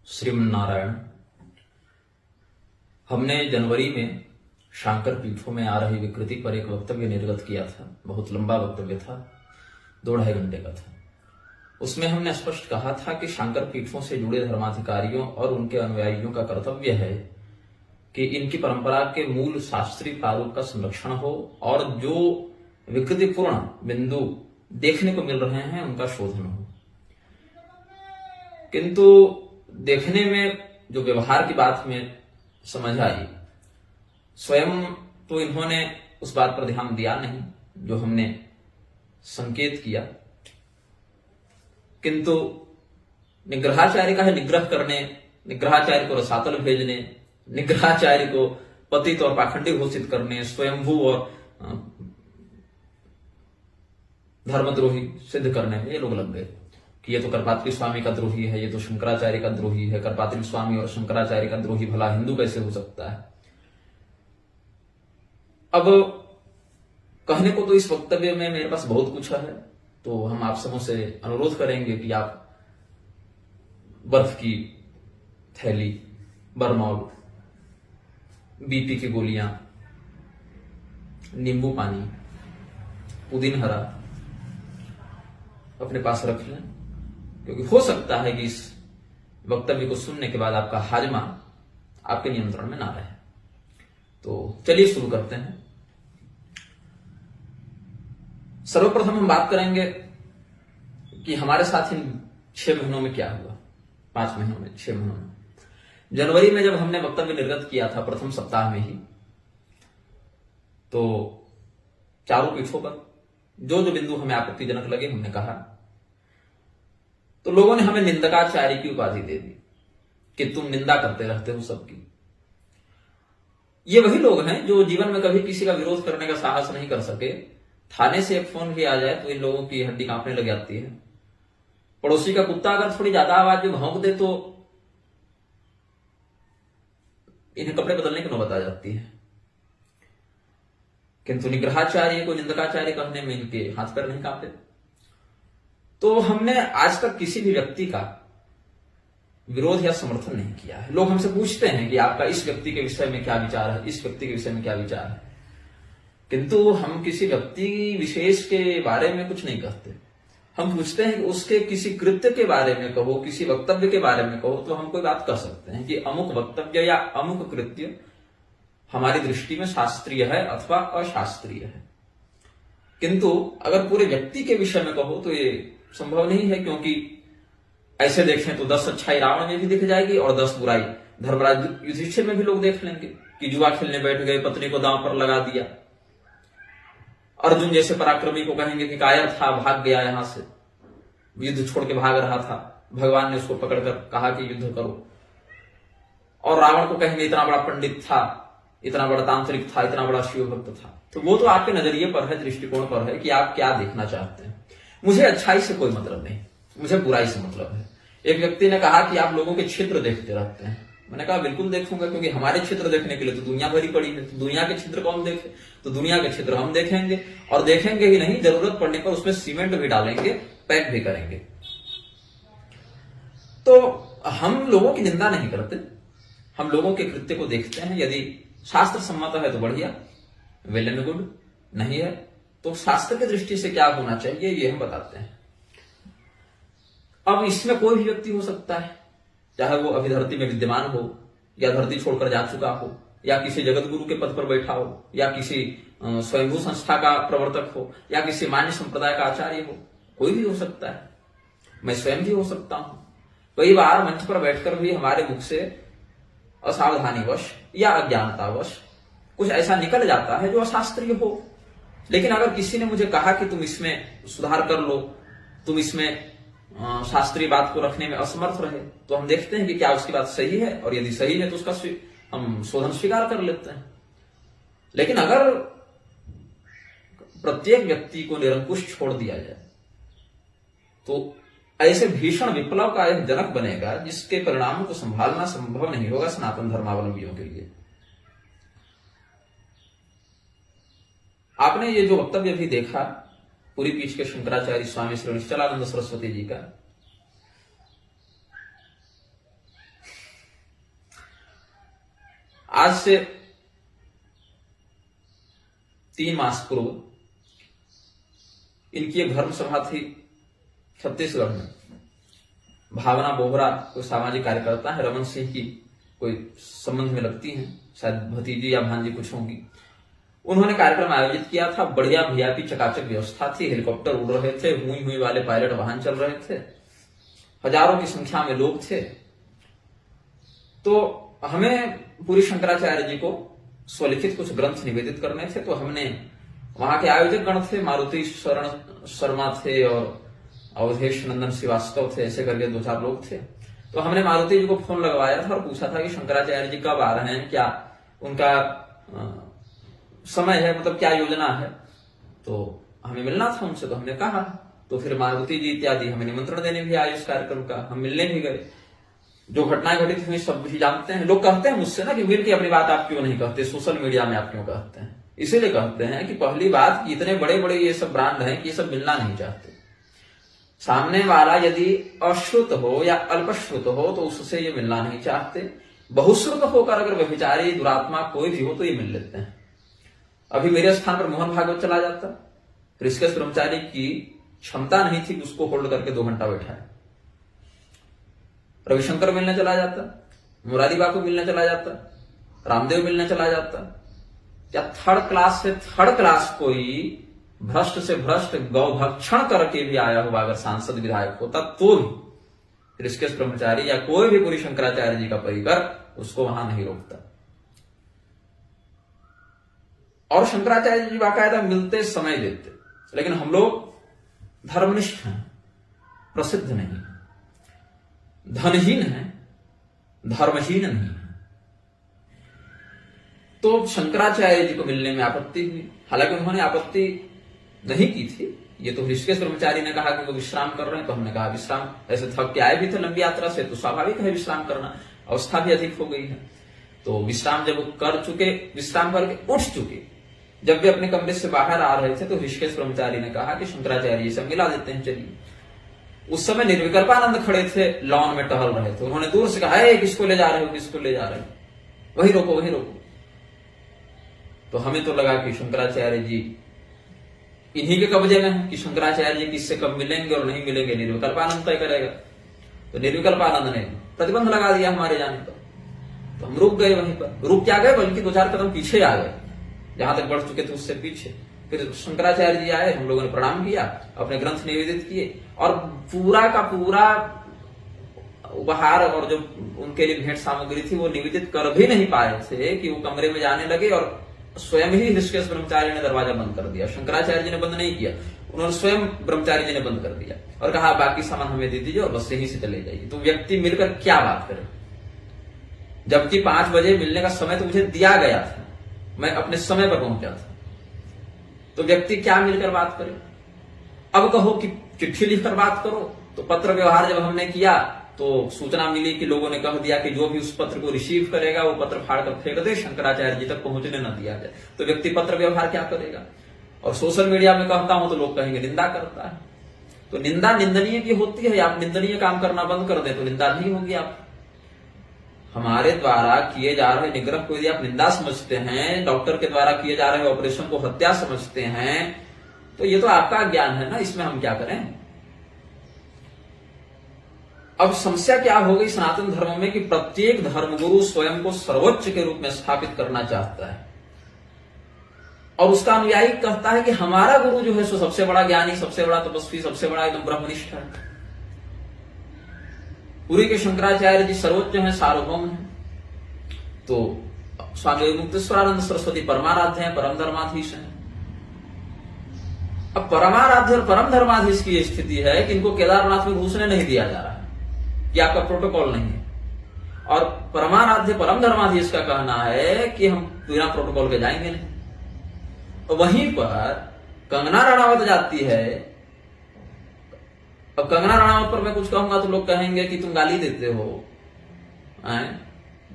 श्रीमन्नारायण। हमने जनवरी में शांकर पीठों में आ रही विकृति पर एक वक्तव्य निर्गत किया था। बहुत लंबा वक्तव्य था, 2-2.5 घंटे का था। उसमें हमने स्पष्ट कहा था कि शांकर पीठों से जुड़े धर्माधिकारियों और उनके अनुयायियों का कर्तव्य है कि इनकी परंपरा के मूल शास्त्रीय प्रारूप का संरक्षण हो और जो विकृतिपूर्ण बिंदु देखने को मिल रहे हैं उनका शोधन हो। किंतु देखने में जो व्यवहार की बात में समझ आई, स्वयं तो इन्होंने उस बात पर ध्यान दिया नहीं जो हमने संकेत किया, किंतु निग्रहाचार्य का है निग्रह करने, निग्रहाचार्य को रसातल भेजने, निग्रहाचार्य को पतित और पाखंडी घोषित करने, स्वयंभू और धर्मद्रोही सिद्ध करने में ये लोग लग गए कि ये तो करपात्री स्वामी का द्रोही है, ये तो शंकराचार्य का द्रोही है। करपात्री स्वामी और शंकराचार्य का द्रोही भला हिंदू कैसे हो सकता है? अब कहने को तो इस वक्तव्य में मेरे पास बहुत कुछ है, तो हम आप सबों से अनुरोध करेंगे कि आप बर्फ की थैली, बरमौल, बीपी की गोलियां, नींबू पानी, पुदीन हरा अपने पास रख लें, क्योंकि हो सकता है कि इस वक्तव्य को सुनने के बाद आपका हाजमा आपके नियंत्रण में ना रहे। तो चलिए शुरू करते हैं। सर्वप्रथम हम बात करेंगे कि हमारे साथ इन 6 महीनों में क्या हुआ। 5 महीनों में, 6 महीनों में। जनवरी में जब हमने वक्तव्य निर्गत किया था प्रथम सप्ताह में ही, तो चारों पीठों पर जो जो बिंदु हमें आपत्तिजनक लगे हमने कहा, तो लोगों ने हमें निंदकाचार्य की उपाधि दे दी कि तुम निंदा करते रहते हो सबकी। ये वही लोग हैं जो जीवन में कभी किसी का विरोध करने का साहस नहीं कर सके। थाने से एक फोन भी आ जाए तो इन लोगों की हड्डी कांपने लग जाती है। पड़ोसी का कुत्ता अगर थोड़ी ज्यादा आवाज में भौंक दे तो इन्हें कपड़े बदलने की नौबत आ जाती है। किंतु निग्रहाचार्य को निंदकाचार्य कहने में इनके हाथ पैर नहीं कांपे। तो हमने आज तक किसी भी व्यक्ति का विरोध या समर्थन नहीं किया है। लोग हमसे पूछते हैं कि आपका इस व्यक्ति के विषय में क्या विचार है, इस व्यक्ति के विषय में क्या विचार है, किंतु हम किसी व्यक्ति विशेष के बारे में कुछ नहीं कहते। हम पूछते हैं कि उसके किसी कृत्य के बारे में कहो, किसी वक्तव्य के बारे में कहो, तो हम कोई बात कह सकते हैं कि अमुक वक्तव्य या अमुक कृत्य हमारी दृष्टि में शास्त्रीय है अथवा अशास्त्रीय है। किंतु अगर पूरे व्यक्ति के विषय में कहो तो ये संभव नहीं है, क्योंकि ऐसे देखें तो 10 अच्छाई रावण में भी दिख जाएगी और 10 बुराई धर्मराज युधिष्ठिर में भी लोग देख लेंगे कि जुआ खेलने बैठ गए, पत्नी को दांव पर लगा दिया। अर्जुन जैसे पराक्रमी को कहेंगे कि कायर था, भाग गया यहां से, युद्ध छोड़ के भाग रहा था, भगवान ने उसको पकड़कर कहा कि युद्ध करो। और रावण को कहेंगे इतना बड़ा पंडित था, इतना बड़ा तांत्रिक था, इतना बड़ा शिव भक्त था। तो वो तो आपके नजरिए पर है, दृष्टिकोण पर है कि आप क्या देखना चाहते हैं। मुझे अच्छाई से कोई मतलब नहीं, मुझे बुराई से मतलब है। एक व्यक्ति ने कहा कि आप लोगों के छिद्र देखते रहते हैं। मैंने कहा बिल्कुल देखूंगा, क्योंकि हमारे छिद्र देखने के लिए तो दुनिया भरी पड़ी है। तो दुनिया के छिद्र कौन देखे? तो दुनिया के छिद्र हम देखेंगे, और देखेंगे ही नहीं, जरूरत पड़ने पर उसमें सीमेंट भी डालेंगे, पैक भी करेंगे। तो हम लोगों की निंदा नहीं करते, हम लोगों के कृत्य को देखते हैं। यदि शास्त्र सम्मत है तो बढ़िया, वेल एंड गुड, नहीं है तो शास्त्र की दृष्टि से क्या होना चाहिए ये हम बताते हैं। अब इसमें कोई भी व्यक्ति हो सकता है, चाहे वो अभी धरती में विद्यमान हो, या धरती छोड़कर जा चुका हो, या किसी जगत गुरु के पद पर बैठा हो, या किसी स्वयंभू संस्था का प्रवर्तक हो, या किसी मान्य संप्रदाय का आचार्य हो। कोई भी हो सकता है, मैं स्वयं भी हो सकता हूं। कई बार मंच पर बैठकर भी हमारे मुख से असावधानीवश या अज्ञानतावश कुछ ऐसा निकल जाता है जो अशास्त्रीय हो। लेकिन अगर किसी ने मुझे कहा कि तुम इसमें सुधार कर लो, तुम इसमें शास्त्रीय बात को रखने में असमर्थ रहे, तो हम देखते हैं कि क्या उसकी बात सही है, और यदि सही है तो उसका हम शोधन स्वीकार कर लेते हैं। लेकिन अगर प्रत्येक व्यक्ति को निरंकुश छोड़ दिया जाए तो ऐसे भीषण विप्लव का एक जनक बनेगा जिसके परिणामों को संभालना संभव नहीं होगा सनातन धर्मावलंबियों के लिए। आपने ये जो वक्तव्य भी देखा पूरी पीठ के शंकराचार्य स्वामी श्री निश्चलानंद सरस्वती जी का, आज से 3 मास पूर्व इनकी एक धर्म सभा थी छत्तीसगढ़ में। भावना बोहरा कोई सामाजिक कार्यकर्ता है, रमन सिंह की कोई संबंध में लगती हैं, शायद भतीजी या भांजी कुछ होंगी। उन्होंने कार्यक्रम आयोजित किया था। बढ़िया वीआईपी चकाचक व्यवस्था थी, हेलीकॉप्टर उड़ रहे थे, हुई हुई वाले पायलट वाहन चल रहे थे, हजारों की संख्या में लोग थे। तो हमें पूरी शंकराचार्य जी को स्वलिखित कुछ ग्रंथ निवेदित करने थे। तो हमने वहां के आयोजक गण थे, मारुति शरण शर्मा थे और अवधेश नंदन श्रीवास्तव थे, ऐसे करके 2-4 लोग थे। तो हमने मारुति जी को फोन लगवाया था और पूछा था कि शंकराचार्य जी कब आ रहे हैं, क्या उनका समय है, मतलब क्या योजना है। तो हमें मिलना था उनसे, तो हमने कहा। तो फिर मारुति जी इत्यादि हमें निमंत्रण देने भी आए इस कार्यक्रम का। हम मिलने भी गए। जो घटनाएं घटित हुई सब भी जानते हैं। लोग कहते हैं मुझसे ना कि मिल के अपनी बात आप क्यों नहीं कहते, सोशल मीडिया में आप क्यों कहते हैं। इसीलिए कहते हैं कि पहली बात कि इतने बड़े बड़े ये सब ब्रांड हैं कि ये सब मिलना नहीं चाहते। सामने वाला यदि अश्रुत हो या अल्पश्रुत हो तो उससे ये मिलना नहीं चाहते। बहुश्रुत होकर अगर व्यभिचारी दुरात्मा कोई भी हो तो ये मिल लेते हैं। अभी मेरे स्थान पर मोहन भागवत चला जाता, ऋषिकेश ब्रह्मचारी की क्षमता नहीं थी कि उसको होल्ड करके 2 घंटा बैठाए। रविशंकर मिलने चला जाता, मुरारी बापू मिलने चला जाता, रामदेव मिलने चला जाता। या थर्ड क्लास से थर्ड क्लास कोई भ्रष्ट से भ्रष्ट गौ भक्षण करके भी आया हुआ अगर सांसद विधायक होता तो भी ऋषिकेश ब्रह्मचारी या कोई भी पूरी शंकराचार्य जी का परिवार उसको वहां नहीं रोकता। और शंकराचार्य जी बाकायदा मिलते, समय देते। लेकिन हम लोग धर्मनिष्ठ हैं, प्रसिद्ध नहीं, धनहीन हैं, धर्महीन नहीं है। तो शंकराचार्य जी को मिलने में आपत्ति हुई। हालांकि उन्होंने आपत्ति नहीं की थी। ये तो ऋषिकेश ब्रह्मचारी ने कहा कि वो विश्राम कर रहे हैं, तो हमने कहा विश्राम, ऐसे थक के आए भी थे लंबी यात्रा से, तो स्वाभाविक है विश्राम करना, अवस्था भी अधिक हो गई है। तो विश्राम जब कर चुके, विश्राम करके उठ चुके, जब भी अपने कमरे से बाहर आ रहे थे तो ऋषिकेश ब्रह्मचारी ने कहा कि शंकराचार्य से मिला देते हैं, चलिए। उस समय निर्विकल्पानंद खड़े थे, लॉन में टहल रहे थे। उन्होंने दूर से कहा, किसको ले जा रहे हो, किसको ले जा रहे हो, वही रोको, वही रोको। तो हमें तो लगा कि शंकराचार्य जी इन्हीं के कब्जे में है, कि शंकराचार्य जी किससे कब मिलेंगे और नहीं मिलेंगे निर्विकल्पानंद तय करेगा। तो निर्विकल्पानंद ने प्रतिबंध लगा दिया हमारे जाने पर। तो हम रुक गए वहीं पर। रुक क्या गए, बल्कि 2-4 कदम पीछे आ गए, जहां तक बढ़ चुके थे उससे पीछे। फिर शंकराचार्य जी आए, हम लोगों ने प्रणाम किया, अपने ग्रंथ निवेदित किए और पूरा का पूरा उपहार और जो उनके लिए भेंट सामग्री थी वो निवेदित कर भी नहीं पाए थे कि वो कमरे में जाने लगे और स्वयं ही ऋषिकेश ब्रह्मचारी ने दरवाजा बंद कर दिया। शंकराचार्य जी ने बंद नहीं किया, उन्होंने स्वयं ब्रह्मचारी जी ने बंद कर दिया और कहा बाकी सामान हमें दे दीजिए और बस यहीं से चले जाइए। तो व्यक्ति मिलकर क्या बात करे, जबकि 5 बजे मिलने का समय तो मुझे दिया गया था, मैं अपने समय पर पहुंचा था। तो व्यक्ति क्या मिलकर बात करे। अब कहो कि चिट्ठी लिखकर बात करो, तो पत्र व्यवहार जब हमने किया तो सूचना मिली कि लोगों ने कह दिया कि जो भी उस पत्र को रिसीव करेगा वो पत्र फाड़ कर फेंक दे, शंकराचार्य जी तक पहुंचने न दिया जाए। तो व्यक्ति पत्र व्यवहार क्या करेगा। और सोशल मीडिया में कहता हूं तो लोग कहेंगे निंदा करता है। तो निंदा निंदनीय की होती है, आप निंदनीय काम करना बंद कर दे तो निंदा नहीं होगी। आप हमारे द्वारा किए जा रहे निग्रह को यदि आप निंदा समझते हैं, डॉक्टर के द्वारा किए जा रहे ऑपरेशन को हत्या समझते हैं, तो ये तो आपका ज्ञान है ना, इसमें हम क्या करें। अब समस्या क्या हो गई सनातन धर्म में कि प्रत्येक धर्मगुरु स्वयं को सर्वोच्च के रूप में स्थापित करना चाहता है और उसका अनुयायी कहता है कि हमारा गुरु जो है सो सबसे बड़ा ज्ञानी, सबसे बड़ा तपस्वी, सबसे बड़ा एकदम ब्रह्मनिष्ठ है। पूरी के शंकराचार्य जी सर्वोच्च हैं, सार्वभौम हैं। तो स्वामी मुक्तेश्वरानंद सरस्वती परमाराध्य हैं, परम धर्माधीश हैं। अब परमाराध्य और परम धर्माधीश की यह स्थिति है कि इनको केदारनाथ में घुसने नहीं दिया जा रहा है, कि आपका प्रोटोकॉल नहीं है। और परमाराध्य परम धर्माधीश का कहना है कि हम बिना प्रोटोकॉल के जाएंगे नहीं। तो वहीं पर कंगना रणावत जाती है। अब कंगना रणावत पर मैं कुछ कहूंगा तो लोग कहेंगे कि तुम गाली देते हो,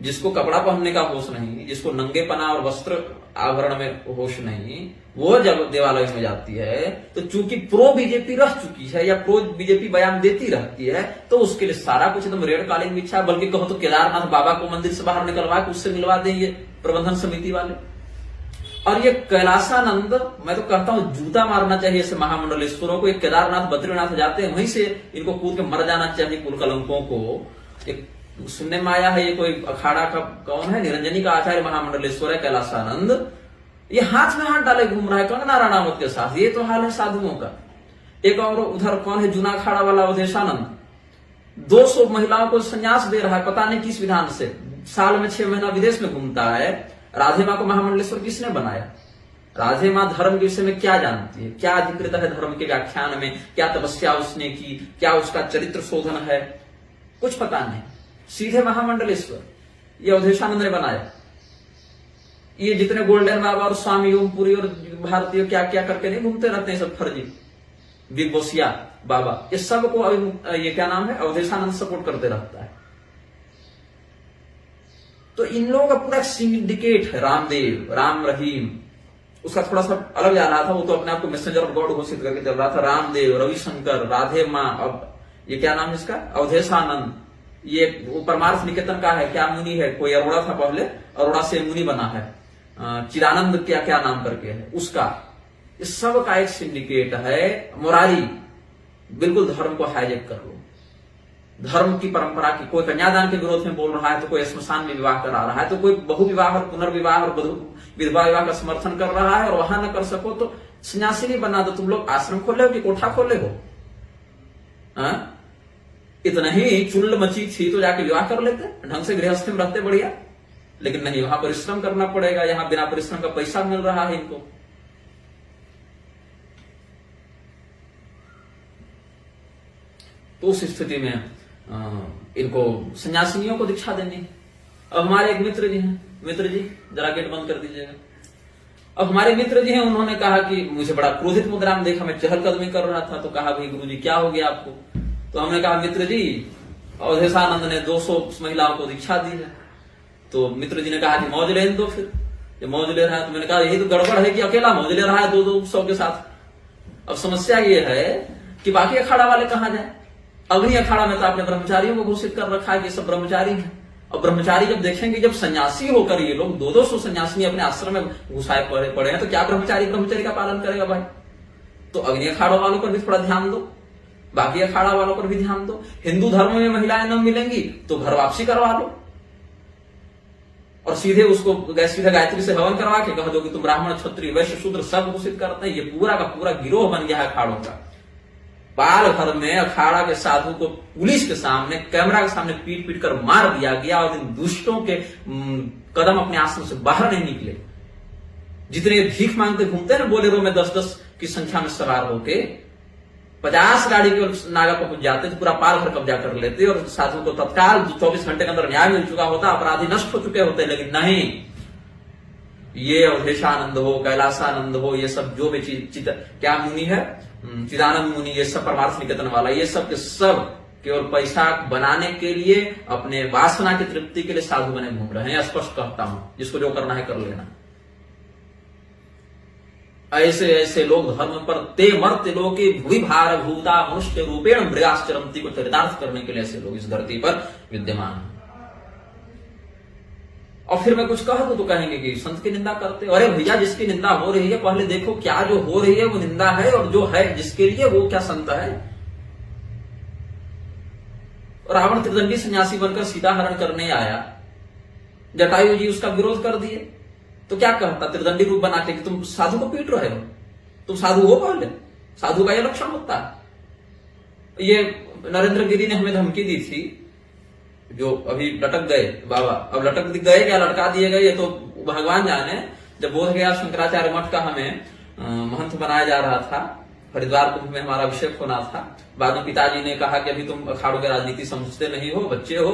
जिसको कपड़ा पहनने का होश नहीं, जिसको नंगेपना और वस्त्र आभरण में होश नहीं, वो जब देवालय में जाती है तो चूंकि प्रो बीजेपी रह चुकी है या प्रो बीजेपी बयान देती रहती है, तो उसके लिए सारा कुछ एकदम रेड कालीन बिछा। बल्कि कहो तो केदारनाथ बाबा को मंदिर से बाहर निकलवा के उससे मिलवा दें ये प्रबंधन समिति वाले। और ये कैलासानंद, मैं तो कहता हूं जूता मारना चाहिए ऐसे महामंडलेश्वरों को। एक केदारनाथ बद्रीनाथ जाते हैं, वहीं से इनको कूद के मर जाना चाहिए कुल कलंकों को। एक सुनने में आया है ये कोई अखाड़ा का कौन है, निरंजनी का आचार्य महामंडलेश्वर है कैलासानंद, ये हाथ में हाथ डाले घूम रहा है कंगना राणावत के साथ। ये तो हाल है साधुओं का। एक और उधर कौन है, जूना अखाड़ा वाला अवधेशानंद, 200 महिलाओं को संन्यास दे रहा है, पता नहीं किस विधान से। साल में 6 महीना विदेश में घूमता है। राधे माँ को महामंडलेश्वर किसने बनाया? राधे माँ धर्म के विषय में क्या जानती है, क्या अधिकृत है धर्म के व्याख्यान में, क्या तपस्या उसने की, क्या उसका चरित्र शोधन है, कुछ पता नहीं। सीधे महामंडलेश्वर ये अवधेशानंद ने बनाया। ये जितने गोल्डन बाबा और स्वामी ओमपुरी और भारतीय क्या क्या करके नहीं घूमते रहते हैं सब फर्जी बिग बॉसिया बाबा, ये सबको ये क्या नाम है अवधेशानंद सपोर्ट करते रहता है। तो इन लोगों का पूरा सिंडिकेट है। रामदेव, राम रहीम, उसका थोड़ा सा अलग जा रहा था, वो तो अपने आप को मैसेंजर ऑफ गॉड घोषित करके चल रहा था। रामदेव, रविशंकर, राधे माँ, अब ये क्या नाम है इसका अवधेशानंद, ये वो परमार्थ निकेतन का है, क्या मुनि है, कोई अरोड़ा था पहले, अरोड़ा से मुनि बना है, चिदानंद क्या क्या नाम करके है उसका। इस सब का एक सिंडिकेट है। मुरारी बिल्कुल धर्म को हाईजेक कर लो, धर्म की परंपरा की। कोई कन्यादान के विरोध में बोल रहा है, तो कोई श्मशान में विवाह करा रहा है, तो कोई बहुविवाह और पुनर्विवाह और विधवा विवाह का समर्थन कर रहा है। और वहां न कर सको तो सन्यासी नहीं बना दो। तुम लोग आश्रम खोले हो कि कोठा खोले हो? इतना ही चुल्ल मची थी तो जाके विवाह कर लेते, ढंग से गृहस्थी में रहते बढ़िया। लेकिन नहीं, वहां परिश्रम करना पड़ेगा। यहां बिना परिश्रम का पैसा मिल रहा है इनको। तो उस स्थिति में इनको सन्यासिनियों को दीक्षा देनी। अब हमारे एक मित्र जी हैं, मित्र जी जरा गेट बंद कर दीजिएगा। अब हमारे मित्र जी हैं, उन्होंने कहा कि मुझे बड़ा क्रोधित मुद्रा में देखा, मैं चहलकदमी कर रहा था, तो कहा भाई गुरुजी क्या हो गया आपको? तो हमने कहा मित्र जी अवधेशानंद ने 200 महिलाओं को दीक्षा दी है। तो मित्र जी ने कहा कि मौज लेने दो। फिर ये मौज ले रहा है, तो मैंने कहा यही तो गड़बड़ है कि अकेला मौज ले रहा है 200 के साथ। अब समस्या ये है कि बाकी अखाड़ा वाले कहां जाए? अग्नि अखाड़ा में तो आपने ब्रह्मचारियों को घोषित कर रखा है कि सब ब्रह्मचारी हैं। और ब्रह्मचारी जब देखेंगे, जब सन्यासी होकर ये लोग 200 सन्यासी अपने आश्रम में घुसाए पड़े हैं, तो क्या ब्रह्मचारी का पालन करेगा भाई? तो अग्नि अखाड़ा वालों पर भी थोड़ा ध्यान दो, बाकी अखाड़ा वालों पर भी ध्यान दो। हिंदू धर्म में महिलाएं न मिलेंगी तो घर वापसी करवा लो और सीधे उसको सीधे गायत्री से हवन करवा के कह दो कि तुम ब्राह्मण, क्षत्रिय, वैश्य, शूद्र सब घोषित करते हैं। ये पूरा का पूरा गिरोह बन गया है अखाड़ों का। बाल भर में अखाड़ा के साधु को पुलिस के सामने, कैमरा के सामने पीट पीट कर मार दिया गया। और इन दुष्टों के कदम अपने आश्रम से बाहर नहीं निकले। जितने भीख मांगते घूमते हैं ना बोलेरो में 10-10 की संख्या में सवार होके, 50 गाड़ी के नागा पहुंच जाते, तो पूरा पाल भर कब्जा कर लेते और साधु को तत्काल 24 घंटे के अंदर न्याय मिल चुका होता, अपराधी नष्ट हो चुके होते। लेकिन नहीं, ये अवधेशानंद हो, कैलासानंद हो, ये सब जो भी क्या मुनि है, चिदानंद मुनि, ये सब परमार्थ निकेतन वाला, ये सब के सब केवल पैसा बनाने के लिए, अपने वासना की तृप्ति के लिए साधु बने घूम रहे हैं। स्पष्ट कहता हूं, जिसको जो करना है कर लेना। ऐसे ऐसे लोग धर्म पर ते मर्त्य लोके भूमि भार भूता मनुष्य रूपेण मृगाश्चरंती को चरितार्थ करने के लिए ऐसे लोग इस धरती पर विद्यमान हैं। और फिर मैं कुछ कह दूं तो कहेंगे कि संत की निंदा करते। अरे भैया, जिसकी निंदा हो रही है पहले देखो क्या जो हो रही है वो निंदा है, और जो है जिसके लिए वो क्या संत है? रावण त्रिदंडी सन्यासी बनकर सीता हरण करने आया, जटायु जी उसका विरोध कर दिए, तो क्या कहता त्रिदंडी रूप बना के कि तुम साधु को पीट रहे हो, तुम साधु हो? पहले साधु का यह लक्षण होता है। ये नरेंद्र गिरी ने हमें धमकी दी थी, जो अभी लटक गए बाबा। अब लटक गए क्या लटका दिए गए ये तो भगवान जाने। जब बोध गया शंकराचार्य मठ का हमें महंत बनाया जा रहा था, हरिद्वार कुंभ में हमारा अभिषेक होना था, बाद में पिताजी ने कहा कि अभी तुम अखाड़ों की राजनीति समझते नहीं हो, बच्चे हो,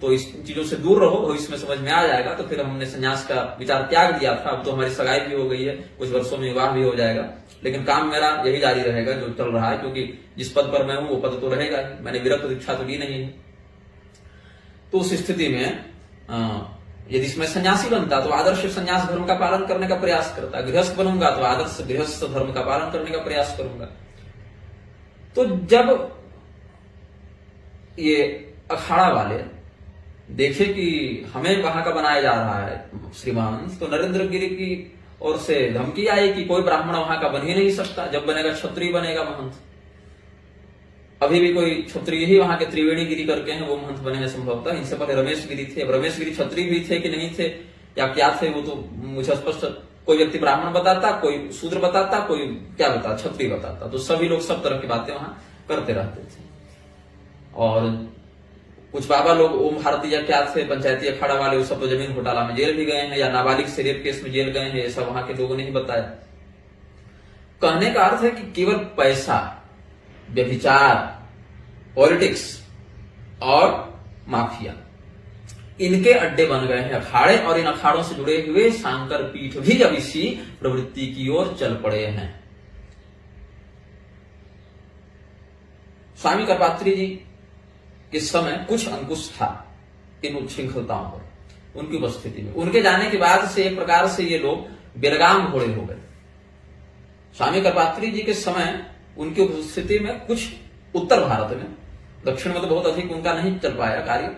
तो इस चीजों से दूर रहो, इसमें समझ में आ जाएगा। तो फिर हमने संन्यास का विचार त्याग दिया था। अब तो हमारी सगाई भी हो गई है, कुछ वर्षों में विवाह भी हो जाएगा, लेकिन काम मेरा यही जारी रहेगा जो चल रहा है, क्योंकि जिस पद पर मैं हूं वो पद तो रहेगा ही। मैंने विरक्त दीक्षा तो ली नहीं है। तो उस स्थिति में यदि इसमें सन्यासी बनता तो आदर्श सन्यास धर्म का पालन करने का प्रयास करता, गृहस्थ बनूंगा तो आदर्श गृहस्थ धर्म का पालन करने का प्रयास करूंगा। तो जब ये अखाड़ा वाले देखे कि हमें वहां का बनाया जा रहा है श्रीमान, तो नरेंद्र गिरी की ओर से धमकी आई कि कोई ब्राह्मण वहां का बन ही नहीं सकता, जब बनेगा क्षत्रिय बनेगा महंत। अभी भी कोई क्षत्रिय ही वहां के त्रिवेणी गिरी करके हैं, वो महंत बने हैं संभवतः। इनसे पहले रमेश गिरी थे। अब रमेश गिरी क्षत्रिय भी थे कि नहीं थे या क्या थे वो तो मुझे स्पष्ट, कोई व्यक्ति ब्राह्मण बताता, कोई शूद्र बताता, कोई क्या बताता, क्षत्रिय बताता। तो सभी लोग सब तरह की बातें वहां करते रहते थे। और कुछ बाबा लोग ओम भारती या क्या थे पंचायती अखाड़ा वाले, वो सब तो जमीन घोटाला में जेल भी गए हैं या नाबालिग से रेप केस में जेल गए हैं, ये सब वहां के लोगों ने ही बताया। कहने का अर्थ है कि केवल पैसा, व्यभिचार, पॉलिटिक्स और माफिया, इनके अड्डे बन गए हैं अखाड़े, और इन अखाड़ों से जुड़े हुए शांकर पीठ भी अब इसी प्रवृत्ति की ओर चल पड़े हैं। स्वामी करपात्री जी के समय कुछ अंकुश था इन उच्छृंखलताओं पर, उनकी उपस्थिति में। उनके जाने के बाद से एक प्रकार से ये लोग बेलगाम घोड़े हो गए। स्वामी करपात्री जी के समय उनकी उपस्थिति में कुछ उत्तर भारत में, दक्षिण में तो बहुत अधिक उनका नहीं चल पाया कार्य।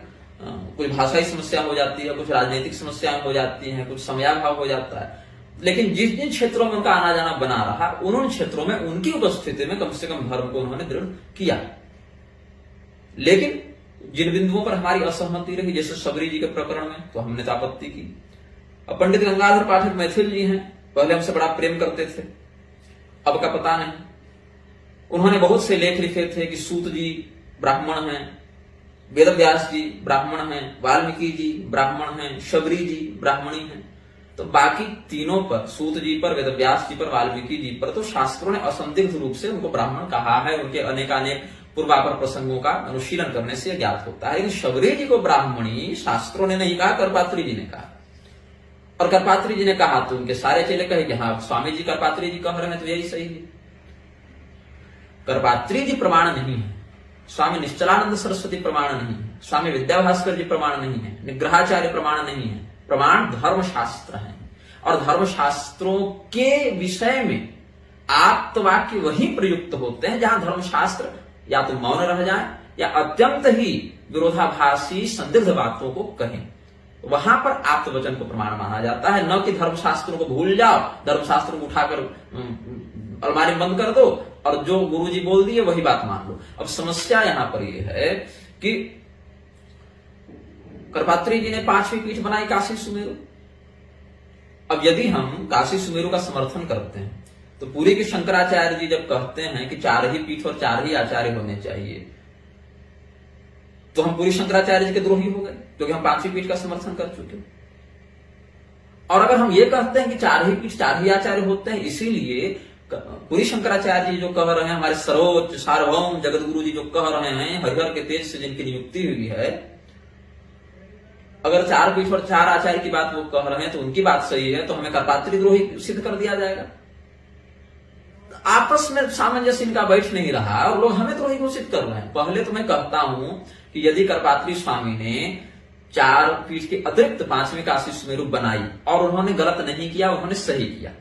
कुछ भाषाई समस्या हो जाती है, कुछ राजनीतिक समस्याएं हो जाती हैं, कुछ समयाभाव हो जाता है। लेकिन जिन जिन क्षेत्रों में उनका आना जाना बना रहा, उन क्षेत्रों में उनकी उपस्थिति में कम से कम धर्म को उन्होंने दृढ़ किया। लेकिन जिन बिंदुओं पर हमारी असहमति रही, जैसे सबरी जी के प्रकरण में, तो हमने तो आपत्ति की। अब पंडित गंगाधर पाठक मैथिल जी हैं, पहले हमसे बड़ा प्रेम करते थे, अब का पता नहीं। उन्होंने बहुत से लेख लिखे थे कि सूत जी ब्राह्मण हैं, वेदव्यास जी ब्राह्मण हैं, वाल्मीकि जी ब्राह्मण हैं, शबरी जी ब्राह्मणी हैं। तो बाकी तीनों पर, सूत जी पर, वेदव्यास जी पर, वाल्मीकि जी पर, तो शास्त्रों ने असंदिग्ध रूप से उनको ब्राह्मण कहा है। उनके अनेकानेक पूर्वापर प्रसंगों का अनुशीलन करने से ज्ञात होता है। लेकिन शबरी जी को ब्राह्मणी शास्त्रों ने नहीं कहा, करपात्री जी ने कहा। और करपात्री जी ने कहा तो उनके सारे चेले कहे कि हाँ स्वामी जी करपात्री जी कह रहे हैं तो यही सही है। करपात्री जी प्रमाण नहीं है, स्वामी निश्चलानंद सरस्वती प्रमाण नहीं है, स्वामी विद्याभास्कर जी प्रमाण नहीं है, निग्रहाचार्य प्रमाण नहीं है। प्रमाण धर्मशास्त्र है, और धर्मशास्त्रों के विषय में आप्तवाक्य वही प्रयुक्त होते हैं जहां धर्मशास्त्र या तो मौन रह जाए या अत्यंत ही विरोधाभासी संदिग्ध बातों को कहें। वहां पर आप्त वचन को प्रमाण माना जाता है, न कि धर्मशास्त्रों को भूल जाओ, धर्मशास्त्रों को उठाकर अलमारी बंद कर दो और जो गुरुजी बोल दिए वही बात मान लो। अब समस्या यहां पर यह है कि करपात्री जी ने 5वीं पीठ बनाई काशी सुमेरु। अब यदि हम काशी सुमेरु का समर्थन करते हैं तो पूरी के शंकराचार्य जी जब कहते हैं कि 4 ही पीठ और 4 ही आचार्य होने चाहिए, तो हम पूरी शंकराचार्य जी के द्रोही हो गए, क्योंकि हम 5वीं पीठ का समर्थन कर चुके। और अगर हम ये कहते हैं कि 4 ही पीठ 4 ही आचार्य होते हैं, इसीलिए पूरी शंकराचार्य जी जो कह रहे हैं, हमारे सर्वोच्च सार्वभौम जगत गुरु जी जो कह रहे हैं, हरिहर के तेज से जिनकी नियुक्ति हुई है, अगर 4 पीठ और 4 आचार्य की बात वो कह रहे हैं तो उनकी बात सही है, तो हमें करपात्री द्रोही सिद्ध कर दिया जाएगा। आपस में सामंजस्य इनका बैठ नहीं रहा और लोग हमें द्रोही घोषित कर रहे हैं। पहले तो मैं कहता हूं कि यदि करपात्री स्वामी ने 4 पीठ के अतिरिक्त 5वीं काशी सुमेरु बनाई और उन्होंने गलत नहीं किया, उन्होंने सही किया,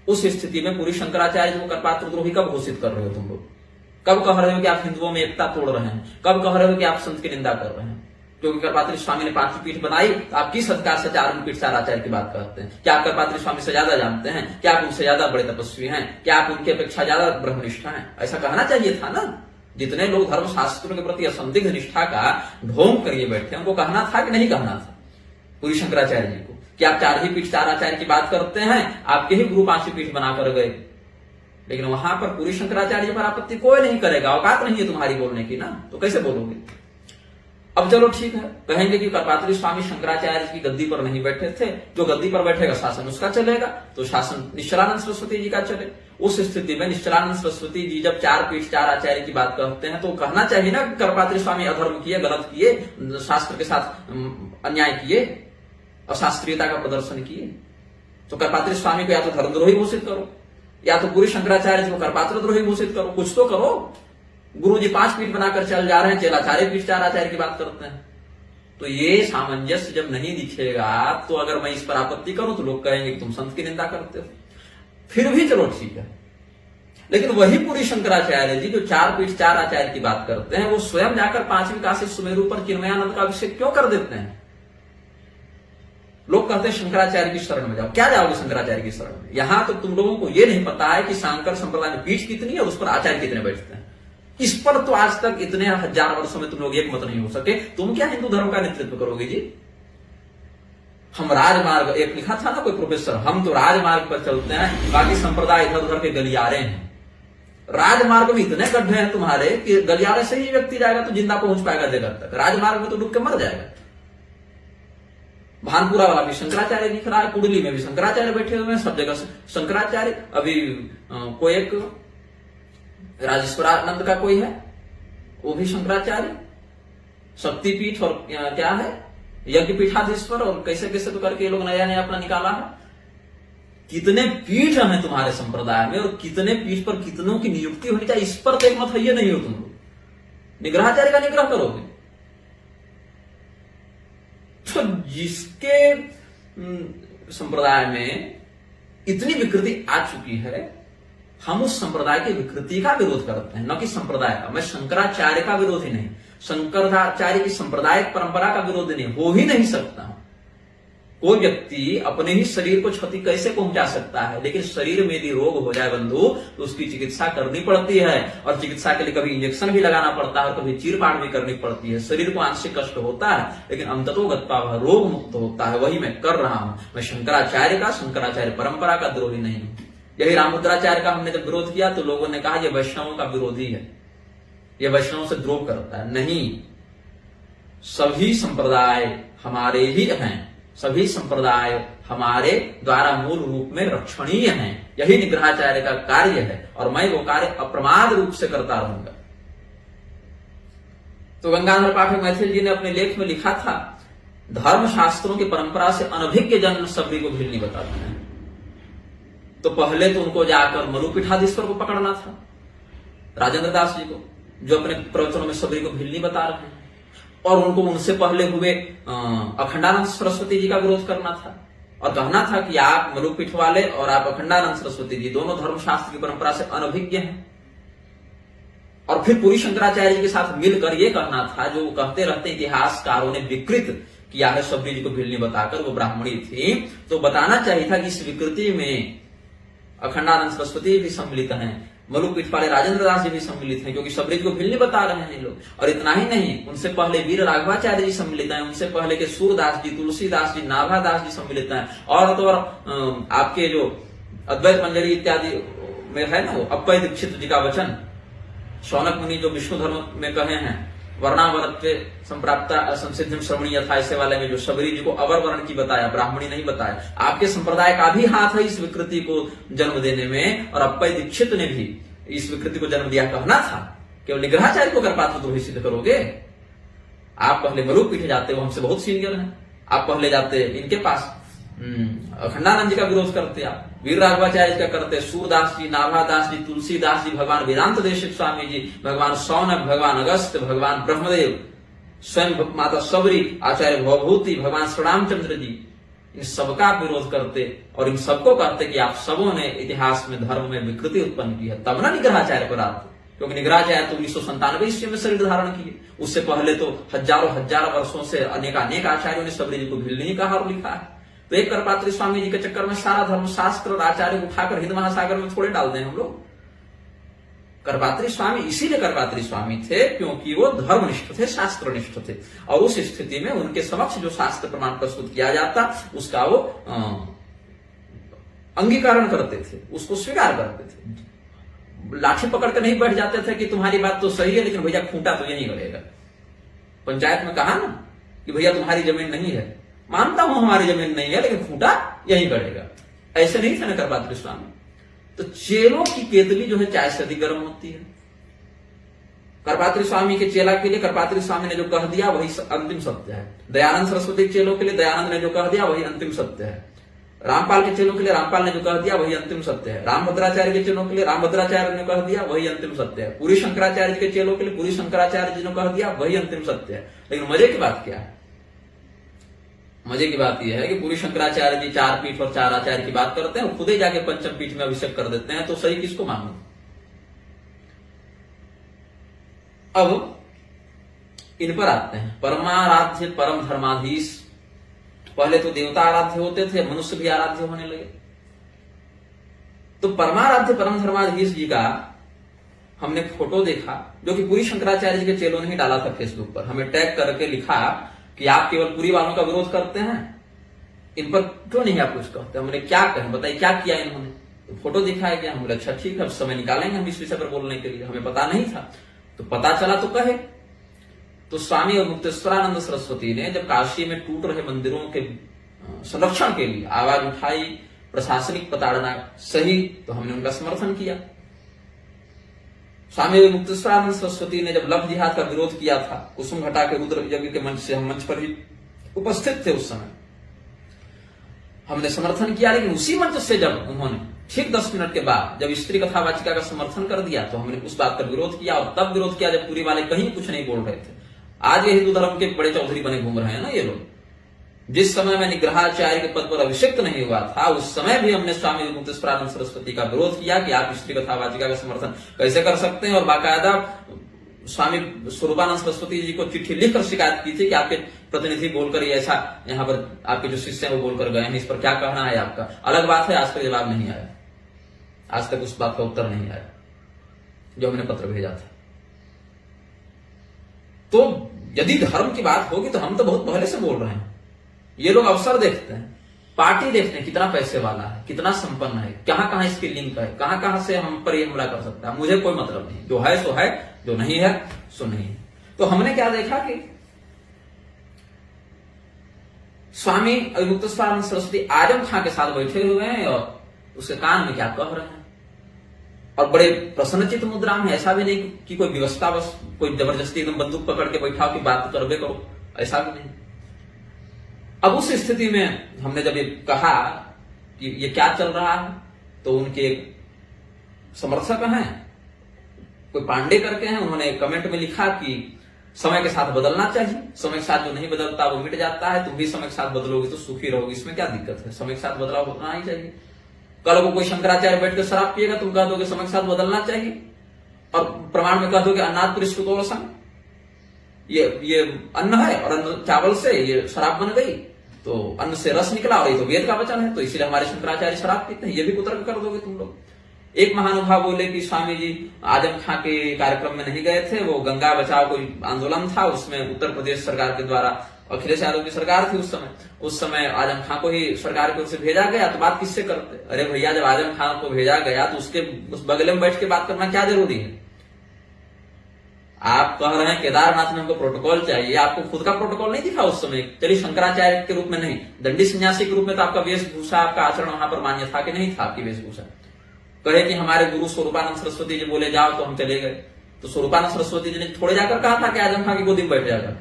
उस स्थिति में पूरी शंकराचार्य को करपात्र द्रोही कब घोषित कर रहे हो तुम लोग? कब कह रहे हो कि आप हिंदुओं में एकता तोड़ रहे हैं? कब कह रहे हो कि आप संत की निंदा कर रहे हैं? क्योंकि करपात्री स्वामी ने 5वीं पीठ बनाई, तो आप किस अधिकार से 4वीं पीठ 4 आचार्य की बात करते हैं? क्या आप करपात्री स्वामी से ज्यादा जानते हैं? क्या आप उनसे ज्यादा बड़े तपस्वी हैं? क्या आप उनकी अपेक्षा ज्यादा ब्रह्मनिष्ठ हैं? ऐसा कहना चाहिए था ना। जितने लोग धर्मशास्त्रों के प्रति असंदिग्ध निष्ठा का ढोंग करिए बैठे, उनको कहना था कि नहीं कहना था पूरी शंकराचार्य जी को कि आप 4 ही पीठ 4 आचार्य की बात करते हैं, आपके ही गुरु 5वीं पीठ बनाकर गए। लेकिन वहां पर पूरी शंकराचार्य पर आपत्ति कोई नहीं करेगा, औकात नहीं है तुम्हारी बोलने की ना, तो कैसे बोलोगे? अब चलो ठीक है, कहेंगे कि करपात्री स्वामी शंकराचार्य की गद्दी पर नहीं बैठे थे, जो गद्दी पर बैठेगा शासन उसका चलेगा, तो शासन निश्चलानंद सरस्वती जी का चले। उस स्थिति में निश्चलानंद सरस्वती जी जब 4 पीठ 4 आचार्य की बात कहते हैं, तो कहना चाहिए ना कि करपात्री स्वामी अधर्म किए, गलत किए, शास्त्र के साथ अन्याय किए, अशास्त्रीयता का प्रदर्शन किए। तो करपात्री स्वामी को या तो धर्मद्रोही घोषित करो, या तो पूरी शंकराचार्य जी को करपात्र द्रोही घोषित करो, कुछ तो करो। गुरु जी 5 पीठ बनाकर चल जा रहे हैं, चेला 4 पीठ 4 आचार्य की बात करते हैं। तो ये सामंजस्य जब नहीं दिखेगा तो अगर मैं इस पर आपत्ति करूं तो लोग कहेंगे कि तुम संत की निंदा करते हो। फिर भी चलो ठीक है, लेकिन वही पूरी शंकराचार्य जी जो 4 पीठ 4 आचार्य की बात करते हैं, वो स्वयं जाकर 5वीं काशी सुमेरु पर चिन्मयानंद का अभिषेक क्यों कर देते हैं? लोग कहते हैं शंकराचार्य की शरण में जाओ। क्या जाओगे शंकराचार्य की शरण में? यहां तो तुम लोगों को यह नहीं पता है कि शंकर संप्रदाय में पीठ कितनी है और उस पर आचार्य कितने बैठते हैं। इस पर तो आज तक इतने 1000 वर्षों में तुम लोग एक मत नहीं हो सके। तुम क्या हिंदू धर्म का नेतृत्व करोगे जी? हम राजमार्ग, एक लिखा था ना कोई प्रोफेसर, हम तो राजमार्ग पर चलते हैं, बाकी संप्रदाय इधर उधर के गलियारे हैं। राजमार्ग में इतने गड्ढे हैं तुम्हारे कि गलियारे से ही व्यक्ति जाएगा तो जिंदा पहुंच पाएगा जगत तक, राजमार्ग में तो डूब के मर जाएगा। भानपुरा वाला भी शंकराचार्य दिख रहा है, कुंडली में भी शंकराचार्य बैठे हुए हैं, सब जगह शंकराचार्य। अभी कोई एक राजेश्वरानंद का कोई है, वो भी शंकराचार्य। शक्तिपीठ और क्या है यज्ञ पीठाधीश्वर, और कैसे कैसे तो करके ये लोग नया नया अपना निकाला है। कितने पीठ हैं तुम्हारे संप्रदाय में और कितने पीठ पर कितनों की नियुक्ति होनी चाहिए, इस पर तो एक मत है नहीं हो तुम लोग। निग्रहाचार्य का निग्रह करोगे तो जिसके संप्रदाय में इतनी विकृति आ चुकी है, हम उस संप्रदाय की विकृति का विरोध करते हैं, न कि संप्रदाय का। मैं शंकराचार्य का विरोधी नहीं, शंकराचार्य की सांप्रदायिक परंपरा का विरोधी नहीं, हो ही नहीं सकता। कोई व्यक्ति अपने ही शरीर को क्षति कैसे पहुंचा सकता है, लेकिन शरीर में यदि रोग हो जाए बंधु तो उसकी चिकित्सा करनी पड़ती है, और चिकित्सा के लिए कभी इंजेक्शन भी लगाना पड़ता है और कभी चीरफाड़ भी करनी पड़ती है। शरीर को आंशिक कष्ट होता है, लेकिन अंततोगत्वा वह रोग मुक्त होता है। वही मैं कर रहा हूं। मैं शंकराचार्य का, शंकराचार्य परंपरा का द्रोही नहीं हूं। यही रामभद्राचार्य का हमने जब विरोध किया तो लोगों ने कहा यह वैष्णवों का विरोधी है, यह वैष्णवों से द्रोह करता है। नहीं, सभी संप्रदाय हमारे ही हैं, सभी संप्रदाय हमारे द्वारा मूल रूप में रक्षणीय हैं। यही निग्रहाचार्य का कार्य है और मैं वो कार्य अप्रमाद रूप से करता रहूंगा। तो गंगाधर पाठक मैथिल जी ने अपने लेख में लिखा था, धर्म शास्त्रों की परंपरा से अनभिज्ञ जन सबरी को भिलनी बताते हैं। तो पहले तो उनको जाकर मरुपीठाधीश्वर को पकड़ना था, राजेंद्र दास जी को, जो अपने प्रवचनों में सबरी को भिलनी बता रहे हैं, और उनको उनसे पहले हुए अखंडानंद सरस्वती जी का विरोध करना था और कहना था कि आप मरुपीठ वाले और आप अखंडानंद सरस्वती जी दोनों धर्मशास्त्र की परंपरा से अनभिज्ञ हैं। और फिर पूरी शंकराचार्य जी के साथ मिलकर यह कहना था, जो कहते रहते इतिहासकारों ने विकृत किया है सबरी जी को भिलनी बताकर, वो ब्राह्मणी थी, तो बताना चाहिए था कि इस विकृति में अखंडानंद सरस्वती भी सम्मिलित हैं, मरुपीठ वाले राजेंद्र दास जी भी सम्मिलित हैं, क्योंकि सबरी जी को भिलनी बता रहे हैं लोग। और इतना ही नहीं, उनसे पहले वीर राघवाचार्य जी सम्मिलित हैं, उनसे पहले के सूरदास जी, तुलसीदास जी, नाभादास जी सम्मिलित हैं, और तो और आपके जो अद्वैत मंजरी इत्यादि में है ना, वो अप्पय दीक्षित जी का वचन, शौनक मुनि जो विष्णु धर्म में कहे हैं, वर्णावरत्व संप्राप्ता संसिद्धम श्रवणीय था, ऐसे वाले में जो सबरी जी को अवर वर्ण की बताया, ब्राह्मणी नहीं बताया। आपके संप्रदाय का भी हाथ है इस विकृति को जन्म देने में, और अप्पय दीक्षित ने भी इस विकृति को जन्म दिया। कहना था केवल निग्रहाचार्य को कर पात्र द्रोही सिद्ध करोगे। आप पहले मरुपीठ जाते, वो हमसे बहुत सीनियर हैं, आप पहले जाते इनके पास, अखंडानंद जी का विरोध करते, आप वीर राघवाचार्य का करते, सूरदास जी, नाभादास जी, तुलसीदास जी, भगवान वेदांत देशिक स्वामी जी, भगवान सौनक, भगवान अगस्त, भगवान ब्रह्मदेव, स्वयं माता सबरी, आचार्य भवभूति, भगवान श्रीरामचंद्र जी, इन सबका विरोध करते और इन सबको कहते कि आप सबों ने इतिहास में धर्म में विकृति उत्पन्न की है। तब ना निग्रहाचार्य पर आते, क्योंकि निग्रहाचार्य तो 1997 ईस्वी में शरीर धारण किए, उससे पहले तो हजारों वर्षों से अनेक आचार्यों ने सबरी जी को भिलनी कहा और लिखा है। तो एक करपात्री स्वामी जी के चक्कर में सारा धर्मशास्त्र और आचार्य उठाकर हिंद महासागर में थोड़े डाल दें हम लोग। करपात्री स्वामी इसीलिए करपात्री स्वामी थे क्योंकि वो धर्मनिष्ठ थे, शास्त्रनिष्ठ थे, और उस स्थिति में उनके समक्ष जो शास्त्र प्रमाण प्रस्तुत किया जाता उसका वो अंगीकरण करते थे, उसको स्वीकार करते थे। लाठी पकड़ कर नहीं बैठ जाते थे कि तुम्हारी बात तो सही है लेकिन भैया खूंटा तो यही गड़ेगा। पंचायत में कहा ना कि भैया तुम्हारी जमीन नहीं है, मानता हूं हमारी जमीन नहीं है लेकिन खूंटा यही गड़ेगा। ऐसे नहीं थे ना करपात्री स्वामी। तो चेलों की केतली जो है चाय से अधिक गर्म होती है। करपात्री स्वामी के चेला के लिए करपात्री स्वामी ने जो कह दिया वही अंतिम सत्य है। दयानंद सरस्वती के चेलों के लिए दयानंद ने जो कह दिया वही अंतिम सत्य है। रामपाल के चेलों के लिए रामपाल ने जो कह दिया वही अंतिम सत्य है। रामभद्राचार्य के चेलों के लिए रामभद्राचार्य ने कह दिया वही अंतिम सत्य है। पूरी शंकराचार्य के चेलों के लिए पूरी शंकराचार्य जी ने कह दिया वही अंतिम सत्य है। लेकिन मजे की बात क्या है, मजे की बात यह है कि पूरी शंकराचार्य जी 4 पीठ और 4 आचार्य की बात करते हैं, खुद ही जाके पंचम पीठ में अभिषेक कर देते हैं, तो सही किसको मानूं? अब इन पर आते हैं। परमाराध्य परम धर्माधीश, पहले तो देवता आराध्य होते थे, मनुष्य भी आराध्य होने लगे। तो परमाराध्य परम धर्माधीश जी का हमने फोटो देखा, जो कि पूरी शंकराचार्य जी के चेलों ने ही डाला था फेसबुक पर। हमें टैग करके लिखा कि आप केवल पूरी वालों का विरोध करते हैं, इन पर क्यों नहीं आप कुछ कहते? हमने क्या कहें, बताइए क्या किया इन्होंने? तो फोटो दिखाया गया, हम बोले अच्छा ठीक है, अब समय निकालेंगे हम इस विषय पर बोलने के लिए, हमें पता नहीं था, तो पता चला तो कहे। तो स्वामी और मुक्तेश्वरानंद सरस्वती ने जब काशी में टूट रहे मंदिरों के संरक्षण के लिए आवाज उठाई, प्रशासनिक प्रताड़ना सही, तो हमने उनका समर्थन किया। स्वामी और मुक्तेश्वरानंद सरस्वती ने जब लव जिहाद का विरोध किया था, कुसुम घटा के रुद्र यज्ञ के मंच से हम मंच पर ही उपस्थित थे, उस समय हमने समर्थन किया। लेकिन उसी मंच से जब उन्होंने ठीक 10 मिनट के बाद जब स्त्री कथावाचिका का समर्थन कर दिया, तो हमने उस बात पर विरोध किया। और तब विरोध किया जब पूरी वाले कहीं कुछ नहीं बोल रहे थे। आज ये हिंदू धर्म के बड़े चौधरी बने घूम रहे हैं ना ये लोग। जिस समय में निग्रहाचार्य के पद पर अभिषिक्त नहीं हुआ था, उस समय भी हमने स्वामी मुक्तेश्वरानंद सरस्वती का विरोध किया कि आप स्त्री कथावाचिका का समर्थन कैसे कर सकते हैं। और बाकायदा स्वामी स्वरूपानंद सरस्वती जी को चिट्ठी लिखकर शिकायत की थी कि आपके प्रतिनिधि बोलकर ये ऐसा, यहाँ पर आपके जो शिष्य हैं वो बोलकर गए हैं, इस पर क्या कहना है आपका? अलग बात है, आज तक जवाब नहीं आया, आज तक उस बात का उत्तर नहीं आया जो हमने पत्र भेजा था। तो यदि धर्म की बात होगी तो हम तो बहुत पहले से बोल रहे हैं। ये लोग अवसर देखते हैं, पार्टी देखते हैं, कितना पैसे वाला है, कितना संपन्न है, कहां कहां इसकी लिंक है, कहां कहां से हम पर ये हमला कर सकता है। मुझे कोई मतलब नहीं, जो है सो है, जो नहीं है सो नहीं है। तो हमने क्या देखा कि स्वामी मुक्तेश्वरानंद सरस्वती आजम खां के साथ बैठे हुए हैं और उसके कान में क्या कह रहे हैं, और बड़े प्रसन्नचित मुद्रा में। ऐसा भी नहीं कि कोई व्यवस्था बस कोई जबरदस्ती एकदम बंदूक पकड़ के बैठाओ कि बात करबे करो, ऐसा भी नहीं। अब उस स्थिति में हमने जब ये कहा कि ये क्या चल रहा है, तो उनके एक समर्थक हैं, कोई पांडे करके हैं, उन्होंने कमेंट में लिखा कि समय के साथ बदलना चाहिए, समय के साथ जो नहीं बदलता वो मिट जाता है, तुम भी समय के साथ बदलोगे तो सुखी रहोगे, इसमें क्या दिक्कत है, समय के साथ बदलाव होना ही चाहिए। कल को कोई शंकराचार्य बैठ कर शराब पिएगा, तुम कह दोगे समय के साथ बदलना चाहिए, और प्रमाण में कह दोगे अन्नाद परिष्कृतोरसं, ये अन्न है और अन्न चावल से ये शराब बन गई, तो अन्न से रस निकला और ये तो वेद का वचन है, तो इसीलिए हमारे शंकराचार्य शराब पीते हैं, ये भी कुतर्क कर दोगे तुम लोग। एक महानुभाव बोले कि स्वामी जी आजम खां के कार्यक्रम में नहीं गए थे, वो गंगा बचाओ कोई आंदोलन था, उसमें उत्तर प्रदेश सरकार के द्वारा, अखिलेश यादव की सरकार थी उस समय आजम खां को ही सरकार की ओर से भेजा गया, तो बात किससे करते? अरे भैया, जब आजम खां को भेजा गया तो उसके उस बगले में बैठ के बात करना क्या जरूरी है? आप कह रहे हैं केदारनाथ में हमको प्रोटोकॉल चाहिए, आपको खुद का प्रोटोकॉल नहीं दिखा उस समय? चलिए शंकराचार्य के रूप में नहीं, दंडी सन्यासी के रूप में तो आपका वेशभूषा, आपका आचरण वहां पर मान्य था कि नहीं था आपकी वेशभूषा? कहे कि हमारे गुरु स्वरूपानंद सरस्वती जी बोले जाओ, तो हम चले गए। तो स्वरूपानंद सरस्वती जी ने थोड़े जाकर कहा था कि आजम खां की गोदी में बैठ जाकर,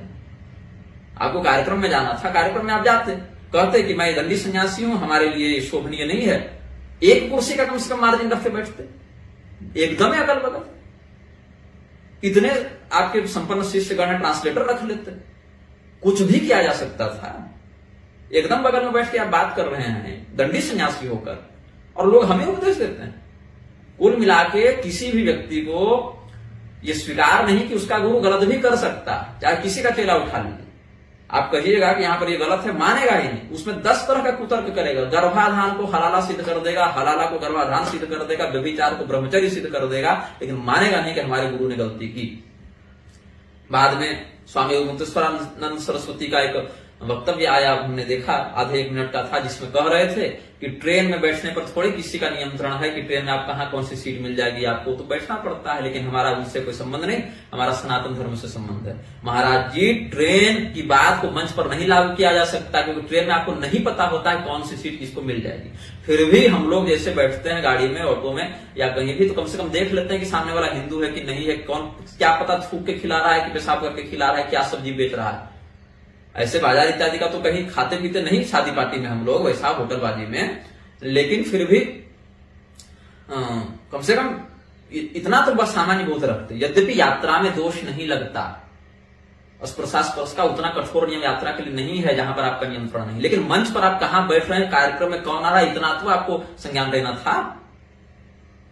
आपको कार्यक्रम में जाना था, कार्यक्रम में आप जाते, कहते कि मैं दंडी सन्यासी हूं, हमारे लिए शोभनीय नहीं है, एक कुर्सी का कम से कम मार्जिन रख के बैठते, एकदम अगल बगल। इतने आपके संपन्न शिष्यगण ट्रांसलेटर रख लेते, कुछ भी किया जा सकता था। एकदम बगल में बैठ के आप बात कर रहे हैं दंडी सन्यासी होकर, और लोग हमें उपदेश देते हैं। कुल मिला के किसी भी व्यक्ति को यह स्वीकार नहीं कि उसका गुरु गलत भी कर सकता, चाहे किसी का चेला उठा लीजिए। आप कहिएगा कि यहां पर ये गलत है, मानेगा ही नहीं, उसमें 10 तरह का कुतर्क करेगा। गर्भाधान को हलाला सिद्ध कर देगा, हलाला को गर्भाधान सिद्ध कर देगा, व्यभिचार को ब्रह्मचर्य सिद्ध कर देगा, लेकिन मानेगा नहीं कि हमारे गुरु ने गलती की। बाद में स्वामी मुक्तेश्वरानंद सरस्वती का एक वक्तव्य आया, हमने देखा, आधे 1 मिनट का था, जिसमें कह रहे थे कि ट्रेन में बैठने पर थोड़ी किसी का नियंत्रण है कि ट्रेन में आप कहां कौन सी सीट मिल जाएगी, आपको तो बैठना पड़ता है, लेकिन हमारा उससे कोई संबंध नहीं, हमारा सनातन धर्म से संबंध है। महाराज जी, ट्रेन की बात को मंच पर नहीं लागू किया जा सकता, क्योंकि ट्रेन में आपको नहीं पता होता है कौन सी सीट किसको मिल जाएगी। फिर भी हम लोग जैसे बैठते हैं गाड़ी में, ऑटो में या कहीं भी, तो कम से कम देख लेते हैं कि सामने वाला हिंदू है कि नहीं है, कौन, क्या पता थूक के खिला रहा है कि पेशाब करके खिला रहा है, क्या सब्जी बेच रहा है। ऐसे बाजार इत्यादि का तो कहीं खाते पीते नहीं शादी पार्टी में हम लोग, वैसा होटलबाजी में, लेकिन फिर भी कम से कम इतना तो बस सामान्य बोध रखते। यद्यपि यात्रा में दोष नहीं लगता, स्पर्शा स्पर्श का उतना कठोर नियम यात्रा के लिए नहीं है जहां पर आपका नियंत्रण नहीं। लेकिन मंच पर आप कहां बैठ रहे हैं, कार्यक्रम में कौन आ रहा है, इतना तो आपको संज्ञान रहना था।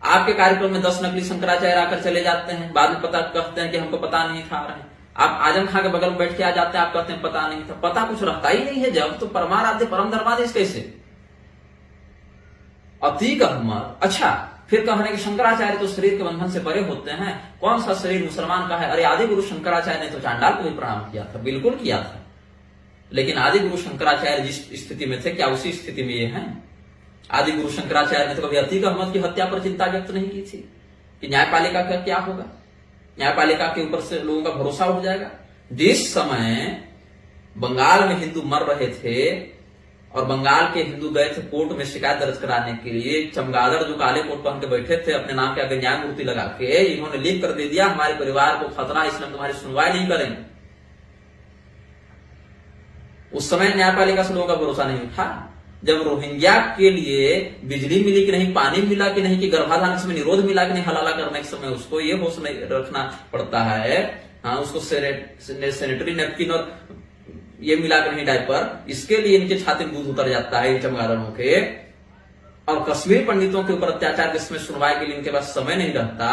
आपके कार्यक्रम में 10 नकली शंकराचार्य आकर चले जाते हैं, बाद में पता कहते हैं कि हमको पता नहीं था रहे। आप आजम खां के बगल में बैठ के आ जाते हैं, आप कहते हैं पता नहीं था। पता कुछ रहता ही नहीं है जब, तो परमाराध्य परम धर्माधीश कैसे? अतीक अहमद। अच्छा, फिर कह रहे हैं कि शंकराचार्य तो शरीर के बंधन से परे होते हैं। कौन सा शरीर मुसलमान का है? अरे आदि गुरु शंकराचार्य ने तो चांडाल को भी प्रणाम किया था, बिल्कुल किया था। लेकिन आदि गुरु शंकराचार्य जिस स्थिति में थे, क्या उसी स्थिति में ये हैं? आदि गुरु शंकराचार्य ने तो कभी अतीक अहमद की हत्या पर चिंता व्यक्त नहीं की थी कि न्यायपालिका का क्या होगा, न्यायपालिका के ऊपर से लोगों का भरोसा उठ जाएगा। जिस समय बंगाल में हिंदू मर रहे थे और बंगाल के हिंदू गए थे कोर्ट में शिकायत दर्ज कराने के लिए, चमगादड़ जो काले कोट पहन के बैठे थे अपने नाम के आगे न्यायमूर्ति लगा के, इन्होंने लिख कर दे दिया हमारे परिवार को खतरा, इसलिए हम तुम्हारी सुनवाई नहीं करेंगे। उस समय न्यायपालिका से लोगों का भरोसा नहीं उठा। जब रोहिंग्या के लिए बिजली मिली कि नहीं, पानी मिला कि नहीं, कि गर्भाधान में निरोध मिला कि नहीं, हलाला करने के समय उसको ये होश नहीं रखना पड़ता है। हाँ, उसको सैनिटरी नैपकिन और ये मिला कि नहीं डायपर, इसके लिए इनके छाती में दूध उतर जाता है इन चमगादड़ों के। और कश्मीर पंडितों के ऊपर अत्याचार के समय सुनवाई के लिए इनके पास समय नहीं रहता,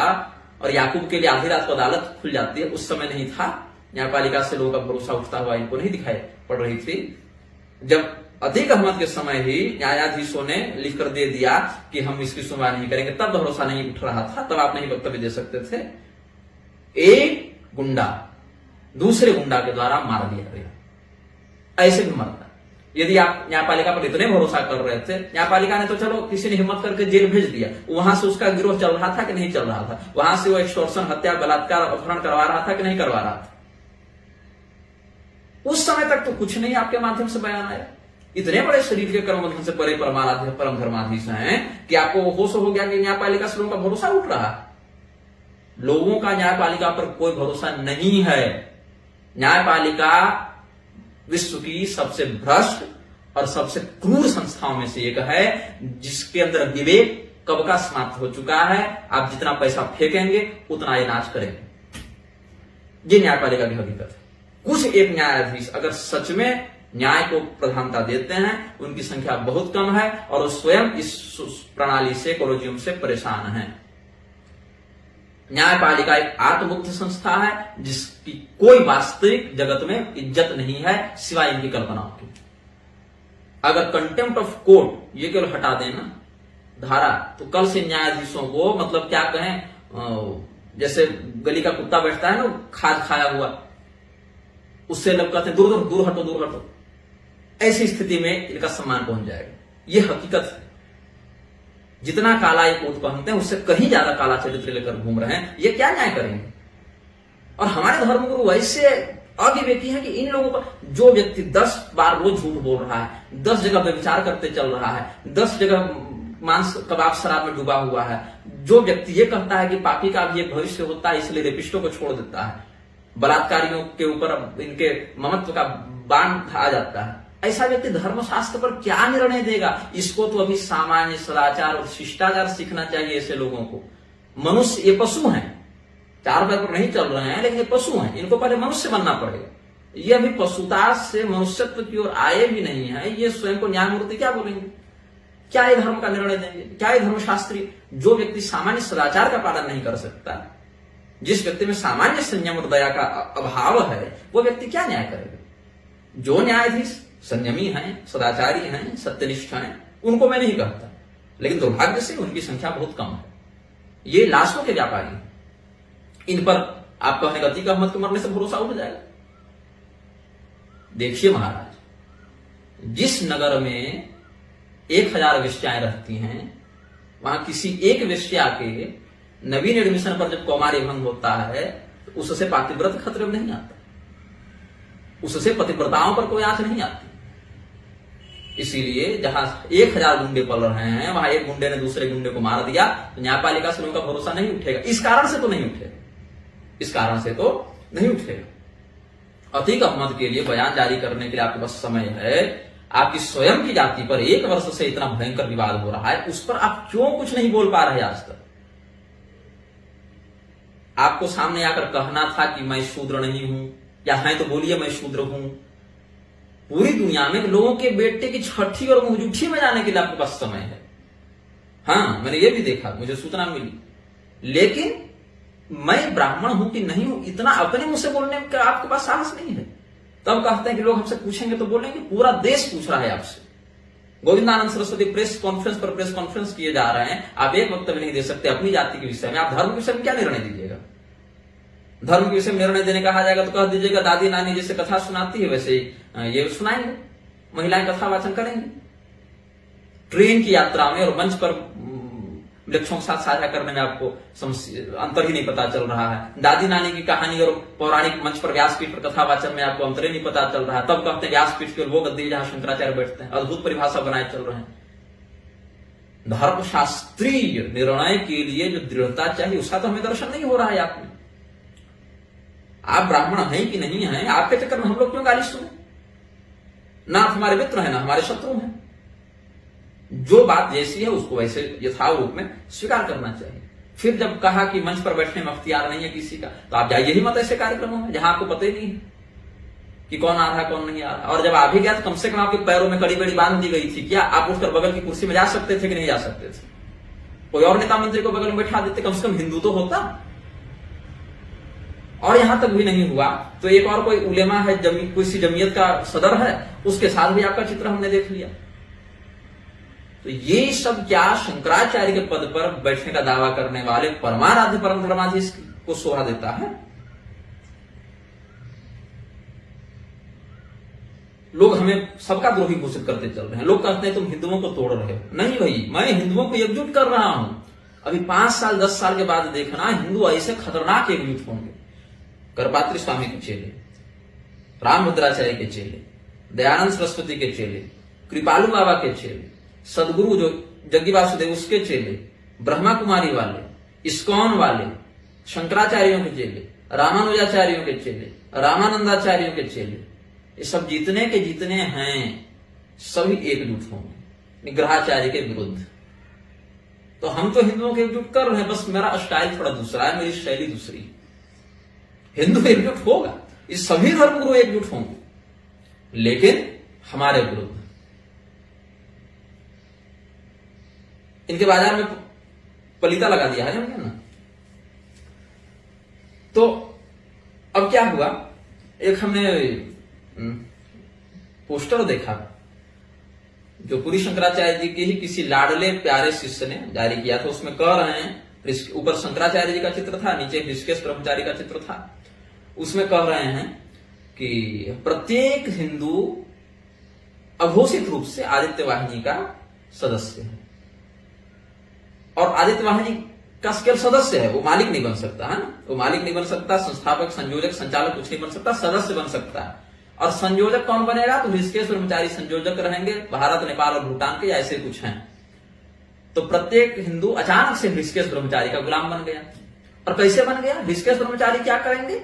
और याकूब के लिए आधी रात को अदालत खुल जाती है, उस समय नहीं था। न्यायपालिका से लोगों का भरोसा उठता हुआ इनको नहीं दिखाई पड़ रही थी। जब अतीक अहमद के समय ही न्यायाधीशों ने लिख कर दे दिया कि हम इसकी सुनवाई नहीं करेंगे, तब भरोसा नहीं उठ रहा था, तब आप नहीं वक्तव्य दे सकते थे। एक गुंडा दूसरे गुंडा के द्वारा मार दिया गया, ऐसे भी मरता। यदि आप न्यायपालिका पर इतने भरोसा कर रहे थे, न्यायपालिका ने तो चलो किसी ने हिम्मत करके जेल भेज दिया, वहां से उसका गिरोह चल रहा था कि नहीं चल रहा था, वहां से वो एक्सटॉर्शन, हत्या, बलात्कार, अपहरण करवा रहा था कि नहीं करवा रहा था। उस समय तक तो कुछ नहीं आपके माध्यम से बयान आया। इतने बड़े शरीर के कर्म बंधन से परे परमाराध्य परम धर्माधीश हैं कि आपको होश हो गया कि न्यायपालिका से लोगों का भरोसा उठ रहा है। लोगों का न्यायपालिका पर कोई भरोसा नहीं है। न्यायपालिका विश्व की सबसे भ्रष्ट और सबसे क्रूर संस्थाओं में से एक है, जिसके अंदर विवेक कब का समाप्त हो चुका है। आप जितना पैसा फेंकेंगे उतना ये नाच करेंगे। ये न्यायपालिका की हकीकत है। कुछ एक न्यायाधीश अगर सच में न्याय को प्रधानता देते हैं, उनकी संख्या बहुत कम है और वो स्वयं इस प्रणाली से, कोलोजियम से परेशान हैं। न्यायपालिका एक आत्मबुद्ध संस्था है जिसकी कोई वास्तविक जगत में इज्जत नहीं है सिवाय इनकी कल्पनाओं की। अगर कंटेम्प्ट ऑफ कोर्ट ये केवल हटा देना धारा, तो कल से न्यायाधीशों को मतलब क्या कहें, जैसे गली का कुत्ता बैठता है ना खाद खाया हुआ, उससे लोग कहते हैं दूर दूर दूर हटो दूर हटो, ऐसी स्थिति में इनका सम्मान पहुंच जाएगा। ये हकीकत है। जितना काला ये कोट पहनते हैं उससे कहीं ज्यादा काला चरित्र लेकर घूम रहे हैं, ये क्या न्याय करेंगे। और हमारे धर्मगुरु ऐसे अविवेकी है कि इन लोगों का, जो व्यक्ति 10 बार रोज झूठ बोल रहा है, 10 जगह व्यभिचार करते चल रहा है, 10 जगह मांस कबाब शराब में डूबा हुआ है, जो व्यक्ति ये कहता है कि पापी का भी एक भविष्य होता है इसलिए रेपिस्टों को छोड़ देता है, बलात्कारियों के ऊपर इनके ममत्व का बाण आ जाता है, ऐसा व्यक्ति धर्मशास्त्र पर क्या निर्णय देगा। इसको तो अभी सामान्य सदाचार और शिष्टाचार सीखना चाहिए ऐसे लोगों को। मनुष्य, ये पशु हैं, 4 पैर पर नहीं चल रहे हैं लेकिन ये पशु हैं, इनको पहले मनुष्य बनना पड़ेगा। ये अभी पशुता से मनुष्यत्व की ओर आए भी नहीं है, ये स्वयं को न्यायमूर्ति क्या बोलेंगे, क्या ये धर्म का निर्णय देंगे, क्या ये धर्मशास्त्री। जो व्यक्ति सामान्य सदाचार का पालन नहीं कर सकता, जिस व्यक्ति में सामान्य संयम और दया का अभाव है, वो व्यक्ति क्या न्याय करेगा। जो न्यायाधीश संयमी हैं, सदाचारी हैं, सत्यनिष्ठ हैं, उनको मैं नहीं कहता, लेकिन दुर्भाग्य से उनकी संख्या बहुत कम है। ये लाशों के व्यापारी हैं। इन पर आप कहने का अतीक अहमद के मरने से भरोसा उठ जाएगा। देखिए महाराज, जिस नगर में 1000 वेश्याएं रहती हैं, वहां किसी एक वेश्या के नवीन एडमिशन पर जब कौमार्य भंग होता है, तो उससे पातिव्रत खतरे में नहीं आता, उससे पतिव्रताओं पर कोई आंच नहीं आती। इसीलिए जहां 1000 गुंडे पल रहे हैं, वहां एक गुंडे ने दूसरे गुंडे को मार दिया, तो न्यायपालिका से उनका भरोसा नहीं उठेगा। इस कारण से तो नहीं उठेगा, इस कारण से तो नहीं उठेगा। अतीक अहमद के लिए बयान जारी करने के लिए आपके पास समय है। आपकी स्वयं की जाति पर 1 वर्ष से इतना भयंकर विवाद हो रहा है, उस पर आप क्यों कुछ नहीं बोल पा रहे आज तक। आपको सामने आकर कहना था कि मैं शूद्र नहीं हूं, या हैं तो बोलिए मैं शूद्र हूं। पूरी दुनिया में लोगों के बेटे की छठी और मुंहजूठी में जाने के लिए आपके पास समय है। हाँ, मैंने ये भी देखा, मुझे सूचना मिली। लेकिन मैं ब्राह्मण हूं कि नहीं हूं, इतना अपने मुंह से बोलने का आपके पास साहस नहीं है। तब कहते हैं कि लोग हमसे पूछेंगे तो बोलेंगे पूरा देश पूछ रहा है आपसे। गोविंदानंद सरस्वती प्रेस कॉन्फ्रेंस पर प्रेस कॉन्फ्रेंस किए जा रहे हैं, आप एक वक्तव्य नहीं दे सकते अपनी जाति के विषय में। आप धर्म के विषय में क्या निर्णय दीजिएगा? धर्म के विषय में निर्णय देने कहा जाएगा तो कह दीजिएगा दादी नानी जैसे कथा सुनाती है वैसे ये सुनाएंगे, महिलाएं कथा वाचन करेंगी। ट्रेन की यात्रा में और मंच पर वृक्षों के साथ साझा करने में आपको अंतर ही नहीं पता चल रहा है। दादी नानी की कहानी और पौराणिक मंच पर व्यासपीठ पर कथा वाचन में आपको अंतर ही नहीं पता चल रहा है। तब कहते हैं व्यासपीठ के वो गद्दी जहां शंकराचार्य बैठते हैं, अद्भुत परिभाषा बनाए चल रहे हैं। धर्मशास्त्रीय निर्णय के लिए जो दृढ़ता चाहिए उसका तो हमें दर्शन नहीं हो रहा है आप में। आप ब्राह्मण हैं कि नहीं हैं, आपके चक्कर में हम लोग क्यों गाली सुने? ना आप हमारे मित्र हैं ना हमारे शत्रु हैं। जो बात जैसी है उसको वैसे यथार्थ रूप में स्वीकार करना चाहिए। फिर जब कहा कि मंच पर बैठने में अख्तियार नहीं है किसी का, तो आप जाइए ही मत ऐसे कार्यक्रमों में जहां आपको पता ही नहीं है कि कौन आ रहा है कौन नहीं आ रहा। और जब आ भी गया तो कम से कम आपके पैरों में कड़ी बड़ी बांध दी गई थी। क्या आप उठकर बगल की कुर्सी में जा सकते थे कि नहीं जा सकते थे? कोई और नेता मंत्री को बगल में बैठा देते, कम से कम हिंदू तो होता। और यहां तक भी नहीं हुआ तो एक और कोई उलेमा है, किसी जमीयत का सदर है, उसके साथ भी आपका चित्र हमने देख लिया। तो ये सब क्या शंकराचार्य के पद पर बैठने का दावा करने वाले परमाराध्य परम धर्माधीश को शोभा देता है? लोग हमें सबका द्रोही घोषित करते चल रहे हैं। लोग कहते हैं तुम हिंदुओं को तोड़ रहे हो। नहीं भाई, मैं हिंदुओं को एकजुट कर रहा हूं। अभी 5 साल 10 साल के बाद देखना हिंदू ऐसे खतरनाक एकजुट होंगे। करपात्री स्वामी के चेले, रामभद्राचार्य के चेले, दयानंद सरस्वती के चेले, कृपालु बाबा के चेले, सदगुरु जो जग्गी वासुदेव उसके चेले, ब्रह्मा कुमारी वाले, इस्कॉन वाले, शंकराचार्यों के चेले, रामानुजाचार्यों के चेले, रामानंदाचार्यों के चेले, ये सब जितने के जितने हैं सभी एकजुट होंगे निग्रहाचार्य के विरुद्ध। तो हम तो हिंदुओं के एकजुट कर रहे हैं, बस मेरा स्टाइल थोड़ा दूसरा है, मेरी शैली दूसरी है। हिंदू एकजुट होगा, इस सभी धर्मगुरु एकजुट होंगे, लेकिन हमारे विरुद्ध। इनके बाजार में पलीता लगा दिया है हमने ना। तो अब क्या हुआ, एक हमने पोस्टर देखा जो पूरी शंकराचार्य जी के ही किसी लाडले प्यारे शिष्य ने जारी किया था। उसमें कह रहे हैं, ऊपर शंकराचार्य जी का चित्र था, नीचे ऋषिकेश ब्रह्मचारी का चित्र था। उसमें कह रहे हैं कि प्रत्येक हिंदू अघोषित रूप से आदित्य वाहिनी का सदस्य है। और आदित्य वाहिनी का केवल सदस्य है, वो मालिक नहीं बन सकता है ना। वो मालिक नहीं बन सकता, संस्थापक संयोजक संचालक कुछ नहीं बन सकता, सदस्य बन सकता है। और संयोजक कौन बनेगा? तो ऋषिकेश ब्रह्मचारी संयोजक रहेंगे, भारत नेपाल और भूटान के ऐसे कुछ हैं। तो प्रत्येक हिंदू अचानक से ऋषिकेश ब्रह्मचारी का गुलाम बन गया। और कैसे बन गया? ऋषिकेश ब्रह्मचारी क्या करेंगे?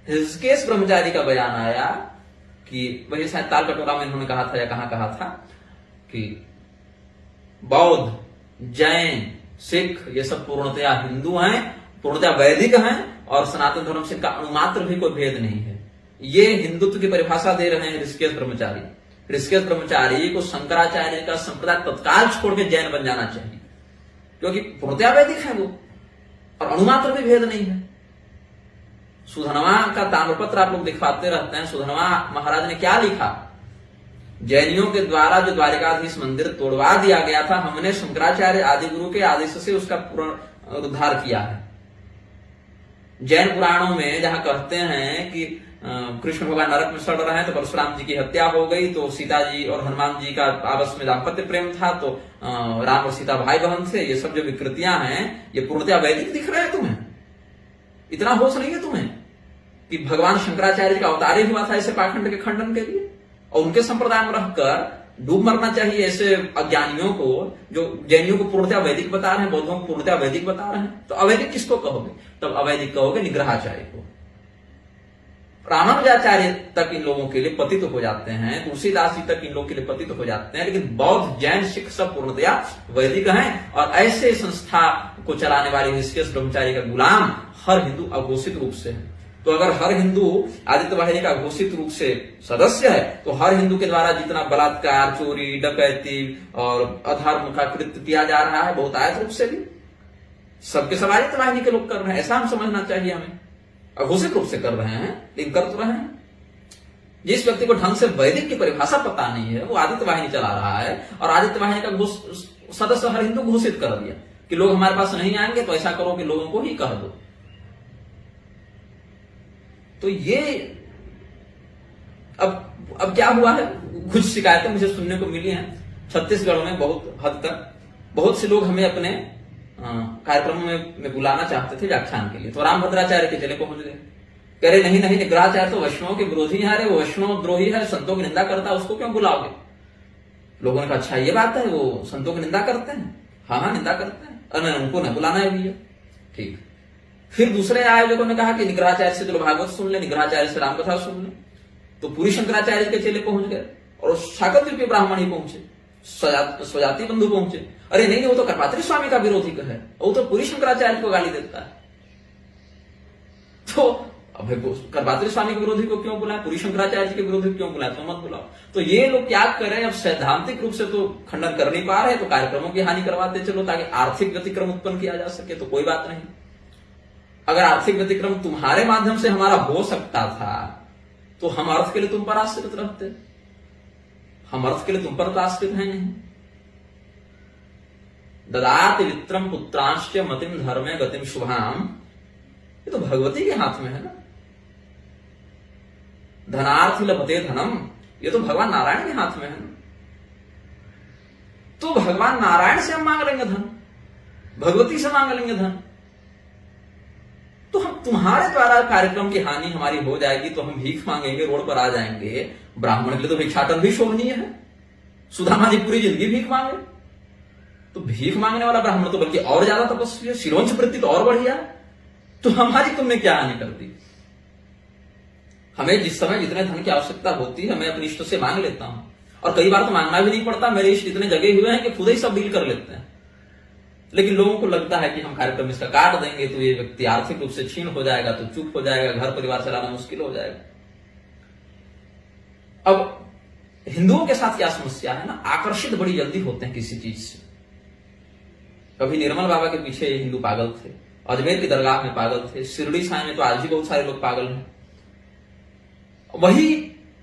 ऋषिकेश ब्रह्मचारी का बयान आया कि वही शायद ताल कटोरा में इन्होंने कहा था या कहां कहा था कि बौद्ध, जैन, सिख ये सब पूर्णतया हिंदू हैं, पूर्णतया वैदिक हैं, और सनातन धर्म से इनका अणुमात्र भी कोई भेद नहीं है। ये हिंदुत्व की परिभाषा दे रहे हैं ऋषिकेश ब्रह्मचारी। ऋषिकेश ब्रह्मचारी को शंकराचार्य का संप्रदाय तत्काल छोड़ के जैन बन जाना चाहिए, क्योंकि पूर्णतया वैदिक है वो, और अणुमात्र भी भेद नहीं है। सुधनवा का ताम्रपत्र आप लोग दिखवाते रहते हैं। सुधनवा महाराज ने क्या लिखा? जैनियों के द्वारा जो द्वारिकाधीश मंदिर तोड़वा दिया गया था, हमने शंकराचार्य आदि गुरु के आदेश से उसका पुनरुद्धार किया है। जैन पुराणों में जहां कहते हैं कि कृष्ण भगवान नरक में सड़ रहे हैं तो परशुराम जी की हत्या हो गई, तो सीता जी और हनुमान जी का आपस में दाम्पत्य प्रेम था, तो राम और सीता भाई बहन थे। ये सब जो विकृतियां हैं ये पूर्णतया वैदिक दिख रहे हैं तुम्हें? इतना होश नहीं है तुम्हें कि भगवान शंकराचार्य का अवतार ही हुआ था ऐसे पाखंड के खंडन के लिए? और उनके संप्रदाय में रहकर डूब मरना चाहिए ऐसे अज्ञानियों को, जो जैनियों को पूर्णतया वैदिक बता रहे हैं, बौद्धों को पूर्णतया वैदिक बता रहे हैं। तो अवैदिक किसको कहोगे? तब अवैदिक कहोगे निग्रहाचार्य को। रामानुजाचार्य तक इन लोगों के लिए पतित हो जाते हैं, तुलसीदास जी तक इन लोगों के लिए पतित हो जाते हैं, लेकिन बौद्ध, जैन, सिख सब पूर्णतया वैदिक हैं। और ऐसे संस्था को चलाने वाले ऋषिकेश ब्रह्मचारी का गुलाम हर हिंदू अघोषित रूप से है। तो अगर हर हिंदू आदित्य वाहिनी का घोषित रूप से सदस्य है तो हर हिंदू के द्वारा जितना बलात्कार, चोरी, डकैती और अधर्म का कृत्य किया जा रहा है बहुतायत रूप से भी सबके सब आदित्य वाहिनी के लोग कर रहे हैं, ऐसा हम समझना चाहिए हमें। अघोषित रूप से कर रहे हैं लेकिन कर तो रहे हैं। जिस व्यक्ति को ढंग से वैदिक की परिभाषा पता नहीं है वो आदित्य वाहिनी चला रहा है और आदित्य वाहिनी का सदस्य हर हिंदू घोषित कर दिया कि लोग हमारे पास नहीं आएंगे तो ऐसा करो कि लोगों को ही कह दो। तो ये अब क्या हुआ है, कुछ शिकायतें मुझे सुनने को मिली हैं छत्तीसगढ़ में। बहुत हद तक बहुत से लोग हमें अपने कार्यक्रमों में बुलाना चाहते थे व्याख्यान के लिए, तो रामभद्राचार्य के चले पहुंच गए। कह रहे नहीं नहीं, निग्रहाचार्य तो वैष्णव के विरोधी है, अरे वो वैष्णव द्रोही है, संतों की निंदा करता है, उसको क्यों बुलाओगे। लोगों ने कहा अच्छा ये बात है, वो संतों की निंदा करते हैं। हाँ निंदा करते हैं, अरे उनको न बुलाना है भैया। ठीक। फिर दूसरे आयोजकों ने कहा कि निग्रहाचार्य से चलो भागवत सुन ले, निग्रहाचार्य से रामकथा सुन ले। तो पूरी शंकराचार्य के चेले पहुंच गए और शाकंभरी ब्राह्मण ही पहुंचे, स्वजाति बंधु पहुंचे। अरे नहीं वो तो करपात्री स्वामी का विरोधी है, वो तो पूरी शंकराचार्य को गाली देता है। तो अब करपात्री स्वामी के विरोधी को क्यों बुलाए, पूरी शंकराचार्य के विरोधी क्यों बुलाए, तो मत बुलाओ। तो ये लोग क्या करें, अब सैद्धांतिक रूप से तो खंडन कर नहीं पा रहे तो कार्यक्रमों की हानि करवाते चलो ताकि आर्थिक व्यतिक्रम उत्पन्न किया जा सके। तो कोई बात नहीं, अगर आर्थिक व्यतिक्रम तुम्हारे माध्यम से हमारा हो सकता था तो हम अर्थ के लिए तुम पर आश्रित रहते, हम अर्थ के लिए तुम पर तो आश्रित है नहीं। ददाति वित्रम पुत्रांश्च मतिम धर्मे गतिम शुभाम, ये तो भगवती के हाथ में है ना। धनार्थी लभते धनम, ये तो भगवान नारायण के हाथ में है ना। तो भगवान नारायण से हम मांग लेंगे धन, भगवती से मांग लेंगे धन, तो हम तुम्हारे द्वारा कार्यक्रम की हानि हमारी हो जाएगी तो हम भीख मांगेंगे, रोड पर आ जाएंगे। ब्राह्मण के लिए तो भिक्षाटन भी शोभनीय है, सुदामा जी पूरी जिंदगी भीख मांगे। तो भीख मांगने वाला ब्राह्मण तो बल्कि और ज्यादा तपस्वी है, शिरोंच वृत्ति तो और बढ़िया है। तो हमारी तुमने क्या हानि कर दी। हमें जिस समय जितने धन की आवश्यकता होती है मैं अपने इष्ट से मांग लेता हूं, और कई बार तो मांगना भी नहीं पड़ता, मेरे इष्ट इतने जगे हुए हैं कि खुद ही सब डील कर लेते हैं। लेकिन लोगों को लगता है कि हम कार्यक्रम इसका काट देंगे तो ये व्यक्ति आर्थिक रूप से क्षीण हो जाएगा, तो चुप हो जाएगा, घर परिवार चलाना मुश्किल हो जाएगा। अब हिंदुओं के साथ क्या समस्या है ना, आकर्षित बड़ी जल्दी होते हैं किसी चीज से। कभी निर्मल बाबा के पीछे हिंदू पागल थे, अजमेर की दरगाह में पागल थे, शिरडी साईं में तो आज भी बहुत सारे लोग पागल हैं। वही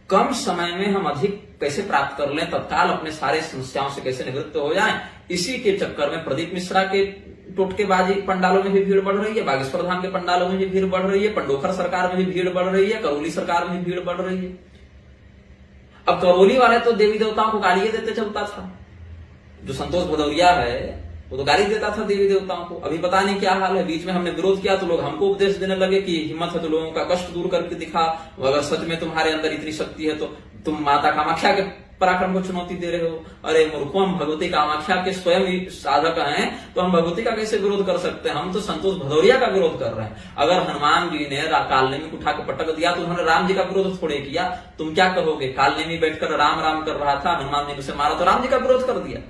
कम समय में हम अधिक कैसे प्राप्त कर लें, तत्काल अपने सारे समस्याओं से कैसे निवृत्त हो जाएं, इसी के चक्कर में प्रदीप मिश्रा के टोटकेबाजी पंडालों में भी भीड़ बढ़ रही है, बागेश्वर धाम के पंडालों में भी भीड़ बढ़ रही है, पंडोखर सरकार में भी भीड़ बढ़ रही है, करौली सरकार में भी भीड़ बढ़ रही है। अब करौली वाले तो देवी देवताओं को गालियां देते चलता था, जो संतोष भदौरिया है वो तो गाली देता था देवी देवताओं को। अभी पता नहीं क्या हाल है, बीच में हमने विरोध किया तो लोग हमको उपदेश देने लगे कि हिम्मत है तो लोगों का कष्ट दूर करके दिखा, अगर सच में तुम्हारे अंदर इतनी शक्ति है तो तुम माता कामाख्या के पराक्रम को चुनौती दे रहे हो। अरे मूर्खों, हम भगवती कामाख्या के स्वयं ही साधक हैं तो हम भगवती का कैसे विरोध कर सकते हैं, हम तो संतोष भदौरिया का विरोध कर रहे हैं। अगर हनुमान जी ने कालनेमी उठा के पटक दिया तो उन्होंने राम जी का विरोध थोड़े किया, तुम क्या कहोगे। कालनेमी बैठकर राम राम कर रहा था, हनुमान जी ने उसे मारा तो राम जी का विरोध कर दिया।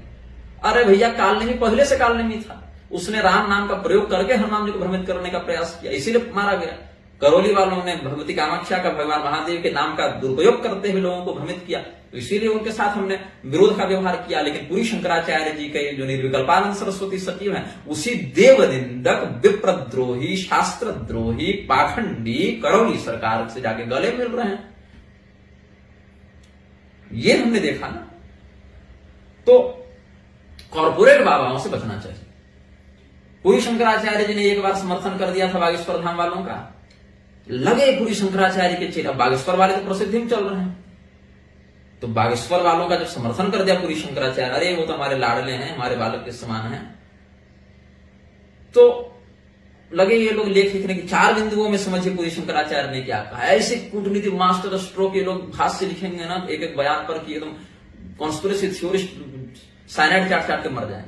अरे भैया, कालनेमी पहले से कालनेमी था, उसने राम नाम का प्रयोग करके हनुमान जी को भ्रमित करने का प्रयास किया, इसीलिए मारा गया। करौली वालों ने भगवती कामाख्या का, भगवान महादेव के नाम का दुरुपयोग करते हुए लोगों को भ्रमित किया, तो इसीलिए उनके साथ हमने विरोध का व्यवहार किया। लेकिन पूरी शंकराचार्य जी के जो निर्विकल्पानंद सरस्वती सचिव हैं, उसी देवनिंदक, विप्रद्रोही, शास्त्रद्रोही, पाखंडी करौली सरकार से जाके गले मिल रहे हैं। ये हमने देखा ना। तो कॉर्पोरेट बाबाओं से बचना चाहिए। पूरी शंकराचार्य जी ने एक बार समर्थन कर दिया था बागेश्वर धाम वालों का, लगे पूरी शंकराचार्य के चेहरा, बागेश्वर वाले तो प्रसिद्धि में चल रहे हैं, तो बागेश्वर वालों का जब समर्थन कर दिया पूरी शंकराचार्य, अरे वो तो हमारे लाडले हैं, हमारे बालक के समान हैं, तो लगे ये लोग लेख लिखने की 4 बिंदुओं में समझिए पूरी शंकराचार्य ने क्या कहा। ऐसे कूटनीति मास्टर स्ट्रोक ये लोग भाष्य लिखेंगे ना एक एक बयान पर कि एकदम कॉन्स्पिरेसी थ्योरिस्ट साइनाइड चाट चाट के मर जाए।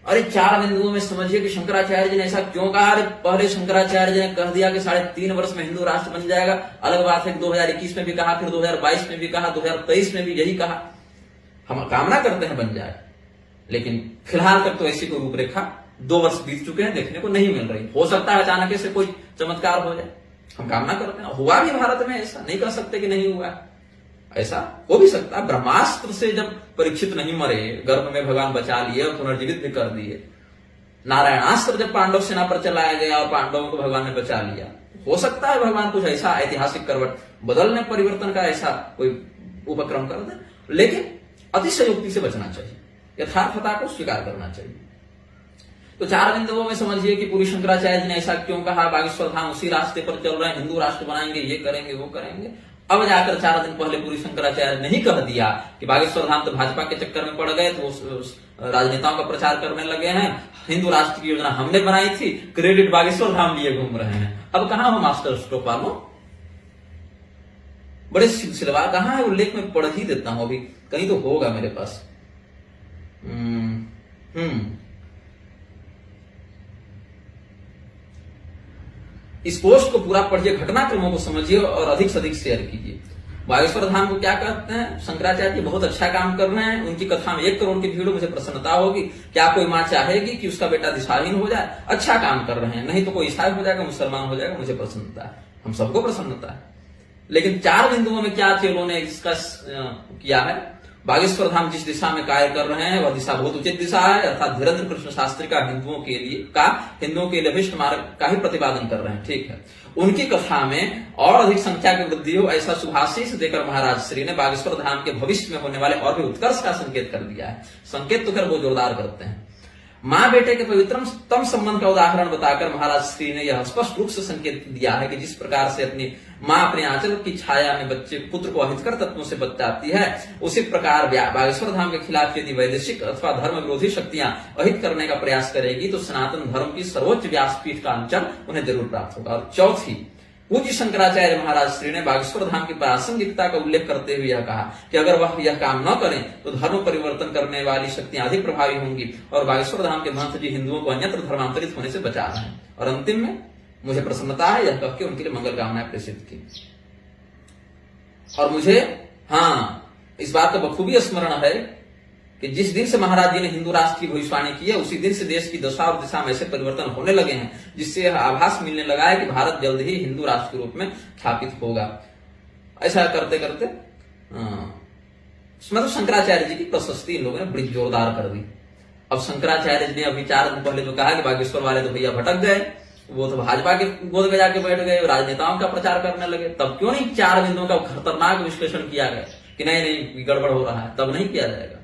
अरे 4 बिंदुओं में समझिए कि शंकराचार्य जी ने ऐसा क्यों कहा। अरे पहले शंकराचार्य जी ने कह दिया कि 3.5 वर्ष में हिंदू राष्ट्र बन जाएगा, अलग बात है कि 2021 में भी कहा, फिर 2022 में भी कहा, 2023 में भी यही कहा। हम कामना करते हैं बन जाए, लेकिन फिलहाल तक तो ऐसी कोई रूपरेखा 2 वर्ष बीत चुके हैं देखने को नहीं मिल रही। हो सकता है अचानक से कोई चमत्कार हो जाए, हम कामना करते हैं। हुआ भी भारत में ऐसा, नहीं कह सकते कि नहीं हुआ, ऐसा हो भी सकता है। ब्रह्मास्त्र से जब परीक्षित नहीं मरे, गर्भ में भगवान बचा लिए और पुनर्जीवित भी कर दिए। नारायणास्त्र जब पांडव सेना पर चलाया गया और पांडवों को भगवान ने बचा लिया, हो सकता है भगवान कुछ ऐसा ऐतिहासिक करवट बदलने परिवर्तन का ऐसा कोई उपक्रम कर दे, लेकिन अतिशयोक्ति से बचना चाहिए, यथार्थता को स्वीकार करना चाहिए। तो 4 बिंदुओं में समझिए कि पूरी शंकराचार्य जी ने ऐसा क्यों कहा, बागेश्वर धाम उसी रास्ते पर चल रहे हैं, हिंदू राष्ट्र बनाएंगे, ये करेंगे वो करेंगे। अब जाकर 4 दिन पहले पूरी शंकराचार्य ने ही कह दिया कि बागेश्वर धाम तो भाजपा के चक्कर में पड़ गए, तो राजनेताओं का प्रचार करने लगे हैं, हिंदू राष्ट्र की योजना हमने बनाई थी, क्रेडिट बागेश्वर धाम लिए घूम रहे हैं। अब कहां हो मास्टर स्ट्रोक वालों, बड़े सिलसिलेवार कहां है, उल्लेख में पढ़ ही देता हूं, अभी कहीं तो होगा मेरे पास। इस पोस्ट को पूरा पढ़िए, घटनाक्रमों को समझिए और अधिक से अधिक शेयर कीजिए। बागेश्वर धाम को क्या कहते हैं, शंकराचार्य जी बहुत अच्छा काम कर रहे हैं, उनकी कथा में 1 करोड़ की भीड़, मुझे प्रसन्नता होगी। क्या कोई मां चाहेगी कि उसका बेटा दिशाहीन हो जाए? अच्छा काम कर रहे हैं, नहीं तो कोई ईसाई हो जाएगा, मुसलमान हो जाएगा, मुझे प्रसन्नता है, हम सबको प्रसन्नता है। लेकिन 4 बिंदुओं में क्या चेलों ने डिस्कस किया है, बागेश्वर धाम जिस दिशा में कार्य कर रहे हैं वह दिशा बहुत उचित दिशा है, अर्थात धीरेन्द्र कृष्ण शास्त्री का हिंदुओं के लिए अभिष्ट मार्ग का ही प्रतिपादन कर रहे हैं, ठीक है। उनकी कथा में और अधिक संख्या की वृद्धि हो, ऐसा शुभाशीष देकर महाराज श्री ने बागेश्वर धाम के भविष्य में होने वाले और भी उत्कर्ष का संकेत कर दिया है। संकेत तो खैर वो जोरदार करते हैं। मां बेटे के पवित्रतम संबंध का उदाहरण बताकर महाराज श्री ने यह स्पष्ट रूप से संकेत दिया है कि जिस प्रकार से अपनी मां अपने आंचल की छाया में बच्चे पुत्र को अहितकर तत्वों से बचाती है, उसी प्रकार बागेश्वर धाम के खिलाफ यदि वैदेशिक अथवा धर्म विरोधी शक्तियां अहित करने का प्रयास करेगी तो सनातन धर्म की सर्वोच्च व्यासपीठ का अंचल उन्हें जरूर प्राप्त होगा। और चौथी, पूज्य शंकराचार्य महाराज श्री ने बागेश्वर धाम की प्रासंगिकता का उल्लेख करते हुए यह कहा कि अगर वह यह काम न करें तो धर्म परिवर्तन करने वाली शक्तियां अधिक प्रभावी होंगी और बागेश्वर धाम के महंत जी हिंदुओं को अन्यत्र धर्मांतरित होने से बचा रहे हैं। और अंतिम में मुझे प्रसन्नता है यह कह के उनके लिए मंगल कामनाएं प्रेषित की। और मुझे इस बात का बखूबी स्मरण है कि जिस दिन से महाराज जी ने हिंदू राष्ट्र की भविष्यवाणी की है, उसी दिन से देश की दशा और दिशा में ऐसे परिवर्तन होने लगे हैं जिससे यह आभास मिलने लगा है कि भारत जल्द ही हिंदू राष्ट्र के रूप में स्थापित होगा। ऐसा करते करते मतलब शंकराचार्य जी की प्रशस्ति इन लोगों ने बड़ी जोरदार कर दी। अब शंकराचार्य जी ने अभी 4 दिन पहले जो कहा कि बागेश्वर वाले तो भैया भटक गए, वो तो भाजपा के गोद में जाके बैठ गए, राजनेताओं का प्रचार करने लगे, तब क्यों नहीं 4 बिंदुओं का खतरनाक विश्लेषण किया गया कि नहीं गड़बड़ हो रहा है, तब नहीं किया जाएगा।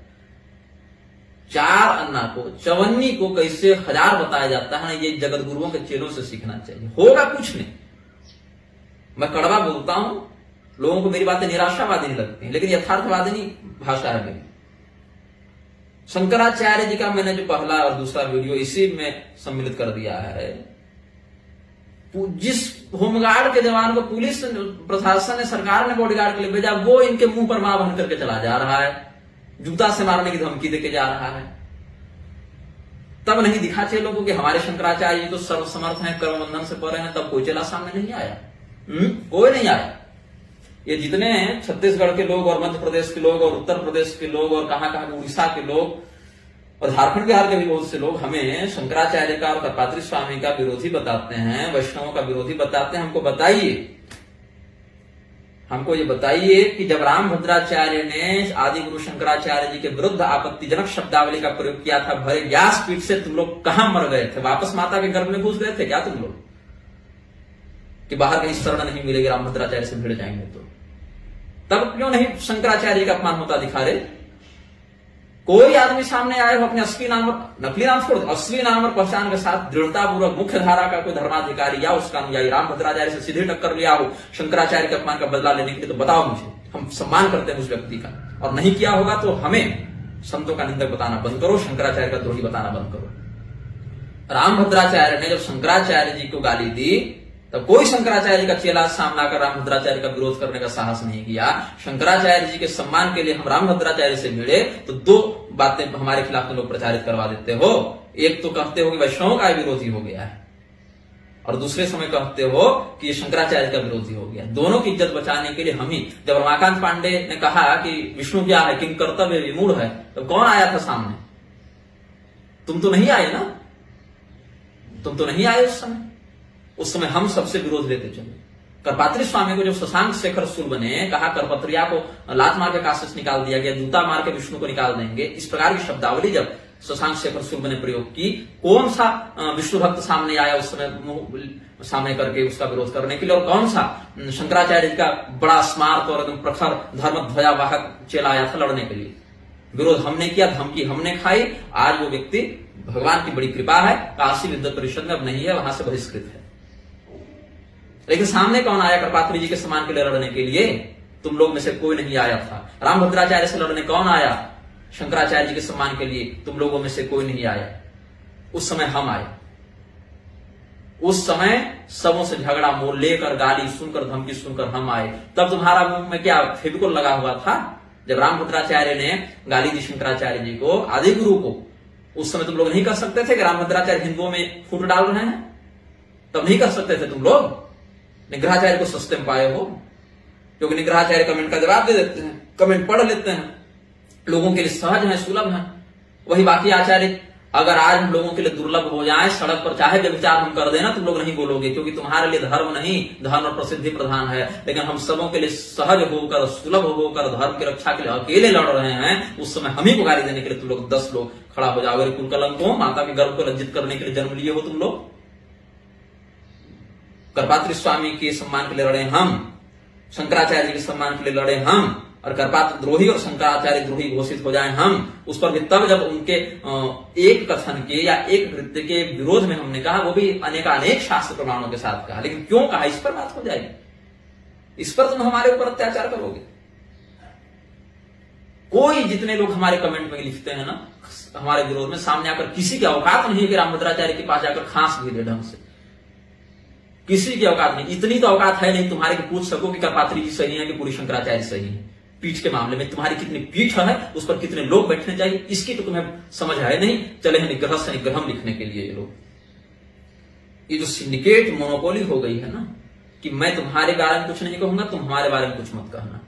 4 अन्ना को, चवन्नी को कैसे 1000 बताया जाता है, ये जगत गुरुओं के चेलों से सीखना चाहिए। होगा कुछ नहीं, मैं कड़वा बोलता हूं, लोगों को मेरी बातें निराशावादी नहीं लगती, लेकिन यथार्थवादी भाषा है मेरी। शंकराचार्य जी का मैंने जो पहला और दूसरा वीडियो इसी में सम्मिलित कर दिया है। जिस होमगार्ड के जवान को पुलिस प्रशासन ने, सरकार ने बॉडीगार्ड के लिए भेजा, वो इनके मुंह पर मां बन करके चला जा रहा है, जूता से मारने की धमकी देके जा रहा है। तब नहीं दिखा चेलों को कि हमारे शंकराचार्य जी तो सर्वसमर्थ हैं, कर्म बंधन से परे हैं, तब कोई चेला सामने नहीं आया। कोई नहीं आया। ये जितने छत्तीसगढ़ के लोग और मध्य प्रदेश के लोग और उत्तर प्रदेश के लोग और कहां उड़ीसा के लोग और झारखंड बिहार के भी बहुत से लोग हमें शंकराचार्य का और दत्तात्रेय स्वामी का विरोधी बताते हैं, वैष्णवों का विरोधी बताते हैं, हमको ये बताइए कि जब रामभद्राचार्य ने आदि गुरु शंकराचार्य जी के विरुद्ध आपत्तिजनक शब्दावली का प्रयोग किया था भरे व्यासपीठ से, तुम लोग कहां मर गए थे? वापस माता के गर्भ में घुस गए थे क्या तुम लोग? कि बाहर कहीं शरण नहीं मिलेगी, रामभद्राचार्य से भिड़ जाएंगे तो तब क्यों नहीं शंकराचार्य का अपमान होता दिखा रहे? कोई आदमी सामने आए हो अपने असली नाम और नकली नाम छोड़, असली नाम और पहचान के साथ दृढ़ता पूर्वक मुख्य धारा का कोई धर्माधिकारी या उसका अनुयायी रामभद्राचार्य से सीधे टक्कर लिया हो शंकराचार्य के अपमान का बदला लेने के लिए, तो बताओ मुझे। हम सम्मान करते हैं उस व्यक्ति का, और नहीं किया होगा तो हमें संतों का निंदक बताना बंद करो, शंकराचार्य का द्रोही बताना बंद करो। रामभद्राचार्य ने जब शंकराचार्य जी को गाली दी तब कोई शंकराचार्य का चेला सामना कर रामभद्राचार्य का विरोध करने का साहस नहीं किया। शंकराचार्य जी के सम्मान के लिए हम रामभद्राचार्य से भिड़े तो 2 बातें हमारे खिलाफ तुम लोग प्रचारित करवा देते हो। एक तो कहते हो कि वैष्णव का विरोधी हो गया है, और दूसरे समय कहते हो कि ये शंकराचार्य का विरोधी हो गया। दोनों की इज्जत बचाने के लिए हम ही, जब रमाकांत पांडे ने कहा कि विष्णु क्या है, किंग कर्तव्य विमूढ़ है, तो कौन आया था सामने? तुम तो नहीं आए ना, तुम तो नहीं आए उस समय हम सबसे विरोध लेते चले। करपात्री स्वामी को जब शशांक शेखर सुर्व ने कहा करपत्रिया को लात मार के काशी से निकाल दिया गया, जूता मार के विष्णु को निकाल देंगे, इस प्रकार की शब्दावली जब शशांक शेखर सुर्व ने प्रयोग की, कौन सा विष्णु भक्त सामने आया उस समय मुंह सामने करके उसका विरोध करने के लिए, और कौन सा शंकराचार्य जी का बड़ा स्मार्ट और एकदम प्रखर धर्म ध्वजावाहक चेला आया था लड़ने के लिए। विरोध हमने किया, धमकी हमने खाई। आज वो व्यक्ति, भगवान की बड़ी कृपा है, काशी विद्वत परिषद में अब नहीं है, वहां से बहिष्कृत है। लेकिन सामने कौन आया करपात्री जी के सम्मान के लिए लड़ने के लिए? तुम लोग में से कोई नहीं आया था। रामभद्राचार्य से लड़ने कौन आया? शंकराचार्य जी के सम्मान के लिए तुम लोगों में से कोई नहीं आया। उस समय हम आए। उस समय सबों से झगड़ा मोल लेकर, गाली सुनकर, धमकी सुनकर हम आए। तब तुम्हारा मुंह में क्या फेविकोल लगा हुआ था? जब रामभद्राचार्य ने गाली दी शंकराचार्य जी को, आदि गुरु को, उस समय तुम लोग नहीं कर सकते थे कि रामभद्राचार्य हिंदुओं में फूट डाल रहे हैं? तब नहीं कर सकते थे तुम लोग? निग्रहाचार्य को सस्ते में पाए हो, क्योंकि निग्रहाचार्य कमेंट का जवाब दे देते हैं, कमेंट पढ़ लेते हैं, लोगों के लिए सहज है, सुलभ है। वही बाकी आचार्य अगर आज हम लोगों के लिए दुर्लभ हो जाए, सड़क पर चाहे व्यभिचार हम कर देना, तुम लोग नहीं बोलोगे, क्योंकि तुम्हारे लिए धर्म नहीं, धर्म और प्रसिद्धि प्रधान है। लेकिन हम सबों के लिए सहज होकर, सुलभ होकर, धर्म की रक्षा के लिए अकेले लड़ रहे हैं, उस समय हम ही को गाली देने के लिए तुम लोग 10 लोग खड़ा हो जाओगे। कुल कलंकों, माता के गर्भ को लज्जित करने के लिए जन्म लिए हो तुम लोग। करपात्री स्वामी के सम्मान के लिए लड़े हम, शंकराचार्य जी के सम्मान के लिए लड़े हम, और करपात्र द्रोही और शंकराचार्य द्रोही घोषित हो जाए हम। उस पर भी तब जब उनके एक कथन के या एक कृत्य के विरोध में हमने कहा, वो भी अनेक शास्त्र प्रमाणों के साथ कहा। लेकिन क्यों कहा, इस पर बात हो जाएगी। इस पर तुम हमारे ऊपर अत्याचार करोगे। कोई जितने लोग हमारे कमेंट में लिखते हैं ना हमारे विरोध में, सामने आकर किसी की औकात नहीं है कि रामभद्राचार्य के पास जाकर खांस भी दे ढंग से। किसी की औकात नहीं। इतनी तो औकात है नहीं तुम्हारे कि पूछ सको कि करपात्री जी सही है कि पूरी शंकराचार्य सही है। पीठ के मामले में तुम्हारी कितनी पीठ है, उस पर कितने लोग बैठने चाहिए, इसकी तो तुम्हें समझ है नहीं। चले हैं निग्रह से निग्रह लिखने के लिए ये लोग। ये जो सिंडिकेट मोनोपोली हो गई है ना, कि मैं तुम्हारे बारे में कुछ नहीं कहूंगा, तुम हमारे बारे में कुछ मत कहना।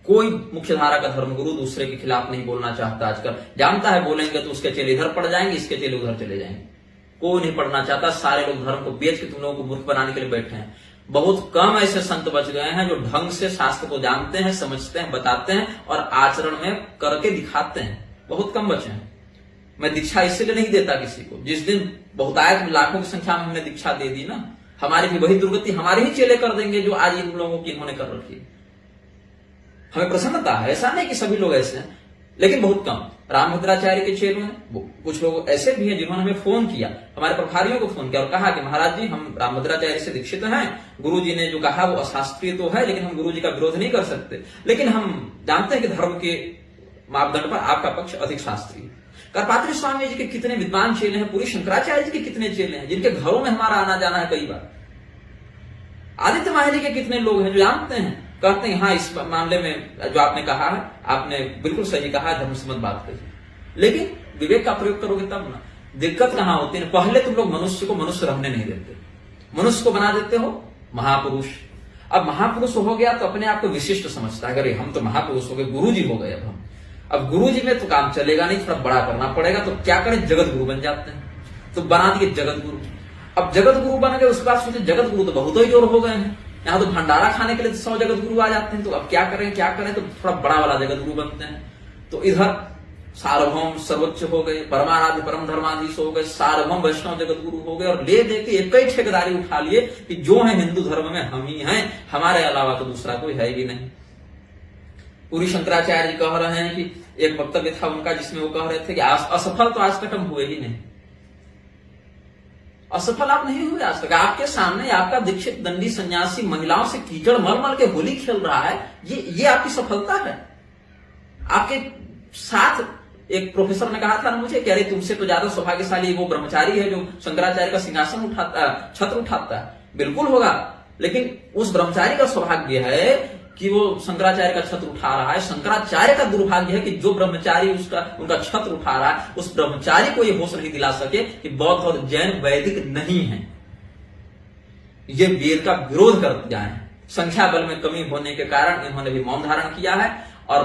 कोई मुख्यधारा का धर्मगुरु दूसरे के खिलाफ नहीं बोलना चाहता आजकल। जानता है बोलेंगे तो उसके चेले इधर पड़ जाएंगे, इसके चेले उधर चले जाएंगे। कोई नहीं पढ़ना चाहता। सारे लोग धर्म को बेच के तुम लोगों को मूर्ख बनाने के लिए बैठे हैं। बहुत कम ऐसे संत बच गए हैं जो ढंग से शास्त्र को जानते हैं, समझते हैं, बताते हैं और आचरण में करके दिखाते हैं। बहुत कम बचे हैं। मैं दीक्षा इसलिए नहीं देता किसी को। जिस दिन बहुतायत लाखों की संख्या में हमने दीक्षा दे दी ना, हमारी भी वही दुर्गति हमारे ही चेले कर देंगे जो आज इन लोगों की इन्होंने कर रखी है। हमें प्रसन्नता है, ऐसा नहीं कि सभी लोग ऐसे हैं, लेकिन बहुत कम। रामभद्राचार्य के चेलों ने, कुछ लोग ऐसे भी हैं जिन्होंने हमें फोन किया, हमारे प्रभारियों को फोन किया और कहा कि महाराज जी हम रामभद्राचार्य से दीक्षित हैं, गुरु जी ने जो कहा वो अशास्त्रीय तो है, लेकिन हम गुरु जी का विरोध नहीं कर सकते, लेकिन हम जानते हैं कि धर्म के मापदंड पर आपका पक्ष अधिक शास्त्रीय। करपात्री स्वामी जी के कितने विद्वान चेले हैं, पूरी शंकराचार्य जी के कितने चेले हैं जिनके घरों में हमारा आना जाना है कई बार। आदित्य माहिली के कितने लोग हैं जो जानते हैं, कहते हैं हाँ इस मामले में जो आपने कहा है, आपने बिल्कुल सही कहा है, धर्मसम्मत बात कही। लेकिन विवेक का प्रयोग करोगे तब ना। दिक्कत कहां होती है, पहले तुम लोग मनुष्य को मनुष्य रहने नहीं देते, मनुष्य को बना देते हो महापुरुष। अब महापुरुष हो गया तो अपने आप को विशिष्ट समझता है, अरे हम तो महापुरुष हो गए, गुरु जी हो गए। अब गुरु जी में तो काम चलेगा नहीं, थोड़ा बड़ा करना पड़ेगा। तो क्या करें, जगत गुरु बन जाते हैं। तो बना दिए जगत गुरु। अब जगत गुरु बन गए, उसके बाद सोचे जगत गुरु तो बहुत ही जोर हो गए हैं, यहाँ तो भंडारा खाने के लिए 100 जगत गुरु आ जाते हैं। तो अब क्या करें, तो थोड़ा बड़ा वाला जगत गुरु बनते हैं। तो इधर सार्वभौम सर्वोच्च हो गए, परमाराध्य परम धर्माधीश हो गए, सार्वभौम वैष्णव जगत गुरु हो गए, और ले दे के एक ही ठेकेदारी उठा लिए कि जो है हिंदू धर्म में हम ही हैं, हमारे अलावा तो दूसरा कोई है ही नहीं। पूरी शंकराचार्य जी कह रहे हैं कि एक वक्तव्य था उनका जिसमें वो कह रहे थे कि असफल तो आज तक हम हुए ही नहीं। असफल आप नहीं हुए आज तक। आपके सामने आपका दीक्षित दंडी सन्यासी महिलाओं से कीचड़ मल मल के होली खेल रहा है, ये आपकी सफलता है। आपके साथ एक प्रोफेसर ने कहा था ना मुझे कि अरे तुमसे तो ज्यादा सौभाग्यशाली वो ब्रह्मचारी है जो शंकराचार्य का सिंहासन उठाता, छत्र उठाता है। बिल्कुल होगा, लेकिन उस ब्रह्मचारी का सौभाग्य है कि वो शंकराचार्य का छत्र उठा रहा है। शंकराचार्य का दुर्भाग्य है कि जो ब्रह्मचारी उनका छत्र उठा रहा है, उस ब्रह्मचारी को ये होश नहीं दिला सके कि बौद्ध और जैन वैदिक नहीं है, ये वेद का विरोध कर जाए। संख्या बल में कमी होने के कारण इन्होंने भी मौन धारण किया है और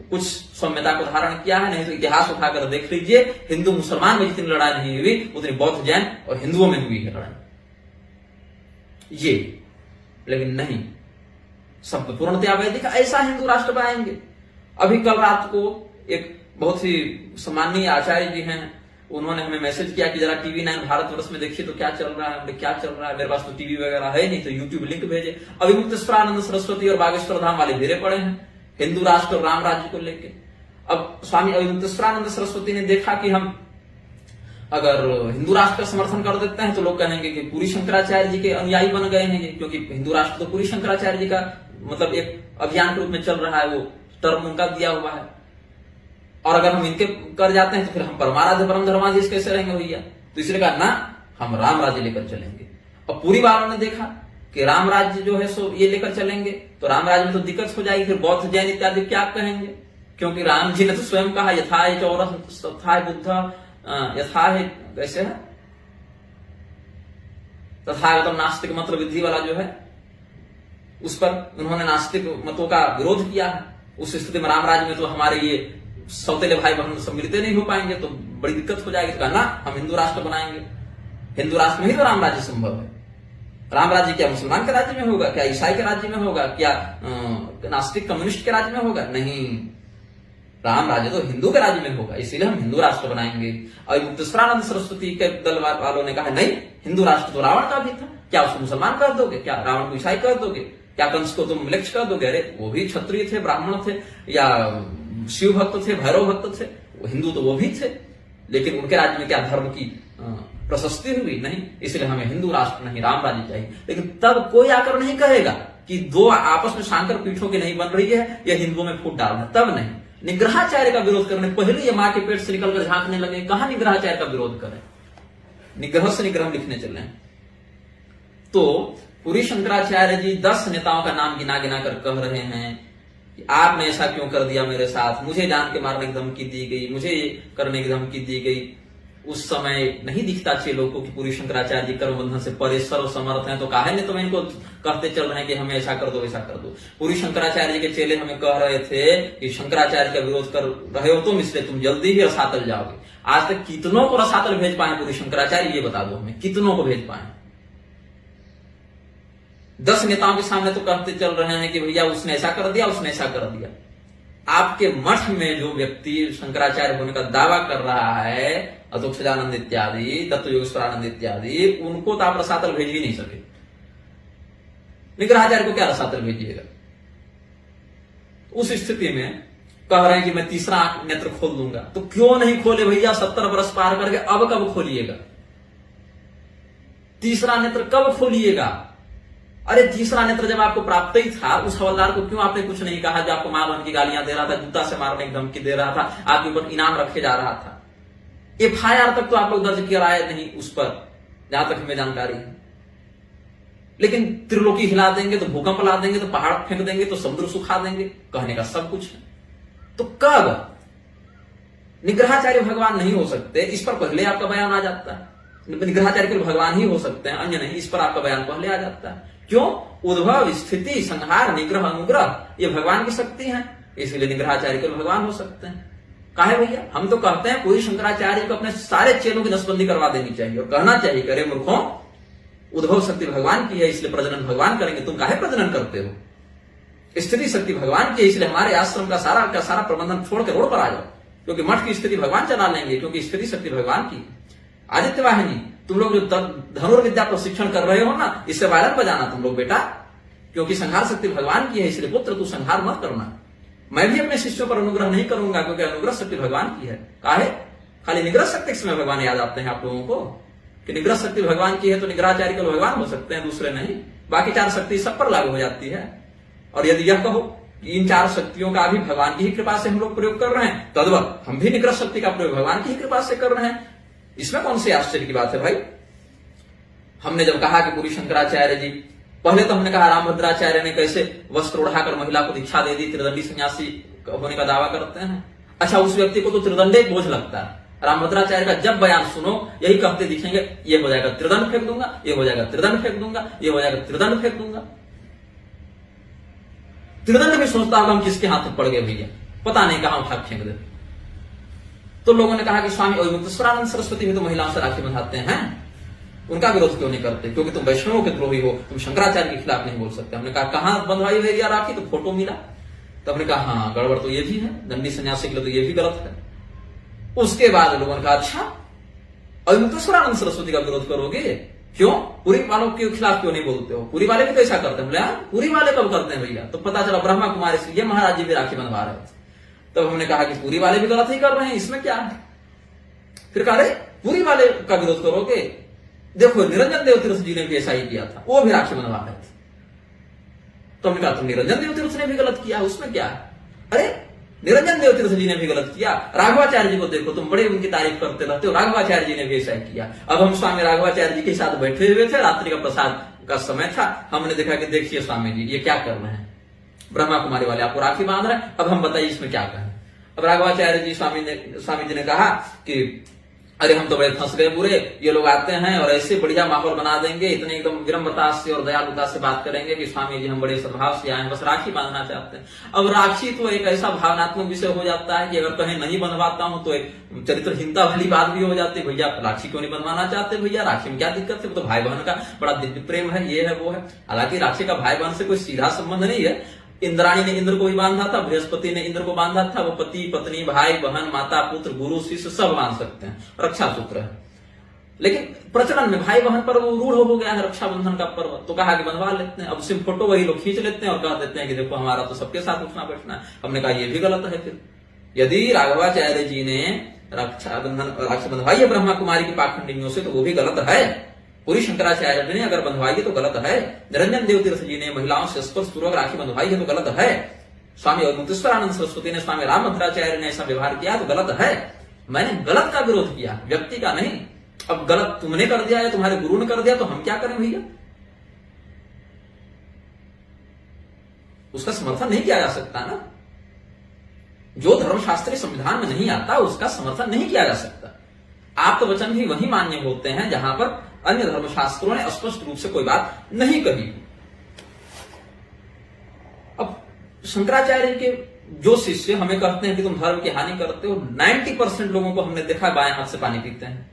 कुछ सौम्यता को धारण किया है। नहीं तो इतिहास उठाकर देख लीजिए, हिंदू मुसलमान में जितनी लड़ाई नहीं हुई उतनी बौद्ध जैन और हिंदुओं में हुई है लड़ाई। ये लेकिन नहीं, सब पूर्णतया वैदिक, ऐसा हिंदू राष्ट्र बनाएंगे। अभी कल रात को एक बहुत ही सम्माननीय आचार्य जी हैं, उन्होंने हमें मैसेज किया कि जरा टीवी 9 भारतवर्ष में देखिए तो क्या चल रहा है। क्या चल रहा है, मेरे पास तो टीवी वगैरह है नहीं, तो यूट्यूब लिंक भेजे। अभिमुक्तेश्वरानंद सरस्वती और बागेश्वर धाम वाले भिड़े पड़े हैं हिंदू राष्ट्र और राम राज्य को लेके। अब स्वामी अभिमुक्तेश्वरानंद सरस्वती ने देखा कि हम अगर हिंदू राष्ट्र का समर्थन कर देते हैं तो लोग कहेंगे कि पूरी शंकराचार्य जी के अनुयायी बन गए हैं, क्योंकि हिंदू राष्ट्र तो पूरी शंकराचार्य जी का मतलब एक अभियान के रूप में चल रहा है, वो टर्म उनका दिया हुआ है। और अगर हम इनके कर जाते हैं तो फिर हम परमाराध्य परम धर्माधीश कैसे रहेंगे भैया। तो इसलिए कहा ना, हम राम राज्य लेकर चलेंगे। और पूरी वालों ने देखा कि राम राज्य जो है सो ये लेकर चलेंगे तो राम राज्य में तो दिक्कत हो जाएगी, फिर बौद्ध जैन इत्यादि क्या कहेंगे, क्योंकि राम जी ने तो स्वयं कहा यथा चौरस तथा बुद्ध यथा है, कैसे है तथागतम नास्तिक मत विधि वाला जो है, उस पर उन्होंने नास्तिक मतों का विरोध किया है। उस स्थिति में राम राज्य में तो हमारे ये सौतेले भाई बहन सम्मिलित नहीं हो पाएंगे, तो बड़ी दिक्कत हो जाएगी। तो कहना हम हिंदू राष्ट्र बनाएंगे, हिंदू राष्ट्र में ही तो राम राज्य संभव है। राम राज्य क्या मुसलमान के राज्य में होगा, क्या ईसाई के राज्य में होगा, क्या नास्तिक कम्युनिस्ट के राज्य में होगा? नहीं, राम राज्य तो हिंदू के राज्य में होगा, इसीलिए हम हिंदू राष्ट्र बनाएंगे। और मुक्तेश्वरानंद सरस्वती के दल वालों ने कहा नहीं, हिंदू राष्ट्र तो रावण का भी था, क्या उसको मुसलमान कर दोगे, क्या रावण को ईसाई कर दोगे, क्या कंस को तुम मिलेक्ष कर दोगे? अरे वो भी क्षत्रिय थे, ब्राह्मण थे, या शिव भक्त थे, भैरव भक्त थे, हिंदू तो वो भी थे, लेकिन उनके राज्य में क्या धर्म की प्रशस्ति हुई? नहीं। इसलिए हमें हिंदू राष्ट्र नहीं, राम राज्य चाहिए। लेकिन तब कोई आकर नहीं कहेगा कि दो आपस में शांकर पीठों की नहीं बन रही है, यह हिंदुओं में फूट डालना, तब नहीं। निग्रहाचार्य का विरोध करने पहले ये मां के पेट से निकलकर झांकने लगे, कहां निग्रहाचार्य का विरोध करें? निग्रह से निग्रह लिखने चले। तो पूरी शंकराचार्य जी 10 नेताओं का नाम गिना गिना कर कह रहे हैं कि आपने ऐसा क्यों कर दिया मेरे साथ, मुझे जान के मारने की धमकी दी गई, मुझे ये करने की धमकी दी गई। उस समय नहीं दिखता चेलों को कि पूरी शंकराचार्य जी कर्मबंधन से परे सर्व समर्थ हैं, तो काहे ने तो इनको कहते चल रहे हैं कि हमें ऐसा कर दो वैसा कर दो। पूरी शंकराचार्य जी के चेले हमें कह रहे थे कि शंकराचार्य का विरोध कर रहे हो तुम, इसलिए तुम जल्दी ही रसातल जाओगे। आज तक कितनों को रसातल भेज पाए पूरी शंकराचार्य, ये बता दो हमें, कितनों को भेज पाए? 10 नेताओं के सामने तो कहते चल रहे हैं कि भैया उसने ऐसा कर दिया, उसने ऐसा कर दिया। आपके मठ में जो व्यक्ति शंकराचार्य होने का दावा कर रहा है, अतोक्षजानंद इत्यादि, दत्त योगेश्वरानंद इत्यादि, उनको तो आप रसातल भेज ही नहीं सके। निग्रहाचार्य को क्या रसातल भेजिएगा? उस स्थिति में कह रहे हैं कि मैं तीसरा नेत्र खोल दूंगा। तो क्यों नहीं खोले भैया? 70 वर्ष पार करके अब कब खोलिएगा? तीसरा नेत्र कब खोलिएगा? अरे तीसरा नेत्र जब आपको प्राप्त ही था, उस हवलदार को क्यों आपने कुछ नहीं कहा जो आपको मार बन की गालियां दे रहा था, जूता से मारने की धमकी दे रहा था, आपके ऊपर इनाम रखे जा रहा था? FIR तक तो आप लोग दर्ज कराए नहीं उस पर, जहां तक हमें जानकारी है। लेकिन त्रिलोकी हिला देंगे तो भूकंप ला देंगे, तो पहाड़ फेंक देंगे, तो समुद्र सुखा देंगे, कहने का सब कुछ है। तो कब निग्रहाचार्य भगवान नहीं हो सकते? इस पर पहले आपका बयान आ जाता है। निग्रहाचार्य केवल भगवान ही हो सकते हैं, अन्य नहीं। इस पर आपका बयान पहले आ जाता है। क्यों? उद्भव, स्थिति, संहार, निग्रह, अनुग्रह, ये भगवान की शक्ति है, इसलिए निग्रहाचार्य केवल भगवान हो सकते हैं। काहे भैया? हम तो कहते हैं पूरी शंकराचार्य को अपने सारे चेलों की नसबंदी करवा देनी चाहिए और कहना चाहिए कि अरे मूर्खों, उद्भव शक्ति भगवान की है, इसलिए प्रजनन भगवान करेंगे, तुम काहे प्रजनन करते हो? स्थिति शक्ति भगवान की है, इसलिए हमारे आश्रम का सारा प्रबंधन छोड़ के रोड पर आ जाओ, क्योंकि मठ की स्थिति भगवान चला लेंगे, क्योंकि स्थिति शक्ति भगवान की। आदित्य वाहिनी, तुम लोग जो धनुर्विद्या प्रशिक्षण कर रहे हो ना, इससे वायरन बजाना तुम लोग बेटा, क्योंकि संहार शक्ति भगवान की है, इसलिए पुत्र तू संहार मत करना। मैं भी अपने शिष्यों पर अनुग्रह नहीं करूंगा, क्योंकि अनुग्रह शक्ति भगवान की है। काहे? खाली निग्रह शक्ति के समय भगवान याद आते हैं आप लोगों को कि निग्रह शक्ति भगवान की है, तो निग्रहाचार्य केवल भगवान हो सकते हैं, दूसरे नहीं। बाकी 4 शक्ति सब पर लागू हो जाती है। और यदि यह कहो कि इन 4 शक्तियों का भी भगवान की ही कृपा से हम लोग प्रयोग कर रहे हैं, तद्वत हम भी निग्रह शक्ति का प्रयोग भगवान की ही कृपा से कर रहे हैं। इसमें कौन सी आश्चर्य की बात है भाई? हमने जब कहा कि पूरी शंकराचार्य जी, पहले तो हमने कहा रामभद्राचार्य ने कैसे वस्त्र उड़ाकर महिला को दीक्षा दे दी, त्रिदंडी सन्यासी होने का दावा करते हैं। अच्छा, उस व्यक्ति को तो त्रिदंडे बोझ लगता है। रामभद्राचार्य का जब बयान सुनो, यही कहते दिखेंगे, ये हो जाएगा त्रिदंड फेंक दूंगा, ये हो जाएगा त्रिदंड फेंक दूंगा, ये हो जाएगा त्रिदंड फेंक दूंगा। त्रिदंड भी सोचता होगा हम किसके हाथ में पड़ गए भैया, पता नहीं कहां उठा फेंक दे। तो लोगों ने कहा कि स्वामी अभिमुक्तेश्वरानंद सरस्वती भी तो महिलाओं से राखी बंधाते हैं, उनका विरोध क्यों नहीं करते? क्योंकि तुम वैष्णवों के द्रोही हो, तुम शंकराचार्य के खिलाफ नहीं बोल सकते। हमने कहा कहां बंधवाई भैया राखी? तो फोटो मिला। तो हमने कहा हाँ गड़बड़ तो ये भी है, दंडी सन्यासी के लिए तो ये भी गलत है। उसके बाद लोगों ने कहा अच्छा अद्वैतेश्वरानंद सरस्वती का विरोध करोगे? क्यों? पुरी वालों के खिलाफ क्यों नहीं बोलते हो? पुरी वाले भी तो ऐसा करते हैं। बोले पुरी वाले कब करते हैं भैया? तो पता चला ब्रह्मा कुमारी से ये महाराज जी भी राखी बंधवा रहे थे। तब हमने कहा कि पुरी वाले भी गलत ही कर रहे हैं, इसमें क्या है? फिर कहा अरे पुरी वाले का विरोध करोगे? देखो निरंजन देव तीर्थ जी ने भी ऐसा ही किया था, वो भी राखी बंधवा रहे थे। तो हमने कहा तुम निरंजन देव तीर्थ ने भी गलत किया, उसमें क्या है? अरे निरंजन देव तीर्थ जी ने भी गलत किया, राघवाचार्य जी को देखो, तुम बड़े उनकी तारीफ करते रहते हो, राघवाचार्य जी ने भी ऐसा किया। अब हम स्वामी राघवाचार्य जी के साथ बैठे हुए थे, रात्रि का प्रसाद का समय था, हमने देखा कि देखिए स्वामी जी ये क्या कर रहे हैं, ब्रह्मा कुमारी वाले आपको राखी बांध रहे हैं, अब हम बताइए इसमें क्या कहें। अब राघवाचार्य जी स्वामी जी ने कहा कि अरे हम तो बड़े फंस गए बुरे, ये लोग आते हैं और ऐसे बढ़िया माहौल बना देंगे, इतने एकदम विनम्रता से और दयालुता से बात करेंगे कि स्वामी जी हम बड़े सद्भाव से आए हैं, बस राखी बांधना चाहते हैं। अब राखी तो एक ऐसा भावनात्मक विषय हो जाता है कि अगर कहीं नहीं बंधवाता हूं तो एक चरित्रहीनता वाली बात भी हो जाती है। भैया राखी क्यों नहीं बंधवाना चाहते? भैया राखी में क्या दिक्कत है? तो भाई बहन का बड़ा दिव्य प्रेम है, ये है वो है। हालांकि राखी का भाई बहन से कोई सीधा संबंध नहीं है। इंद्राणी ने इंद्र को भी बांधा था, बृहस्पति ने इंद्र को बांधा था, वो पति पत्नी भाई बहन माता पुत्र गुरु शिष्य सब बांध सकते हैं, रक्षा सूत्र है। लेकिन प्रचलन में भाई बहन पर वो रूढ़ हो गया है रक्षाबंधन का पर्व, तो कहा कि बंधवा लेते हैं। अब सिर्फ फोटो वही लोग खींच लेते हैं और कह देते हैं कि देखो हमारा तो सबके साथ उठना बैठना है। हमने कहा ये भी गलत है। फिर यदि राघवाचार्य जी ने राखी बंधवाई है ब्रह्मा कुमारी की पाखंडियों से तो वो भी गलत है। पूरी शंकराचार्य ने अगर बंधवाई है तो गलत है। निरंजन देव तीर्थ जी ने महिलाओं से स्पर्श पूर्वक राखी बंधवाई है तो गलत है। स्वामी अद्वैतेश्वरानंद सरस्वती ने स्वामी रामभद्राचार्य ने ऐसा व्यवहार किया तो गलत है। मैंने गलत का विरोध किया, व्यक्ति का नहीं। अब गलत तुमने कर दिया या तुम्हारे गुरु ने कर दिया तो हम क्या करें भैया? उसका समर्थन नहीं किया जा सकता ना। जो धर्मशास्त्रीय संविधान में नहीं आता उसका समर्थन नहीं किया जा सकता। आप तो वचन भी वही मान्य होते हैं जहां पर अन्य धर्मशास्त्रों ने स्पष्ट रूप से कोई बात नहीं कही। अब शंकराचार्य के जो शिष्य हमें कहते हैं कि तुम धर्म की हानि करते हो, 90% लोगों को हमने देखा बाएं हाथ से पानी पीते हैं।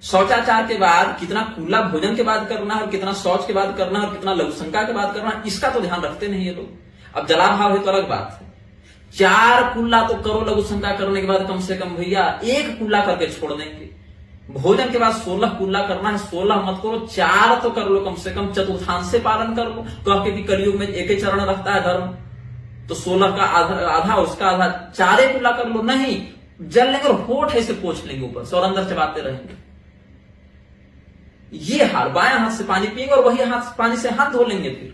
शौचाचार के बाद कितना कूला भोजन के बाद करना है, कितना शौच के बाद करना है और कितना लघुशंका के बाद करना है, इसका तो ध्यान रखते नहीं ये लोग। अब जलाभाव है तो अलग बात है। 4 कुल्ला तो करो लघुशंका करने के बाद कम से कम भैया, 1 कुल्ला करके छोड़ देंगे। भोजन के बाद 16 कुल्ला करना है, 16 मत करो, 4 तो कर लो कम से कम। चतुर्थांश से पालन कर लो, कह के कि कलयुग में एक ही चरण रखता है धर्म, तो 16 का आधा उसका आधा, 4 कुल्ला कर लो। नहीं, जल लेंगे और होठ ऐसे पोंछ लेंगे ऊपर से और अंदर चबाते रहेंगे। ये हाल, बाएं हाथ से पानी पिएंगे और वही हाथ पानी से हाथ धो लेंगे फिर।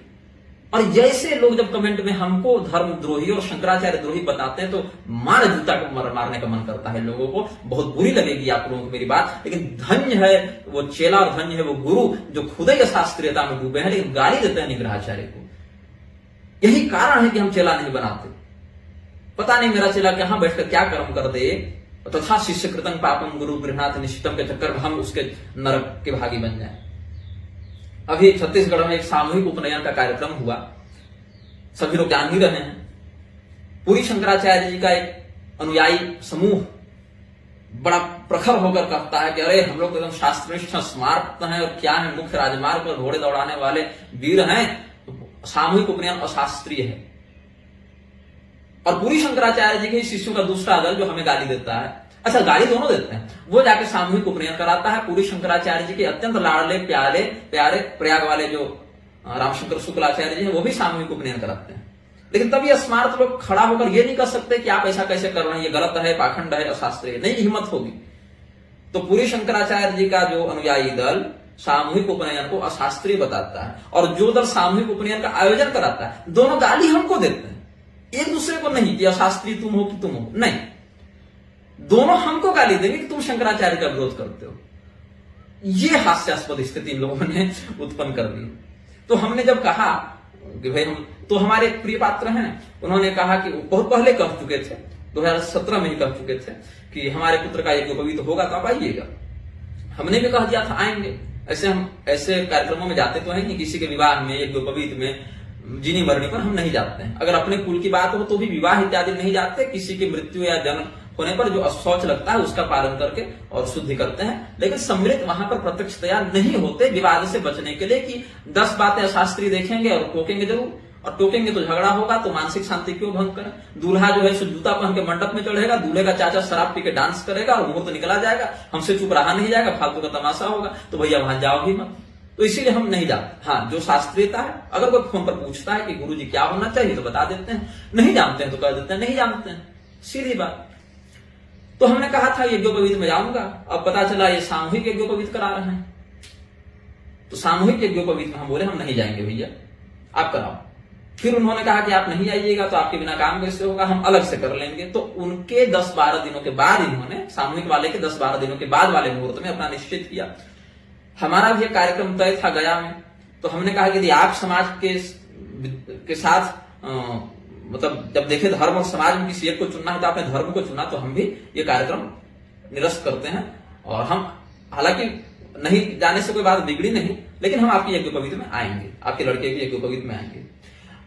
और जैसे लोग जब कमेंट में हमको धर्मद्रोही और शंकराचार्य द्रोही बताते हैं तो मार जूता को मारने का मन करता है लोगों को। बहुत बुरी लगेगी आप लोगों को मेरी बात, लेकिन धन्य है वो चेला और धन्य है वो गुरु जो खुद ही अशास्त्रीयता में डूबे हैं लेकिन गाली देते हैं निग्रहाचार्य को। यही कारण है कि हम चेला नहीं बनाते। पता नहीं मेरा चेला कहां बैठकर क्या कर्म कर दे, तथा शिष्य कृतंग पापम गुरु गृहनाथ निश्चितम के चक्कर में हम उसके नरक के भागी बन जाए। अभी छत्तीसगढ़ में एक सामूहिक उपनयन का कार्यक्रम हुआ, सभी लोग जान ही रहे हैं। पूरी शंकराचार्य जी का एक अनुयायी समूह बड़ा प्रखर होकर कहता है कि अरे हम लोग तो एकदम शास्त्रनिष्ठ स्मार्ट हैं और क्या है, मुख्य राजमार्ग पर घोड़े दौड़ाने वाले वीर हैं, तो सामूहिक उपनयन अशास्त्रीय है। और पूरी शंकराचार्य जी के शिष्यों का दूसरा दल जो हमें गाली देता है, अच्छा गाली दोनों देते हैं, वो जाके सामूहिक उपनयन कराता है। पूरी शंकराचार्य जी के अत्यंत लाडले प्यारे प्रयाग वाले जो रामशंकर शुक्लाचार्य जी हैं वो भी सामूहिक उपनयन कराते हैं। लेकिन तभी स्मार्ट लोग खड़ा होकर ये नहीं कर सकते कि आप ऐसा कैसे कर रहे हैं, ये गलत है, पाखंड है, अशास्त्रीय, नहीं हिम्मत होगी। तो पूरी शंकराचार्य जी का जो अनुयायी दल सामूहिक उपनयन को अशास्त्रीय बताता है और जो दल सामूहिक उपनयन का आयोजन कराता है, दोनों गाली हमको देते हैं, एक दूसरे को नहीं कि अशास्त्रीय तुम हो कि तुम हो, नहीं, दोनों हमको गाली देंगे कि तुम शंकराचार्य का विरोध करते हो। ये हास्यास्पद स्थिति इन लोगों ने उत्पन्न कर दी। तो हमने जब कहा कि भाई हम तो हमारे प्रिय पात्र हैं, उन्होंने कहा कि बहुत पहले कह चुके थे, 2017 में ही कह चुके थे कि हमारे पुत्र का यज्ञोपवीत होगा तो आप आइएगा। हमने भी कह दिया था आएंगे। ऐसे हम ऐसे कार्यक्रमों में जाते तो है नहीं, किसी के विवाह में यज्ञोपवीत में जीनी मरने पर हम नहीं जाते हैं। अगर अपने कुल की बात हो तो भी विवाह इत्यादि नहीं जाते, किसी की मृत्यु या जन्म होने पर जो शौच लगता है उसका पालन करके और शुद्धि करते हैं। लेकिन सम्मिलित वहां पर प्रत्यक्षतया नहीं होते, विवाद से बचने के लिए कि 10 बातें अशास्त्रीय देखेंगे और टोकेंगे जरूर, और टोकेंगे तो झगड़ा होगा, तो मानसिक शांति क्यों भंग करें। दूल्हा जो है सो जूता पहन के मंडप में चढ़ेगा, दूल्हे का चाचा शराब पी के डांस करेगा और मुहूर्त निकला जाएगा, हमसे चुप रहा नहीं जाएगा, फालतू का तमाशा होगा, तो भैया वहां जाओ ही मत। तो इसीलिए हम नहीं जाते। हाँ, जो शास्त्रीयता है, अगर कोई फोन पर पूछता है कि गुरुजी क्या होना चाहिए तो बता देते हैं, नहीं जानते हैं तो कह देते हैं नहीं जानते हैं, सीधी बात। तो हमने कहा था यज्ञोपवीत में जाऊंगा, अब पता चला ये सामूहिक यज्ञोपवीत करा रहे हैं। तो सामूहिक यज्ञोपवीत में हम बोले हम नहीं जाएंगे भैया, आप कराओ। फिर उन्होंने कहा कि आप नहीं आइएगा तो आपके बिना काम कैसे होगा, हम अलग से कर लेंगे। तो उनके 10-12 दिनों के बाद इन्होंने सामूहिक वाले के 10-12 दिनों के बाद वाले मुहूर्त में अपना निश्चित किया। हमारा भी एक कार्यक्रम तय था गया में, तो हमने कहा कि यदि आप समाज के साथ मतलब जब देखे धर्म और समाज में किसी एक को चुनना है तो आपने धर्म को चुना, तो हम भी ये कार्यक्रम निरस्त करते हैं। और हम हालांकि नहीं जाने से कोई बात बिगड़ी नहीं, लेकिन हम आपकी यज्ञोपवीत में आएंगे, आपके लड़के की यज्ञोपवीत में आएंगे।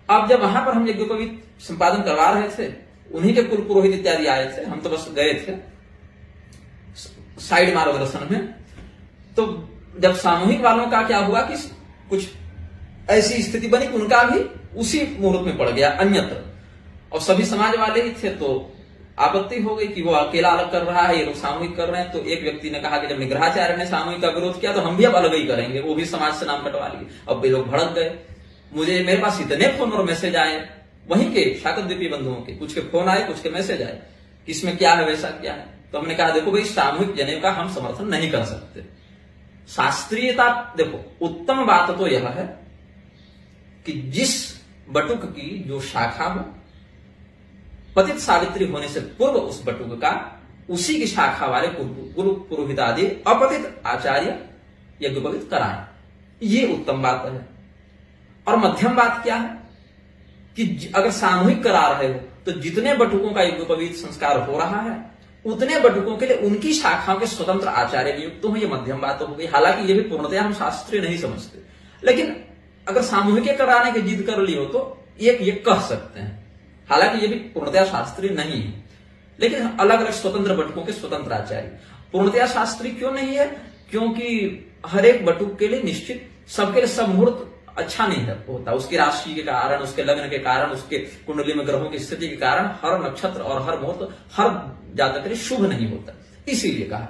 अब जब वहां पर हम यज्ञोपवीत संपादन करवा रहे थे, उन्हीं के कुल पुरोहित इत्यादि आए थे, हम तो बस गए थे साइड मार्गदर्शन में। तो जब सामूहिक वालों का क्या हुआ कि कुछ ऐसी स्थिति बनी कि उनका भी उसी मुहूर्त में पड़ गया अन्यत्र, और सभी समाज वाले ही थे, तो आपत्ति हो गई कि वो अकेला अलग कर रहा है, ये लोग सामूहिक कर रहे हैं। तो एक व्यक्ति ने कहा कि जब निग्रहाचार्य ने सामूहिक का विरोध किया तो हम भी अब अलग ही करेंगे, वो भी समाज से नाम कटवा लिए। अब ये लोग भड़क गए, मेरे पास इतने फोन और मैसेज आए वहीं के शाकद्वीपी बंधुओं के, कुछ के फोन आए, कुछ के मैसेज आए, किसमें क्या है वैसा क्या है। तो हमने कहा देखो भाई, सामूहिक जनेऊ का हम समर्थन नहीं कर सकते। शास्त्रीयता देखो, उत्तम बात तो यह है कि जिस बटुक की जो शाखा हो, पतित सावित्री होने से पूर्व उस बटुक का उसी की शाखा वाले गुरु पुरोहित आदि अपतित आचार्य यज्ञोपवीत कराएं, ये उत्तम बात है। और मध्यम बात क्या है कि अगर सामूहिक करा रहे हो तो जितने बटुकों का यज्ञोपवीत संस्कार हो रहा है उतने बटुकों के लिए उनकी शाखाओं के स्वतंत्र आचार्य नियुक्त हो, ये मध्यम बात हो गई। हालांकि ये भी पूर्णतया हम शास्त्रीय नहीं समझते, लेकिन अगर सामूहिक कराने की जिद कर ली हो तो ये कह सकते हैं। हालांकि ये भी पूर्णतया शास्त्रीय नहीं है, लेकिन अलग अलग स्वतंत्र बटुकों के स्वतंत्र आचार्य। पूर्णतया शास्त्रीय क्यों नहीं है? क्योंकि हर एक बटुक के लिए निश्चित, सबके लिए सब मुहूर्त अच्छा नहीं होता, उसकी राशि के कारण, उसके लग्न के कारण, उसके कुंडली में ग्रहों की स्थिति के कारण हर नक्षत्र और हर मुहूर्त हर जातक के लिए शुभ नहीं होता, इसीलिए कहा।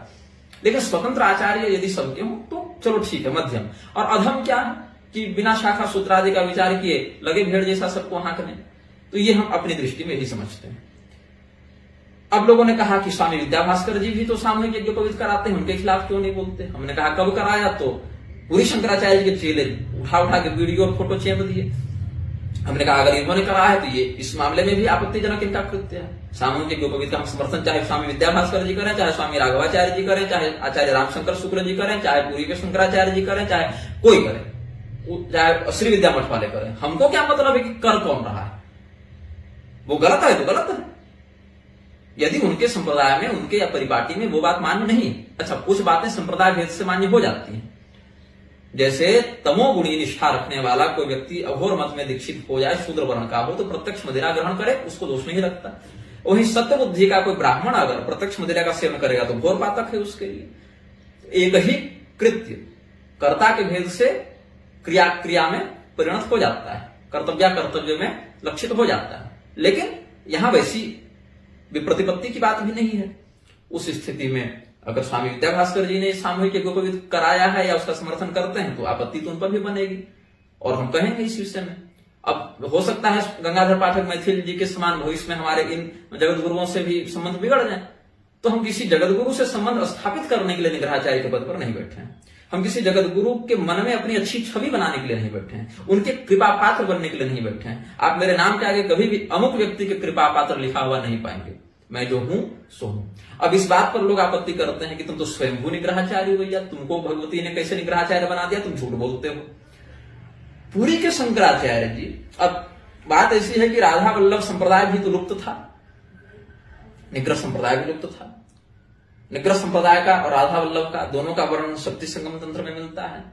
लेकिन स्वतंत्र आचार्य यदि सबके हो तो चलो ठीक है, मध्यम। और अधम क्या है कि बिना शाखा सूत्र आदि का विचार किए लगे भेड़ जैसा सबको हाँकने, तो ये हम अपनी दृष्टि में ही समझते हैं। अब लोगों ने कहा कि स्वामी विद्याभास्कर जी भी तो सामूहिक यज्ञोपवीत कराते हैं, उनके खिलाफ क्यों नहीं बोलते? हमने कहा कब कराया? तो पूरी शंकराचार्य जी के चेले उठा के वीडियो और फोटो चेप दिए। हमने कहा अगर इन्होंने करा है तो ये इस मामले में भी आपत्तिजनक इनका कृत्य है। सामूहिक यज्ञोपवीत का हम समर्थन चाहे स्वामी विद्याभास्कर जी करें, चाहे स्वामी राघवाचार्य जी करें, चाहे आचार्य रामशंकर शुक्ल जी करें, चाहे पूरी के शंकराचार्य जी करें, चाहे कोई करे, चाहे श्री विद्या मठ वाले करें, हमको क्या मतलब है कि कर कौन रहा है? वो गलत है तो गलत है। यदि उनके संप्रदाय में, उनके या परिपाटी में वो बात मान्य नहीं, अच्छा कुछ बातें संप्रदाय भेद से मान्य हो जाती हैं। जैसे तमोगुणी निष्ठा रखने वाला कोई व्यक्ति अघोर मत में दीक्षित हो जाए, शूद्र वर्ण का हो, तो प्रत्यक्ष मदिरा ग्रहण करे, उसको दोष नहीं लगता। वही सत्य बुद्धि का कोई ब्राह्मण अगर प्रत्यक्ष मदिरा का सेवन करेगा तो घोर पातक है उसके लिए। एक ही कृत्य कर्ता के भेद से क्रिया में परिणत हो जाता है, कर्तव्य में लक्षित हो जाता है। लेकिन यहां वैसी विप्रतिपत्ति की बात भी नहीं है। उस स्थिति में अगर स्वामी विद्याभास्कर जी ने सामूहिक यज्ञोपवीत कराया है या उसका समर्थन करते हैं तो आपत्ति तो उन पर भी बनेगी, और हम कहेंगे इस विषय में। अब हो सकता है गंगाधर पाठक मैथिल जी के समान भविष्य में हमारे इन जगत गुरुओं से भी संबंध बिगड़ जाए, तो हम किसी जगत गुरु से संबंध स्थापित करने के लिए निग्रहाचार्य के पद पर नहीं बैठे हैं। हम किसी जगत गुरु के मन में अपनी अच्छी छवि बनाने के लिए नहीं बैठे हैं, उनके कृपा पात्र बनने के लिए नहीं बैठे हैं। आप मेरे नाम के आगे कभी भी अमुक व्यक्ति के कृपा पात्र लिखा हुआ नहीं पाएंगे। मैं जो हूं सो हूं। अब इस बात पर लोग आपत्ति करते हैं कि तुम तो स्वयंभू निग्रहाचार्य हो भैया, तुमको भगवती ने कैसे निग्रहाचार्य बना दिया, तुम झूठ बोलते हो। पूरी के शंकराचार्य जी, अब बात ऐसी है कि राधा वल्लभ संप्रदाय भी तो लुप्त था, निग्रह संप्रदाय भी लुप्त था। निग्रह संप्रदाय का और राधा वल्लभ का दोनों का वर्णन शक्ति संगम तंत्र में मिलता है।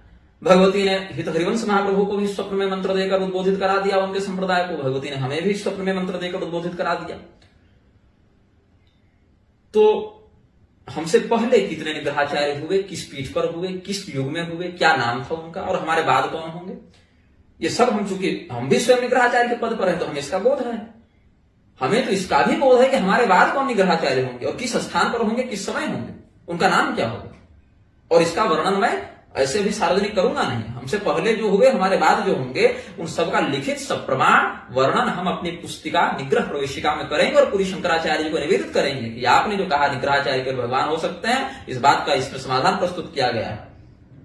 भगवती ने हित हरिवंश महाप्रभु को भी स्वप्न में मंत्र देकर उद्बोधित करा दिया, उनके संप्रदाय को। भगवती ने हमें भी स्वप्न में मंत्र देकर उद्बोधित करा दिया। तो हमसे पहले कितने निग्रहाचार्य हुए, किस पीठ पर हुए, किस युग में हुए, क्या नाम था उनका, और हमारे बाद कौन होंगे, ये सब हम, चूंकि हम भी स्वयं निग्रहाचार्य के पद पर है तो हमें इसका बोध है। हमें तो इसका भी बोध है कि हमारे बाद कौन निग्रहाचार्य होंगे और किस स्थान पर होंगे, किस समय होंगे, उनका नाम क्या होगा, और इसका वर्णन मैं ऐसे भी सार्वजनिक करूंगा नहीं। हमसे पहले जो हुए, हमारे बाद जो होंगे, उन सबका लिखित सब प्रमाण वर्णन हम अपनी पुस्तिका निग्रह प्रवेशिका में करेंगे और पूरी शंकराचार्य जी को निवेदित करेंगे कि आपने जो कहा निग्रहाचार्य के भगवान हो सकते हैं, इस बात का इसमें समाधान प्रस्तुत किया गया है।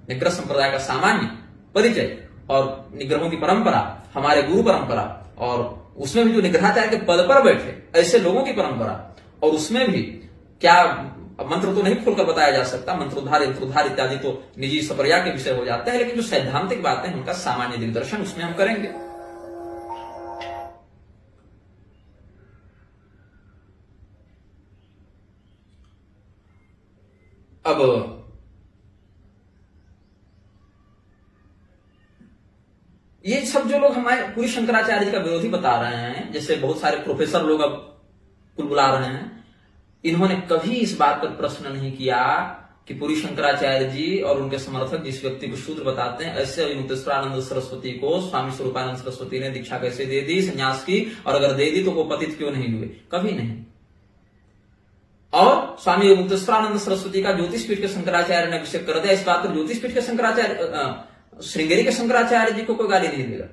निग्रह संप्रदाय का सामान्य परिचय और निग्रहों की परंपरा, हमारे गुरु परंपरा, और उसमें भी जो निग्रहाचार्य के पद पर बैठे ऐसे लोगों की परंपरा, और उसमें भी क्या मंत्र तो नहीं खोलकर बताया जा सकता, मंत्रोद्धार यंत्रोद्धार इत्यादि तो निजी सपर्या के विषय हो जाते हैं, लेकिन जो सैद्धांतिक बातें हैं उनका सामान्य दिग्दर्शन उसमें हम करेंगे। अब ये सब जो लोग हमारे पूरी शंकराचार्य जी का विरोधी बता रहे हैं, जैसे बहुत सारे प्रोफेसर लोग अब बुलबुला रहे हैं, इन्होंने कभी इस बात पर प्रश्न नहीं किया कि पूरी शंकराचार्य जी और उनके समर्थक जिस व्यक्ति को शूद्र बताते हैं, ऐसे मुक्तेश्वरानंद सरस्वती को स्वामी स्वरूपानंद सरस्वती ने दीक्षा कैसे दे दी, संन्यास की, और अगर दे दी तो वो पतित क्यों नहीं हुए, कभी नहीं। और स्वामी मुक्तेश्वरानंद सरस्वती का ज्योतिष पीठ के शंकराचार्य ने अभिषेक कर दिया, इस बात पर ज्योतिष पीठ के शंकराचार्य, श्रृंगेरी के शंकराचार्य जी को कोई गाली नहीं देगा,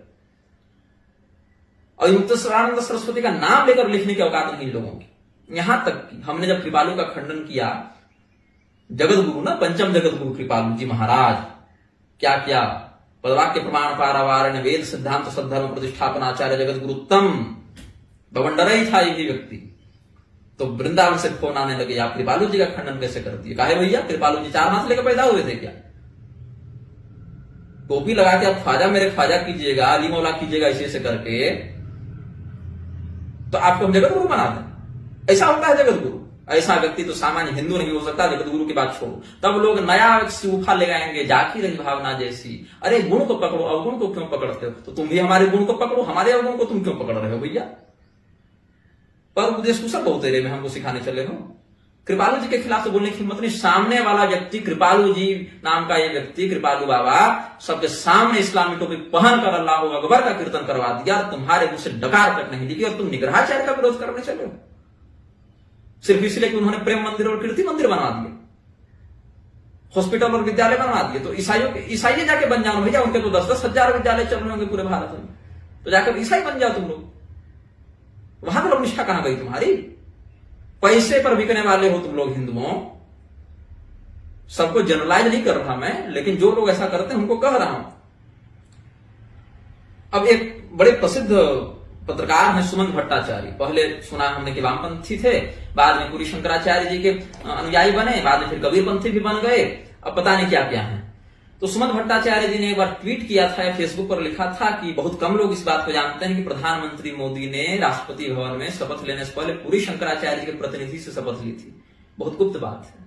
और मुक्तेश्वरानंद सरस्वती का नाम लेकर लिखने की औकात नहीं लोगों की। यहां तक कि हमने जब कृपालु का खंडन किया, जगत गुरु ना, पंचम जगत गुरु कृपालु जी महाराज क्या क्या, पदवाक्य प्रमाण पारावारण वेद सिद्धांत सद्धर्म प्रतिष्ठापन आचार्य जगत गुरु उत्तम, बवंडर ही था यही व्यक्ति। तो वृंदावन से फोन आने लगे, आप कृपालु जी का खंडन कैसे कर दिए, काहे भैया कृपालु जी 4 हाथ लेकर पैदा हुए थे क्या, टोपी लगा के आप ख्वाजा मेरे ख्वाजा कीजिएगा, अली मौला कीजिएगा, ऐसे करके तो आपको हम जगत गुरु बना दें, ऐसा होता है जगत गुरु। ऐसा व्यक्ति तो सामान्य हिंदू नहीं हो सकता, जगत गुरु की बात छोड़ो। तब लोग नया सूफा ले आएंगे, जाकी रही भावना जैसी, अरे गुण को पकड़ो, अवगुण को क्यों पकड़ते हो, तो तुम भी हमारे गुण को पकड़ो, हमारे अवगुण को तुम क्यों पकड़ रहे हो भैया। पर उपदेश कुशल बहुत तेरे में हमको सिखाने चले हो। कृपालु जी के खिलाफ तो बोलने की हिम्मत नहीं। सामने वाला व्यक्ति, कृपालु जी नाम का ये व्यक्ति, कृपालु बाबा, सबके सामने इस्लामी टोपी पहनकर अल्लाह अकबर का कीर्तन करवा दिया, तुम्हारे मुंह से डकार तक नहीं निकली, और तुम निग्रहाचार्य का विरोध करने चले हो, सिर्फ इसलिए कि उन्होंने प्रेम मंदिर और कीर्ति मंदिर बनवा दिए, हॉस्पिटल और विद्यालय बनवा दिए। तो ईसाई जाके बन जाओ भैया, उनके तो 10-10 हजार विद्यालय चल रहे होंगे पूरे भारत में, तो जाकर ईसाई बन जाओ तुम लोग। वहां तो निष्ठा कहां गई तुम्हारी, पैसे पर बिकने वाले हो तुम लोग हिंदुओं। सबको जनरलाइज नहीं कर रहा मैं, लेकिन जो लोग ऐसा करते हैं उनको कह रहा हूं। अब एक बड़े प्रसिद्ध पत्रकार हैं सुमन भट्टाचार्य, पहले सुना हमने कि वामपंथी थे, बाद में पूरी शंकराचार्य जी के अनुयायी बने, बाद में फिर कबीरपंथी भी बन गए, अब पता नहीं क्या क्या है। तो सुमन भट्टाचार्य जी ने एक बार ट्वीट किया था, फेसबुक पर लिखा था कि बहुत कम लोग इस बात को जानते हैं कि प्रधानमंत्री मोदी ने राष्ट्रपति भवन में शपथ लेने से पहले पूरी शंकराचार्य जी के प्रतिनिधि से शपथ ली थी। बहुत गुप्त बात है।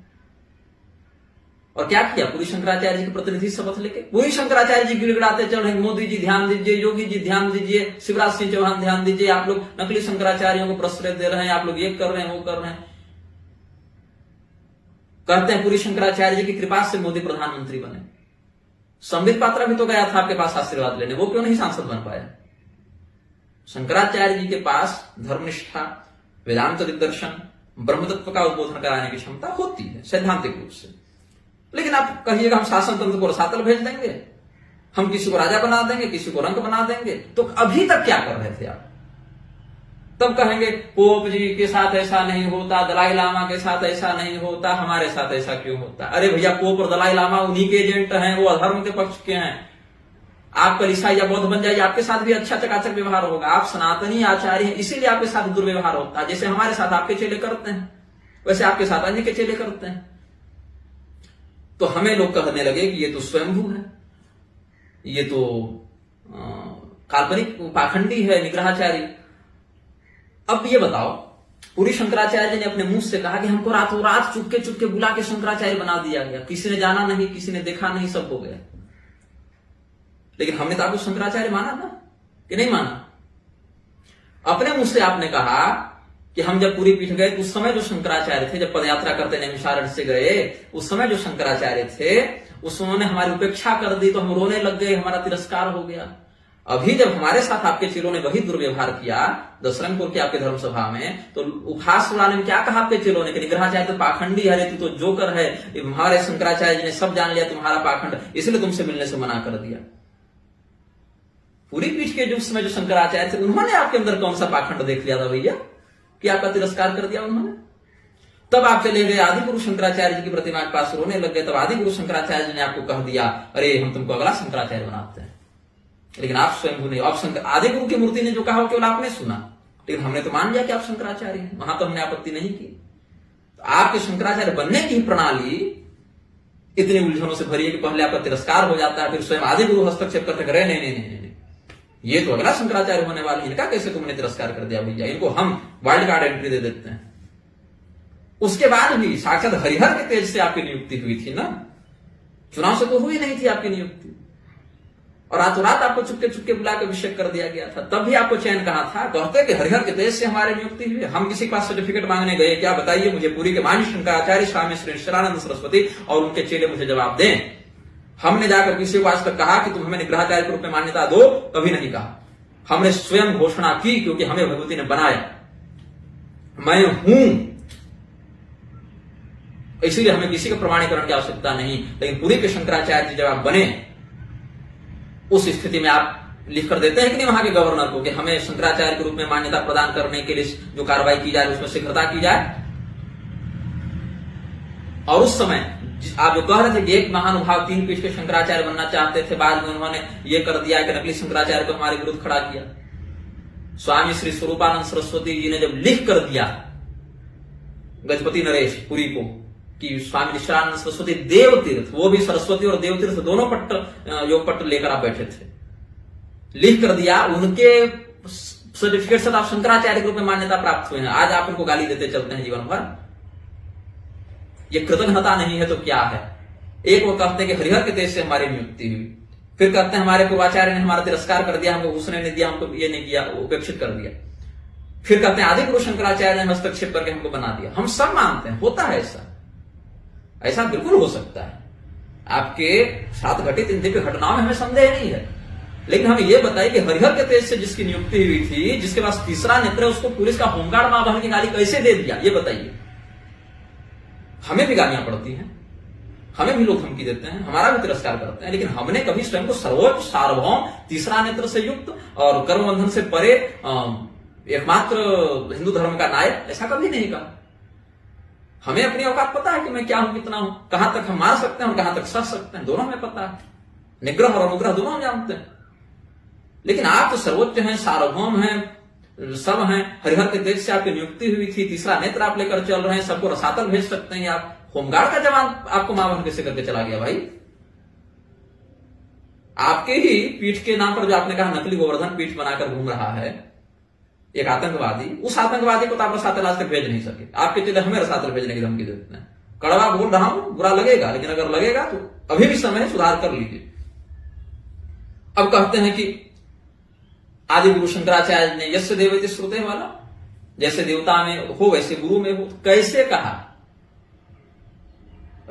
और क्या किया, पूरी शंकराचार्य जी के प्रतिनिधि शपथ लेके पूरी शंकराचार्य जी गिड़गिड़ाते चल रहे, मोदी जी ध्यान दीजिए, योगी जी ध्यान दीजिए, शिवराज सिंह चौहान ध्यान दीजिए, आप लोग नकली शंकराचार्यों को प्रश्रय दे रहे हैं, आप लोग ये कर रहे हैं, वो कर रहे हैं। कहते हैं पूरी शंकराचार्य जी की कृपा से मोदी प्रधानमंत्री बने। संबित पात्रा भी तो गया था आपके पास आशीर्वाद लेने, वो क्यों नहीं सांसद बन पाया। शंकराचार्य जी के पास धर्मनिष्ठा, वेदांत दिग्दर्शन, ब्रह्म तत्व का उद्बोधन कराने की क्षमता होती है सैद्धांतिक रूप से। लेकिन आप कहिएगा हम शासन तंत्र को रसातल भेज देंगे, हम किसी को राजा बना देंगे, किसी को रंक बना देंगे, तो अभी तक क्या कर रहे थे आप। तब कहेंगे पोप जी के साथ ऐसा नहीं होता, दलाई लामा के साथ ऐसा नहीं होता, हमारे साथ ऐसा क्यों होता। अरे भैया, पोप और दलाई लामा उन्हीं के एजेंट हैं, वो अधर्म के पक्ष के हैं। आप कल ईसाई या बौद्ध बन जाइए, आपके साथ भी अच्छा चकाचक व्यवहार होगा। आप सनातनी आचार्य हैं, इसीलिए आपके साथ दुर्व्यवहार होता है। जैसे हमारे साथ आपके चेले करते हैं, वैसे आपके साथ अन्य के चेले करते हैं। तो हमें लोग कहने लगे कि ये तो स्वयंभू है, ये तो काल्पनिक पाखंडी है, निग्रहाचारी। अब ये बताओ, पूरी शंकराचार्य जी ने अपने मुंह से कहा कि हमको रातों रात चुपके चुपके बुला के शंकराचार्य बना दिया गया, किसी ने जाना नहीं, किसी ने देखा नहीं, सब हो गया। लेकिन हमने तो आपको शंकराचार्य माना ना, कि नहीं माना। अपने मुंह से आपने कहा कि हम जब पूरी पीठ गए तो उस समय जो शंकराचार्य थे, जब पदयात्रा करते नैमिषारण्य से गए, उस समय जो शंकराचार्य थे उन्होंने हमारी उपेक्षा कर दी, तो हम रोने लग गए, हमारा तिरस्कार हो गया। अभी जब हमारे साथ आपके चेलों ने वही दुर्व्यवहार किया दशरंगपुर की आपके धर्मसभा में, तो उपहास उड़ाने में क्या कहा आपके चेलों ने कि निग्रहाचार्य तो पाखंडी है, तू तो जोकर है, हमारे शंकराचार्य जी ने सब जान लिया तुम्हारा पाखंड, इसलिए तुमसे मिलने से मना कर दिया। पूरी पीठ के जो समय जो शंकराचार्य थे उन्होंने आपके अंदर कौन सा पाखंड देख लिया था भैया कि आपका तिरस्कार कर दिया उन्होंने? तब आप चले गए आदि गुरु शंकराचार्य जी की प्रतिमा के पास रोने लग गए, तब आदि गुरु शंकराचार्य जी ने आपको कह दिया अरे हम तुमको अगला शंकराचार्य बनाते हैं। लेकिन आप स्वयं नहीं, आप आदि गुरु की मूर्ति ने जो कहा केवल आपने सुना, लेकिन हमने तो मान लिया कि आप शंकराचार्य हैं, वहां तो हमने आपत्ति नहीं की। तो आपके शंकराचार्य बनने की प्रणाली इतनी उलझनों से भरी है कि पहले आपका तिरस्कार हो जाता है, फिर स्वयं आदि गुरु हस्तक्षेप करते रहे, नहीं नहीं नहीं नहीं, ये तो अगला शंकराचार्य होने वाले, इनका कैसे तुमने तिरस्कार कर दिया भैया, इनको हम वाइल्ड कार्ड एंट्री दे देते हैं। उसके बाद भी साक्षात हरिहर के तेज से आपकी नियुक्ति हुई थी ना, चुनाव से तो हुई नहीं थी आपकी नियुक्ति, और रातों रात आपको चुपके चुपके बुलाकर अभिषेक कर दिया गया था। तब भी आपको चयन कहा था, कहते कि हरिहर के तेज से हमारी नियुक्ति हुई। हम किसी के पास सर्टिफिकेट मांगने गए, क्या बताइए मुझे पूरी के मान्य शंकराचार्य स्वामी श्री निश्चलानंद सरस्वती और उनके चेले मुझे जवाब दें। हमने जाकर किसी को आज तक कहा कि तुम हमें निग्रहाचार्य के रूप में मान्यता दो, कभी नहीं कहा। हमने स्वयं घोषणा की क्योंकि हमें भगवती ने बनाया, मैं हूं, इसीलिए हमें किसी का प्रमाणीकरण की आवश्यकता नहीं। लेकिन पूरी के शंकराचार्य जी जब आप बने, उस स्थिति में आप लिख कर देते हैं कि नहीं वहां के गवर्नर को कि हमें शंकराचार्य के रूप में मान्यता प्रदान करने के लिए जो कार्रवाई की जाए उसमें शीघ्रता की जाए। और उस समय आप जो कह रहे थे कि एक महानुभाव 3 पीठ के शंकराचार्य बनना चाहते थे, बाद में उन्होंने ये कर दिया कि नकली शंकराचार्य को हमारे विरुद्ध खड़ा किया। स्वामी श्री स्वरूपानंद सरस्वती जी ने जब लिख कर दिया गजपति नरेश पुरी को कि स्वामी निश्चलानंद सरस्वती देव तीर्थ, वो भी सरस्वती और देव तीर्थ दोनों पट्ट योग पट्ट लेकर आप बैठे थे, लिख कर दिया, उनके सर्टिफिकेट से आप शंकराचार्य के रूप में मान्यता प्राप्त हुए हैं। आज आप उनको गाली देते चलते हैं जीवन भर। ये कृतज्ञता नहीं है तो क्या है? एक वो कहते हैं कि हरिहर के तेज से हमारी नियुक्ति हुई, फिर कहते हैं हमारे पूर्वाचार्य ने हमारा तिरस्कार कर दिया, हमको उसने नहीं दिया, हमको ये नहीं किया, उपेक्षित कर दिया। फिर कहते हैं आदि गुरु शंकराचार्य ने हस्तक्षेप करके हमको बना दिया। हम सब मानते हैं होता है ऐसा, ऐसा बिल्कुल हो सकता है। आपके साथ घटित इन दिव्य घटनाओं में हमें संदेह नहीं है, लेकिन हमें यह बताइए कि हरिहर के तेज से जिसकी नियुक्ति हुई थी, जिसके पास तीसरा नेत्र है, उसको पुलिस का होमगार्ड मां बहन की गाली कैसे दे दिया? ये बताइए। हमें भी गालियां पड़ती हैं, हमें भी लोग धमकी देते हैं, हमारा भी तिरस्कार करते हैं, लेकिन हमने कभी स्वयं को सर्वोच्च सार्वभौम तीसरा नेत्र से युक्त और कर्मबंधन से परे एकमात्र हिंदू धर्म का नायक ऐसा कभी नहीं कहा। हमें अपनी औकात पता है कि मैं क्या हूं, कितना हूं, कहां तक हम मार सकते हैं और कहां तक सह सकते हैं, दोनों हमें पता है। निग्रह और अनुग्रह दोनों हम जानते हैं। लेकिन आप तो सर्वोच्च हैं, सार्वभौम हैं, सब हैं। हरिहर के तेज से आपकी नियुक्ति हुई थी, तीसरा नेत्र आप लेकर चल रहे हैं, सबको रसातल भेज सकते हैं आप। होमगार्ड का जवान आपको मां बहन कैसे करके चला गया भाई? आपके ही पीठ के नाम पर जो आपने कहा नकली गोवर्धन पीठ बनाकर घूम रहा है एक आतंकवादी, उस आतंकवादी को तो आप रसातल आज तक भेज नहीं सके। आपके चले हमें रसातल भेजने की धमकी देते हैं। कड़वा बोल रहा हूं, बुरा लगेगा, लेकिन अगर लगेगा तो अभी भी समय है, सुधार कर लीजिए। अब कहते हैं कि आदि गुरु शंकराचार्य ने यस्य देवति श्रुते वाला, जैसे देवता में हो वैसे गुरु में हो। कैसे कहा?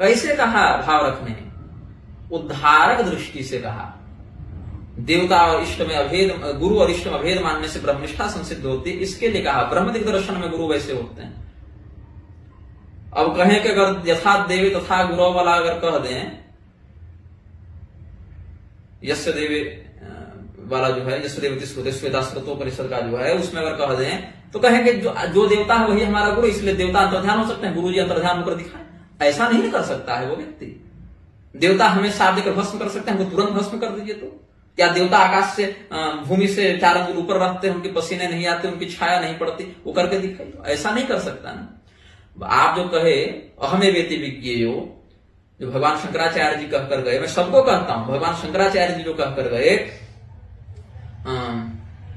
ऐसे कहा भाव रखने, उद्धारक दृष्टि से कहा। देवता और इष्ट में अभेद, गुरु और इष्ट में अभेद मानने से ब्रह्मनिष्ठा संसिद्ध होती है, इसके लिए कहा। ब्रह्म दिग्दर्शन में गुरु वैसे होते हैं। अब कहें कि अगर यथा देवी तथा गुरु वाला अगर कह दें, यस्य देवे वाला जो है, यस्य देवती श्रुते श्वेताश्रुतो परिषद का जो है, उसमें अगर कह दें तो कहेंगे जो देवता है वही हमारा गुरु, इसलिए देवता अंतर्ध्यान हो सकते हैं, गुरु जी अंतर्ध्यान होकर दिखाएं। ऐसा नहीं कर सकता है वो व्यक्ति। देवता हमें साथ देकर भस्म कर सकते हैं, हमको तुरंत भस्म कर दीजिए। तो क्या देवता आकाश से भूमि से 4 अंगुल ऊपर रखते हैं, उनके पसीने नहीं आते, उनकी छाया नहीं पड़ती, वो करके दिखाई? तो ऐसा नहीं कर सकता ना। आप जो कहे अहमे वेति विज्ञेयो, जो भगवान शंकराचार्य जी कहकर गए, मैं सबको कहता हूं, भगवान शंकराचार्य जी जो कहकर गए,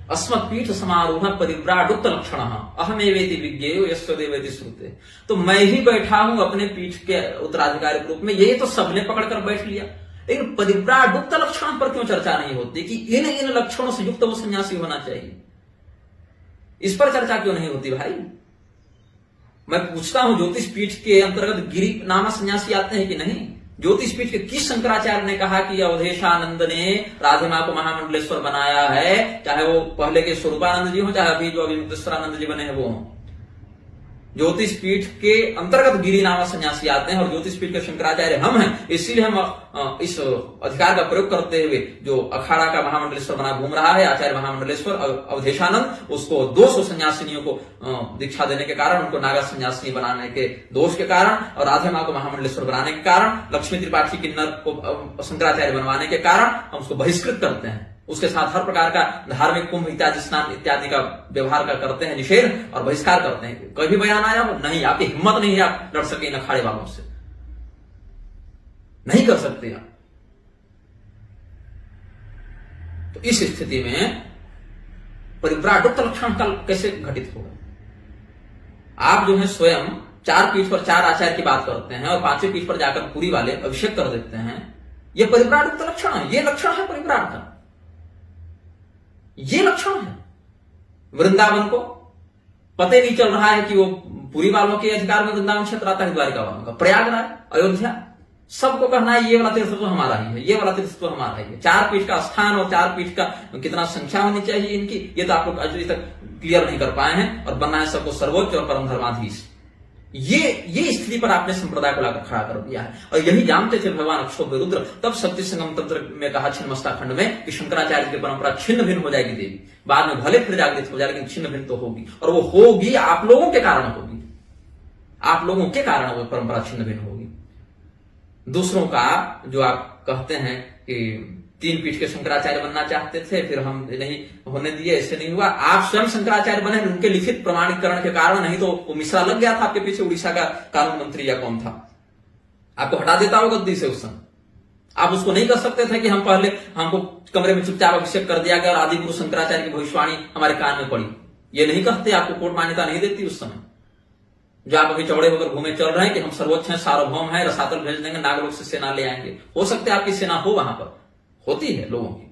अस्मत् पीठ समारोह परिव्राडुक्त लक्षण अहमेवेति विज्ञेयो यस्य देवेति श्रुते। तो मैं ही बैठा हूं अपने पीठ के उत्तराधिकारी के रूप में, यही तो सबने पकड़कर बैठ लिया। लेकिन परिव्राडुक्त लक्षण पर क्यों चर्चा नहीं होती कि इन लक्षणों से युक्त वो सन्यासी होना चाहिए? इस पर चर्चा क्यों नहीं होती भाई? मैं पूछता हूं ज्योतिष पीठ के अंतर्गत गिरी नामा सन्यासी आते हैं कि नहीं? ज्योतिष पीठ के किस शंकराचार्य ने कहा कि अवधेशानंद ने राधे मां को महामंडलेश्वर बनाया है, चाहे वो पहले के स्वरूपानंद जी हो, चाहे अभी जो अविमुक्तेश्वरानंद जी बने हैं वो हो? ज्योतिष पीठ के अंतर्गत गिरी नामा सन्यासी आते हैं और ज्योतिष पीठ के शंकराचार्य हम हैं। इसीलिए हम इस अधिकार का प्रयोग करते हुए जो अखाड़ा का महामंडलेश्वर बना घूम रहा है आचार्य महामंडलेश्वर अवधेशानंद, उसको 200 सन्यासिनियों को दीक्षा देने के कारण, उनको नागा सन्यासिनी बनाने के दोष के कारण और राधे मां को महामंडलेश्वर बनाने के कारण, लक्ष्मी त्रिपाठी किन्नर को शंकराचार्य बनवाने के कारण हम उसको बहिष्कृत करते हैं। उसके साथ हर प्रकार का धार्मिक कुंभ इत्यादि स्नान इत्यादि का व्यवहार का करते हैं निषेध और बहिष्कार करते हैं। कभी बयान आया हो? नहीं। आपकी हिम्मत नहीं है आप लड़ सके इन अखाड़े वालों से, नहीं कर सकते आप। तो इस स्थिति में परिव्राटुक्त लक्षण कल कैसे घटित होगा? आप जो है स्वयं 4 पीठ पर 4 आचार्य की बात करते हैं और 5वें पीठ पर जाकर पूरी वाले अभिषेक कर देते हैं। यह परिव्राटुक्त लक्षण है, यह लक्षण है परिव्राट का, ये लक्षण है। वृंदावन को पता नहीं चल रहा है कि वो पूरी वालों के अधिकार में वृंदावन क्षेत्र आता है, द्वारिका वालों का, प्रयागराज, अयोध्या, सबको कहना है ये वाला तीर्थ तो हमारा ही है, ये वाला तीर्थ तो हमारा ही है। 4 पीठ का स्थान और 4 पीठ का कितना संख्या होनी चाहिए इनकी, ये तो आप लोग अभी तक क्लियर नहीं कर पाए हैं। और बनना है सबको सर्वोच्च और परम धर्माधीश। ये स्थिति पर आपने संप्रदाय को लाकर खड़ा कर दिया है। और यही जानते थे भगवान अक्षोभ्य रुद्र तब सत्य संगम तंत्र में कहा छिन्नमस्ता खंड में कि शंकराचार्य की परंपरा छिन्न भिन्न हो जाएगी देवी, बाद में भले फिर जागृत हो जाए लेकिन छिन्न भिन्न तो होगी। और वो होगी आप लोगों के कारण होगी, आप लोगों के कारण वो परंपरा छिन्न भिन्न होगी। दूसरों का जो आप कहते हैं कि 3 पीठ के शंकराचार्य बनना चाहते थे, फिर हम नहीं होने दिए, ऐसे नहीं हुआ। आप स्वयं शंकराचार्य बने उनके लिखित प्रमाणीकरण के कारण, नहीं तो वो मिश्रा लग गया था आपके पीछे, उड़ीसा का कानून मंत्री या कौन था, आपको हटा देता होगा गद्दी से उस समय। आप उसको नहीं कर सकते थे कि हम पहले हमको कमरे में चुपचाप अभिषेक कर दिया गया और आदि गुरु शंकराचार्य की भविष्यवाणी हमारे कान में पड़ी। ये नहीं कहते, आपको कोर्ट मान्यता नहीं देती उस समय। जो आप अभी चौड़े होकर घूमे चल रहे हैं कि हम सर्वोच्च हैं, सार्वभौम है, रसातल भेज देंगे, नागलोक से सेना ले आएंगे। हो सकते है आपकी सेना हो, वहां पर होती है लोगों की,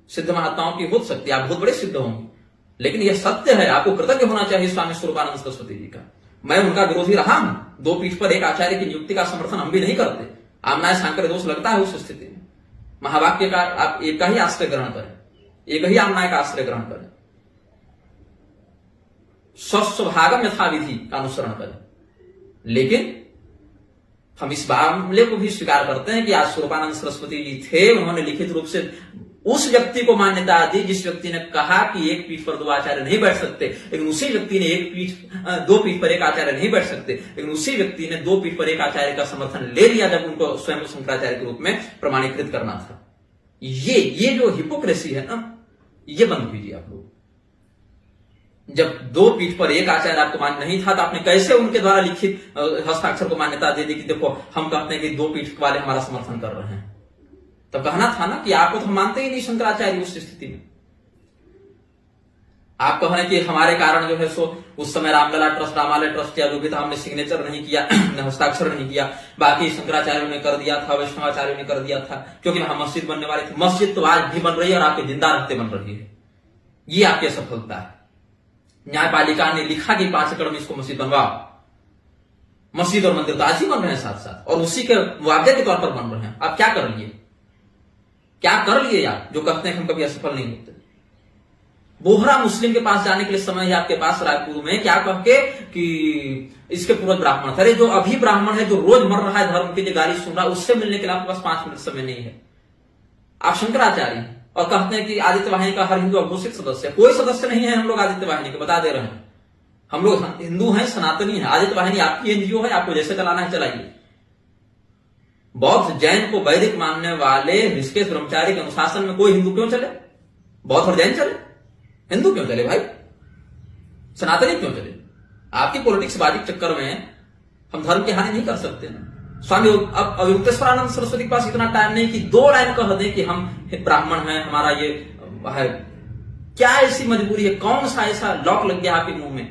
सिद्ध महात्माओं की हो सकती है, आप बहुत बड़े सिद्ध होंगे, लेकिन यह सत्य है। आपको कृतज्ञ होना चाहिए स्वामी स्वरूपानंद सरस्वती जी का। मैं उनका विरोधी रहा हूं। 2 पीठ पर एक आचार्य की नियुक्ति का समर्थन हम भी नहीं करते। आमनाय सांकर दोष लगता है उस स्थिति में। महावाक्य का आप एक का ही आश्रय ग्रहण करें, एक ही आमनाय का आश्रय ग्रहण करें, स्वस्वभागम यथाविधि का अनुसरण करें। लेकिन हम इस मामले को भी स्वीकार करते हैं कि आज स्वरूपानंद सरस्वती जी थे, उन्होंने लिखित रूप से उस व्यक्ति को मान्यता दी जिस व्यक्ति ने कहा कि 1 पीठ पर 2 आचार्य नहीं बैठ सकते, लेकिन उसी व्यक्ति ने 2 पीठ पर 1 आचार्य नहीं बैठ सकते, लेकिन उसी व्यक्ति ने 2 पीठ पर 1 आचार्य का समर्थन ले लिया जब उनको स्वयं शंकराचार्य के रूप में प्रमाणीकृत करना था। ये जो हिपोक्रेसी है ना, ये बंद कीजिए आप लोग। जब 2 पीठ पर 1 आचार्य आपको मान्य नहीं था तो आपने कैसे उनके द्वारा लिखित हस्ताक्षर को मान्यता दे दी कि देखो हम कहते हैं कि 2 पीठ वाले हमारा समर्थन कर रहे हैं? तो कहना था ना कि आपको तो हम मानते ही नहीं शंकराचार्य। उस स्थिति में आप कह रहे हैं कि हमारे कारण जो है सो उस समय रामलला ट्रस्ट, रामालय ट्रस्ट या जो भी था, हमने सिग्नेचर नहीं किया, हस्ताक्षर नहीं किया, बाकी शंकराचार्यों ने कर दिया था, वैष्णवाचार्यों ने कर दिया था, क्योंकि वहां मस्जिद बनने वाली थी। मस्जिद तो आज भी बन रही है और आपके जिंदा रहते बन रही है। ये आपकी सफलता है। न्यायपालिका ने लिखा कि 5 एकड़ में इसको मस्जिद बनवाओ। मस्जिद और मंदिर तो आज ही बन रहे हैं साथ साथ, और उसी के मुआवजे के तौर पर बन रहे हैं। आप क्या कर लिए, क्या कर लिए आप जो कहते हैं कि हम कभी असफल नहीं होते? बोहरा मुस्लिम के पास जाने के लिए समय है आपके पास रायपुर में, क्या कह के कि इसके पूर्वज ब्राह्मण थे। अरे जो अभी ब्राह्मण है, जो रोज मर रहा है धर्म की, जो गाली सुन रहा है, उससे मिलने के लिए आपके पास 5 मिनट समय नहीं है। आप शंकराचार्य हैं और कहते हैं कि आदित्य वाहिनी का हर हिंदू अघोषित सदस्य है। कोई सदस्य नहीं है हम लोग आदित्य वाहिनी के, बता दे रहे हैं। हम लोग हिंदू हैं, सनातनी है। आदित्य वाहिनी आपकी एनजीओ है, आपको जैसे चलाना है चलाइए। बौद्ध जैन को वैदिक मानने वाले ऋषिकेश ब्रह्मचारी के अनुशासन में कोई हिंदू क्यों चले? बौद्ध और जैन चले, हिंदू क्यों चले भाई? सनातनी क्यों चले? आपकी पॉलिटिक्स बाजी के चक्कर में हम धर्म की हानि नहीं कर सकते ना। स्वामी अब अविमुक्तेश्वरानंद सरस्वती के पास इतना टाइम नहीं कि 2 लाइन कह दें कि हम ब्राह्मण हैं, हमारा ये है। क्या ऐसी मजबूरी है? कौन सा ऐसा लॉक लग गया आपके मुंह में?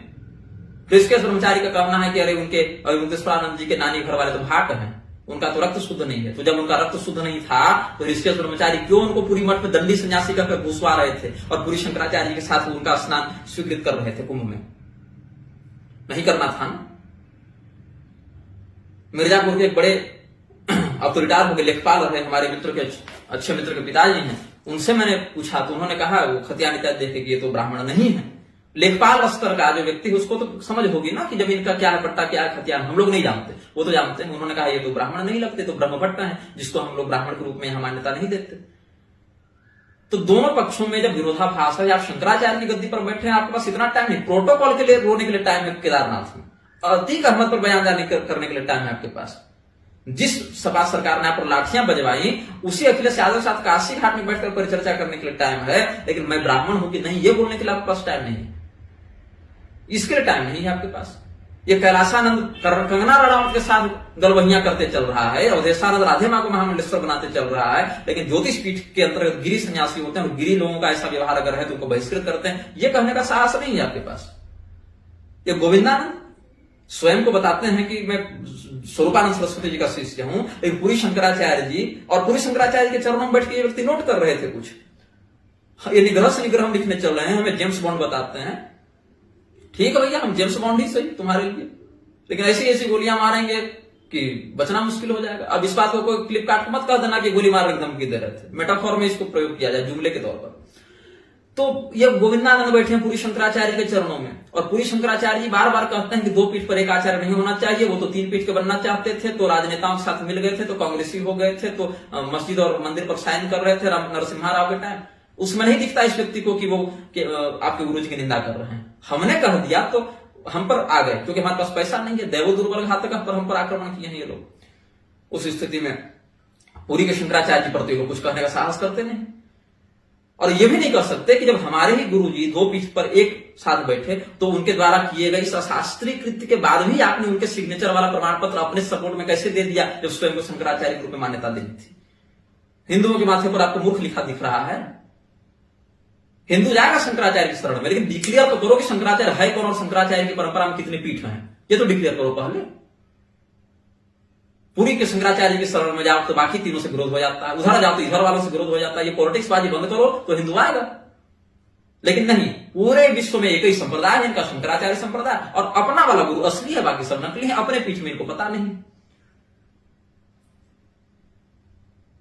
ऋषिकेश ब्रह्मचारी का कहना है कि अरे उनके अविमुक्तेश्वरानंद जी के नानी घर वाले तो भाट हैं, उनका तो रक्त शुद्ध नहीं है। तो जब उनका रक्त शुद्ध नहीं था तो ऋषिकेश ब्रह्मचारी क्यों उनको पूरी मठ में दंडी सन्यासी का घुसवा रहे थे और पूरी शंकराचार्य के साथ उनका स्नान स्वीकृत कर रहे थे कुंभ में? नहीं करना था ना। मिर्जापुर के एक बड़े अवतरिटार हो गए लेखपाल रहे, हमारे मित्र के अच्छे मित्र के पिताजी हैं, उनसे मैंने पूछा तो उन्होंने कहा, वो खतियान इत्यादि देखे कि ये तो ब्राह्मण नहीं है। लेखपाल स्तर का जो व्यक्ति है उसको तो समझ होगी ना कि जमीन का क्या है, पट्टा क्या है, खतियान हम लोग नहीं जानते, वो तो जानते हैं। उन्होंने कहा ये तो ब्राह्मण नहीं लगते, तो ब्रह्मभट्ट है, जिसको हम लोग ब्राह्मण के रूप में यहाँ मान्यता नहीं देते। तो दोनों पक्षों में जब विरोधाभास है, आप शंकराचार्य की गद्दी पर बैठे हैं, आपके पास इतना टाइम नहीं, प्रोटोकॉल के लिए रोने के लिए टाइम है केदारनाथ में, अतीक अहमद पर बयान करने के लिए टाइम है आपके पास। जिस सपा सरकार ने आप पर लाठियां बजवाई, उसी अखिलेश यादव के साथ काशी घाट में बैठकर परिचर्चा करने के लिए टाइम है, लेकिन मैं ब्राह्मण हूं कि नहीं ये बोलने के लिए आपके पास टाइम नहीं है, इसके लिए टाइम नहीं है आपके पास। ये कैलाशानंद कंगना रणावत के साथ गलबहियां करते चल रहा है, अवधेशानंद राधे मां को महामंडलेश्वर बनाते चल रहा है, लेकिन ज्योतिष पीठ के अंतर्गत गिरी सन्यासी होते हैं और गिरी लोगों का ऐसा व्यवहार अगर है तो उनको बहिष्कृत करते हैं। ये कहने का साहस नहीं है आपके पास। ये गोविंदानंद स्वयं को बताते हैं कि मैं स्वरूपानंद सरस्वती जी का शिष्य हूं, लेकिन पूरी शंकराचार्य जी और पूरी शंकराचार्य के चरणों में बैठ के ये व्यक्ति नोट कर रहे थे कुछ। ये निग्रह से निग्रह हम लिखने चल रहे हैं, हमें जेम्स बॉन्ड बताते हैं। ठीक है भैया, हम जेम्स बॉन्ड ही सही तुम्हारे लिए, लेकिन ऐसी ऐसी गोलियां मारेंगे कि बचना मुश्किल हो जाएगा। अब इस बात को कोई क्लिप काट मत कह देना कि गोली मारने की धमकी दे रहे थे, मेटाफोर में इसको प्रयोग किया जाए जुमले के तौर पर। तो ये गोविंदानंद बैठे हैं पूरी शंकराचार्य के चरणों में, और पूरी शंकराचार्य जी बार बार कहते हैं कि 2 पीठ पर एक आचार्य नहीं होना चाहिए। वो तो 3 पीठ के बनना चाहते थे, तो राजनेताओं के साथ मिल गए थे, तो कांग्रेसी हो गए थे, तो मस्जिद और मंदिर पर साइन कर रहे थे नरसिम्हा राव के टाइम। उसमें नहीं दिखता इस व्यक्ति को कि वो आपके गुरु जी की निंदा कर रहे हैं। हमने कह दिया तो हम पर आ गए, क्योंकि हमारे पास पैसा नहीं है, दैव दुर्बल घातक पर हम पर आक्रमण किए हैं ये लोग। उस स्थिति में पूरी के शंकराचार्य जी प्रति लोग कुछ कहने का साहस करते नहीं, और ये भी नहीं कर सकते कि जब हमारे ही गुरु जी 2 पीठ पर एक साथ बैठे तो उनके द्वारा किए गए इस अशास्त्रीय कृत्य के बाद भी आपने उनके सिग्नेचर वाला प्रमाण पत्र अपने सपोर्ट में कैसे दे दिया, जब स्वयं को शंकराचार्य के रूप में मान्यता देनी थी। हिंदुओं के माथे पर आपको मूर्ख लिखा दिख रहा है। हिंदू जाएगा शंकराचार्य की शरण में, लेकिन डिक्लेयर तो करो कि शंकराचार्य है कौन और शंकराचार्य की परंपरा में कितने पीठ हैं, ये तो डिक्लेयर करो पहले। पूरी के शंकराचार्य की शरण में जाओ तो बाकी तीनों से विरोध हो जाता है, उधर जाओ तो इधर वालों से विरोध हो जाता है। ये पॉलिटिक्स बाजी बंद करो तो हिंदू आएगा, लेकिन नहीं, पूरे विश्व में एक ही संप्रदाय है इनका, शंकराचार्य संप्रदाय, और अपना वाला गुरु असली है, बाकी सब नकली है, अपने पीठ में इनको पता नहीं।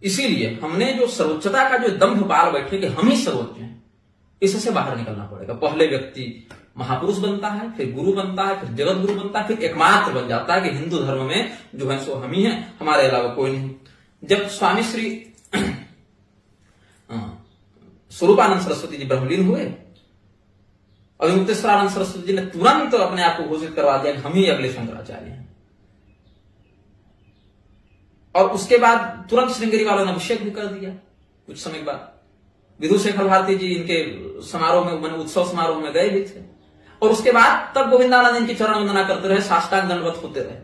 इसीलिए हमने जो सर्वोच्चता का जो दंभ पाल बैठे कि हम ही सर्वोच्च हैं, इससे बाहर निकलना पड़ेगा। पहले व्यक्ति महापुरुष बनता है, फिर गुरु बनता है, फिर जगत गुरु बनता है, फिर एकमात्र बन जाता है कि हिंदू धर्म में जो है सो हम ही हैं, हमारे अलावा कोई नहीं। जब स्वामी श्री स्वरूपानंद सरस्वती जी ब्रह्मलीन हुए, अभिमुक्तेश्वरानंद सरस्वती जी ने तुरंत अपने आप को घोषित करवा दिया कि हम ही अगले शंकराचार्य हैं, और उसके बाद तुरंत श्रृंगेरी वालों ने अभिषेक भी कर दिया। कुछ समय बाद विधुशेखर भारती जी इनके समारोह में, उत्सव समारोह में गए भी थे, और उसके बाद तब गोविंदानंद इनकी चरण वंदना करते रहे, साष्टांग दंडवत होते रहे,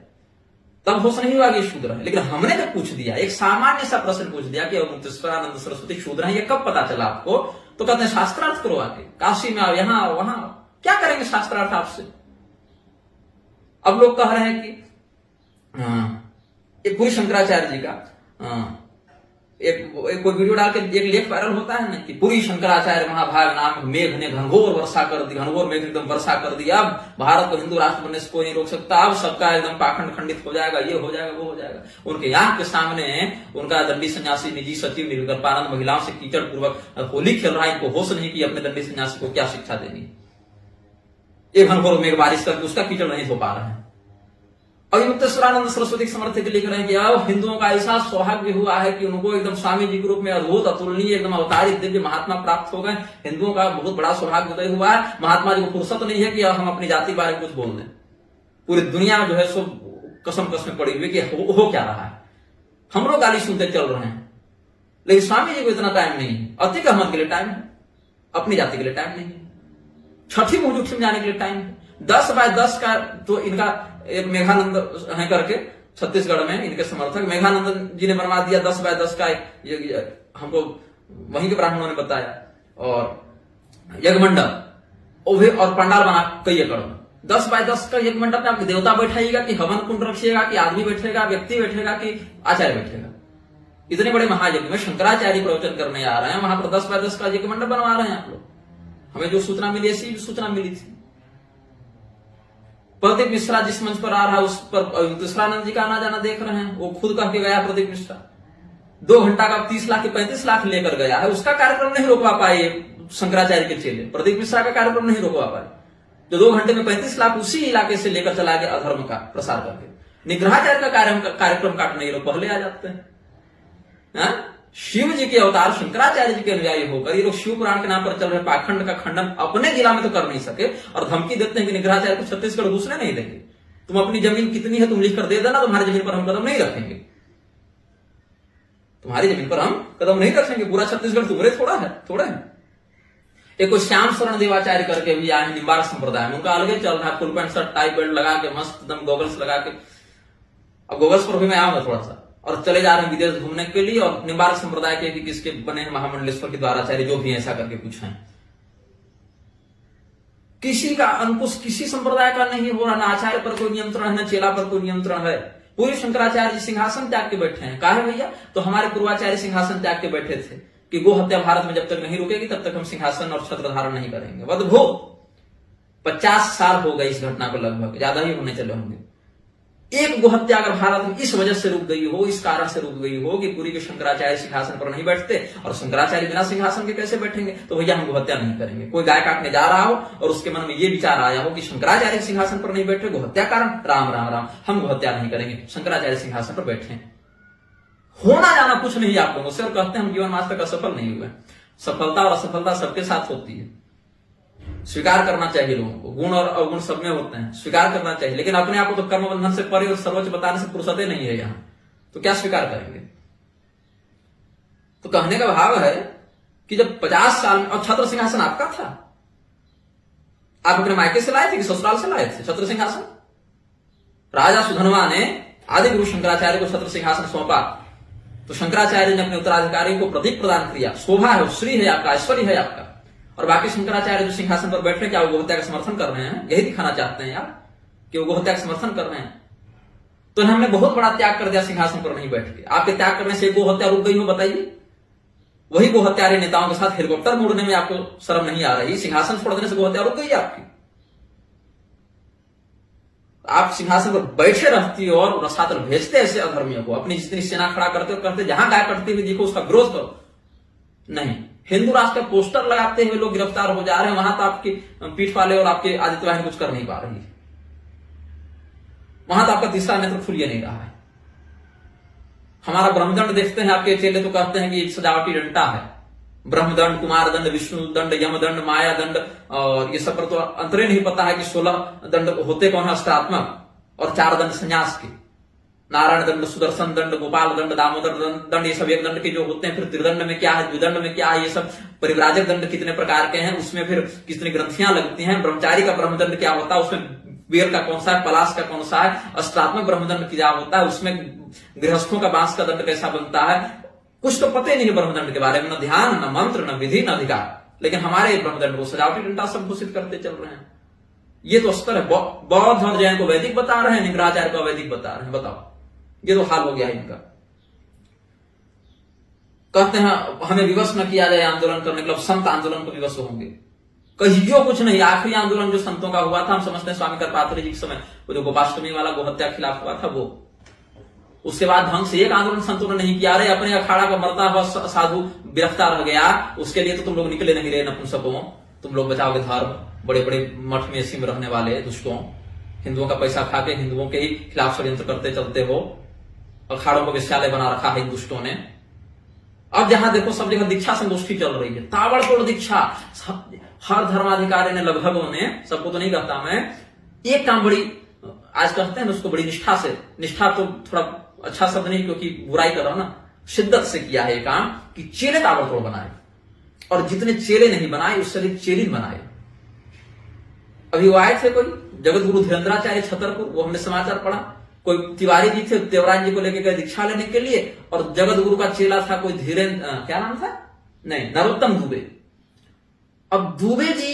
तब होश नहीं हुआ कि ये शूद्र है। लेकिन हमने जब पूछ दिया, एक सामान्य सा प्रश्न पूछ दिया कि अवमुक्तेश्वरानंद सरस्वती शूद्र है, ये कब पता चला आपको, तो कहते हैं शास्त्रार्थ करो, आके काशी में आओ, यहां आओ, वहां आओ, क्या करेंगे शास्त्रार्थ आपसे। अब लोग कह रहे हैं कि पूरी शंकराचार्य जी का एक कोई वीडियो डाल के एक लेख वायरल होता है ना कि पूरी शंकराचार्य महाभाग नाम मेघ ने घनघोर वर्षा कर दी, घनघोर मेघ एकदम वर्षा कर दी, अब भारत को हिंदू राष्ट्र बनने से कोई नहीं रोक सकता, अब सबका एकदम पाखंड खंडित हो जाएगा, ये हो जाएगा, वो हो जाएगा। उनके आंख के सामने उनका दंडी सन्यासी निजी सचिव निर्गपानंद महिलाओं से कीचड़ पूर्वक होली खेल रहा है, इनको होश नहीं कि अपने दंडी सन्यासी को क्या शिक्षा देनी। एक घनघोर मेघ बारिश करके उसका कीचड़ नहीं धो पा रहे हैं। अभिमुक्तेश्वरानंद सरस्वती समर्थक लिख रहे हैं कि अब हिंदुओं का ऐसा सौभाग्य हुआ है कि उनको एकदम स्वामी जी के रूप में अद्भुत अतुलनीय एकदम अवतारित दिव्य महात्मा प्राप्त हो गए। हिंदुओं का बहुत बड़ा सौभाग्य उदय हुआ है। महात्मा जी को फुर्सत नहीं है कि हम अपनी जाति के बारे में कुछ बोल दें। पूरी दुनिया में जो है सो कसम कसम पड़ी हुई कि हो क्या रहा है, हम लोग गाली सुनते चल रहे हैं, लेकिन स्वामी जी को इतना टाइम नहीं है। अतिक अहमद के लिए टाइम है, अपनी जाति के लिए टाइम नहीं है। छठी मुजुक्ष में जाने के लिए टाइम है। 10x10 का तो इनका एक मेघानंद है करके छत्तीसगढ़ में इनके समर्थक मेघानंद जी ने बनवा दिया 10x10 का, हमको वहीं के ब्राह्मणों ने बताया, और यज्ञमंडप और पंडाल बना कई एकड़ में 10x10 का यज्ञमंडप में आपके देवता बैठाइएगा कि हवन कुंड रखिएगा कि आदमी बैठेगा, व्यक्ति बैठेगा कि आचार्य बैठेगा। इतने बड़े महायज्ञ में शंकराचार्य प्रवचन करने आ रहे हैं, वहां पर 10x10 का यज्ञमंडप बनवा रहे हैं आप लोग। हमें जो सूचना मिली ऐसी सूचना मिली थी। प्रदीप मिश्रा जिस मंच पर आ रहा है उस पर तीसरानंद जी का आना जाना देख रहे हैं। वो खुद कह के गया प्रदीप मिश्रा 2 घंटा का 30 लाख के 35 लाख लेकर गया है, उसका कार्यक्रम नहीं रोकवा पाए शंकराचार्य के चेले, प्रदीप मिश्रा का कार्यक्रम नहीं रोकवा पाए, जो 2 घंटे में 35 लाख उसी इलाके से लेकर चला गया अधर्म का प्रसार करके। निग्रहाचार्य का कार्यक्रम काटने ये लोग पहले आ जाते हैं। शिव जी के अवतार शंकराचार्य जी के अनुयायी होकर ये लोग शिव पुराण के नाम पर चल रहे पाखंड का खंडन अपने जिला में तो कर नहीं सके और धमकी देते हैं कि निग्रहाचार्य को छत्तीसगढ़ घुसने नहीं देंगे, तुम अपनी जमीन कितनी है तुम लिख कर दे देना, तुम्हारी जमीन पर हम कदम नहीं रखेंगे, तुम्हारी जमीन पर हम कदम नहीं रखेंगे, पूरा छत्तीसगढ़ तुम्हारे थोड़ा है। एक कोई श्याम शरण देवाचार्य करके भी आए निम्बार्क संप्रदाय में, उनका अलग चल रहा है, full pant shirt tie belt लगा के मस्त एकदम गॉगल्स लगा के। अब गॉगल्स पर भी मैं आऊंगा थोड़ा सा, और चले जा रहे हैं विदेश घूमने के लिए, और निम्बार्क संप्रदाय के किसके बने हैं महामंडलेश्वर के द्वाराचार्य जो भी ऐसा करके कुछ है। किसी का अंकुश किसी संप्रदाय का नहीं हो रहा, ना आचार्य पर कोई नियंत्रण है, ना चेला पर कोई नियंत्रण है। पूरी शंकराचार्य जी सिंहासन त्याग के बैठे हैं। काहे भैया? तो हमारे पूर्वाचार्य सिंहासन त्याग के बैठे थे कि गो हत्या भारत में जब तक नहीं रुकेगी तब तक हम सिंहासन और छत्र धारण नहीं करेंगे। वदभो 50 साल हो गए इस घटना को, लगभग ज्यादा ही होने चले होंगे। एक गोहत्या अगर भारत में इस वजह से रुक गई हो, इस कारण से रुक गई हो कि पूरी के शंकराचार्य सिंहासन पर नहीं बैठते, और शंकराचार्य बिना सिंहासन के कैसे बैठेंगे, तो भैया हम गोहत्या नहीं करेंगे। कोई गाय काटने जा रहा हो और उसके मन में ये विचार आया हो कि शंकराचार्य सिंहासन पर नहीं बैठे, गोहत्या कारण, राम राम राम, हम गोहत्या नहीं करेंगे, शंकराचार्य सिंहासन पर बैठे। होना जाना कुछ नहीं आप लोगों से, और कहते हैं हम जीवन आज तक असफल नहीं हुए। सफलता और असफलता सबके साथ होती है, स्वीकार करना चाहिए लोगों को, गुण और अवगुण सब में होते हैं, स्वीकार करना चाहिए। लेकिन अपने आप को तो कर्म बंधन से परे और सर्वोच्च बताने से फुर्सते नहीं है यहां, तो क्या स्वीकार करेंगे? तो कहने का भाव है कि जब 50 साल में, और छत्र सिंहासन आपका था, आप अपने मायके से लाए थे कि ससुराल से लाए थे छत्र सिंहासन? राजा सुधनवा ने आदि गुरु शंकराचार्य को छत्र सिंहासन सौंपा, तो शंकराचार्य ने अपने उत्तराधिकारी को प्रतीक प्रदान किया, शोभा है, श्री है आपका, ऐश्वर्य है आपका। और बाकी शंकराचार्य जो सिंहासन पर बैठ रहे हैं, क्या वो गोहत्या का समर्थन कर रहे हैं? यही दिखाना चाहते हैं यार कि वो गोहत्या का समर्थन कर रहे हैं। तो हमने बहुत बड़ा त्याग कर दिया सिंहासन पर नहीं बैठ के। आपके त्याग करने से गोहत्या रुक गई हो बताइए? वही गोहत्यारे नेताओं के साथ हेलीकॉप्टर उड़ने में आपको शर्म नहीं आ रही? सिंहासन छोड़ देने से गोहत्या रुक गई आपकी? आप सिंहासन पर बैठे रहती हो और रसातल भेजते ऐसे अधर्मियों को, अपनी जितनी सेना खड़ा करते हो, कहते जहां गाय कटती हुई देखो उसका विरोध करो। नहीं, हिंदू राष्ट्र का पोस्टर लगाते हुए लोग गिरफ्तार हो जा रहे हैं, वहां तो आपकी पीठ वाले और आपके आदित्य वाहिनी कुछ कर नहीं पा रही, वहां तो आपका तीसरा नेत्र खुल नहीं रहा है। हमारा ब्रह्मदंड देखते हैं आपके चेले तो कहते हैं कि सजावटी डंडा है, ब्रह्मदंड, कुमार दंड, विष्णु दंड, यमदंड, माया दंड, और ये सब पर तो अंतरे नहीं पता है कि 16 दंड होते कौन है अष्टात्मक, और 4 दंड संन्यास के, नारायण दंड, सुदर्शन दंड, गोपाल दंड, दामोदर दंड, ये सब एक दंड के जो होते हैं। फिर त्रिदंड में क्या है, द्विदंड में क्या है, ये सब परिव्राजक दंड कितने प्रकार के हैं, उसमें फिर कितनी ग्रंथियां लगती हैं। ब्रह्मचारी का ब्रह्मदंड क्या होता है, उसमें बेर का कौन सा है, पलाश का कौन सा है। अष्टात्मक ब्रह्मदंड क्या होता है, उसमें गृहस्थों का बांस का दंड कैसा बनता है, कुछ तो पता ही नहीं ब्रह्मदंड के बारे में, न ध्यान, न मंत्र, न विधि, न अधिकार। लेकिन हमारे ब्रह्मदंड को सजावटी डंडा सब घोषित करते चल रहे हैं। ये तो स्तर है। बौद्ध और जैन को वैदिक बता रहे हैं, निग्रहाचार्य को अवैदिक बता रहे हैं। बताओ, ये तो हाल हो गया इनका। कहते हैं हमें विवश न किया जाए आंदोलन करने के लिए, संत आंदोलन को विवश होंगे। कहियो कुछ नहीं। आखिरी आंदोलन जो संतों का हुआ था, हम समझते हैं स्वामी करपात्री जी के समय, वो जो गोपाष्टमी वाला गोहत्या के खिलाफ हुआ था वो, उसके बाद ढंग से एक आंदोलन संतों ने नहीं किया। अरे अपने अखाड़ा का मरता हुआ साधु गिरफ्तार हो गया, उसके लिए तो तुम लोग निकले नहीं रहे नपुंसकों, तुम लोग बचाओगे धर्म, बड़े बड़े मठ में सिम रहने वाले दुष्टों, हिंदुओं का पैसा खा के हिंदुओं के ही खिलाफ षड्यंत्र करते चलते हो, अखाड़ों को विश्वालय बना रखा है दुष्टों ने। अब जहां देखो सब जगह दीक्षा संगोष्ठी चल रही है, ताबड़तोड़ दीक्षा, हर धर्माधिकारी ने लगभग ने, सबको तो नहीं कहता मैं, एक काम बड़ी आज कहते हैं उसको बड़ी निष्ठा से, निष्ठा तो थोड़ा अच्छा शब्द नहीं क्योंकि बुराई कर रहा हूं ना, शिद्दत से किया है ये काम कि चेले ताबड़तोड़ बनाए, और जितने चेले नहीं बनाए उससे अधिक चेली बनाए। अभी वो आए थे कोई जगत गुरु धीरेन्द्राचार्य छतरपुर, वो हमने समाचार पढ़ा, कोई तिवारी जी थे देवराज जी को लेकर गए दीक्षा लेने के लिए, और जगत गुरु का चेला था कोई धीरेन्द्र, क्या नाम था, नहीं, नरोत्तम दुबे। अब दुबे जी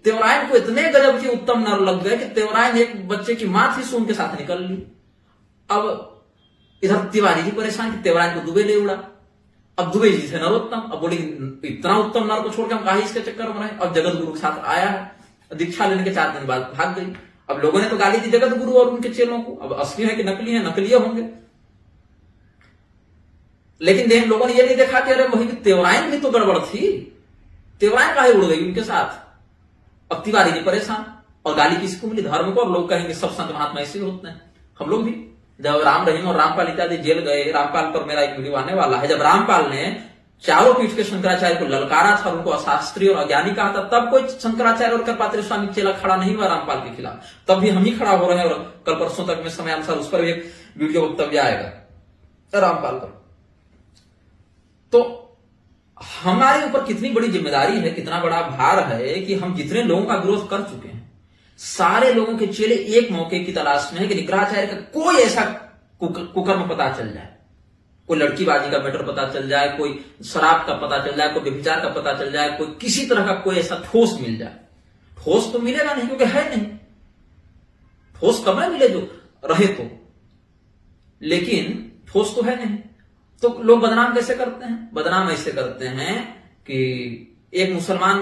देवरायन को इतने गजब के उत्तम नर लग गए कि देवरायन एक बच्चे की मां थी सो उनके साथ निकल ली। अब इधर तिवारी जी परेशान कि देवरायन को दुबे ले उड़ा। अब दुबे जी थे नरोत्तम, अब बोले इतना उत्तम नर को छोड़ के हम काहे इसके चक्कर में रहे। अब जगत गुरु के साथ आया है, दीक्षा लेने के 4 दिन बाद भाग गई। अब लोगों ने तो गाली दी जगत गुरु और उनके चेलों को, अब असली है कि नकली है, नकली होंगे। लेकिन लोगों ने ये नहीं देखा कि अरे वही त्योराइन भी तो गड़बड़ थी, त्योराइन काहे उड़ गई उनके साथ। अब तिवारी जी परेशान, और गाली किसको मिली? धर्म को। और लोग कहेंगे सब संत महात्मा ऐसे ही होते हैं। हम लोग भी जब राम रहीम और रामपाल इत्यादि जेल गए, रामपाल पर मेरा एक वीडियो आने वाला है, जब रामपाल ने चारों पीठ के शंकराचार्य को ललकारा था, उनको अशास्त्रीय और अज्ञानी कहा था, तब कोई शंकराचार्य और कृपात्र स्वामी चेला खड़ा नहीं हुआ रामपाल के खिलाफ। तब भी हम ही खड़ा हो रहे हैं, और कल परसों तक में समय अनुसार उस पर भी एक वीडियो वक्तव्य आएगा रामपाल पर। तो हमारे ऊपर कितनी बड़ी जिम्मेदारी है, कितना बड़ा भार है कि हम जितने लोगों का विरोध कर चुके हैं, सारे लोगों के चेले एक मौके की तलाश में है कि निग्रहाचार्य का कोई ऐसा कुकर्म पता चल जाए, कोई लड़कीबाजी का मैटर पता चल जाए, कोई शराब का पता चल जाए, कोई व्यभिचार का पता चल जाए, कोई किसी तरह का कोई ऐसा ठोस मिल जाए। ठोस तो मिलेगा नहीं, क्योंकि है नहीं। ठोस कब मिले जो रहे तो, लेकिन ठोस तो है नहीं। तो लोग बदनाम कैसे करते हैं? बदनाम ऐसे करते हैं कि एक मुसलमान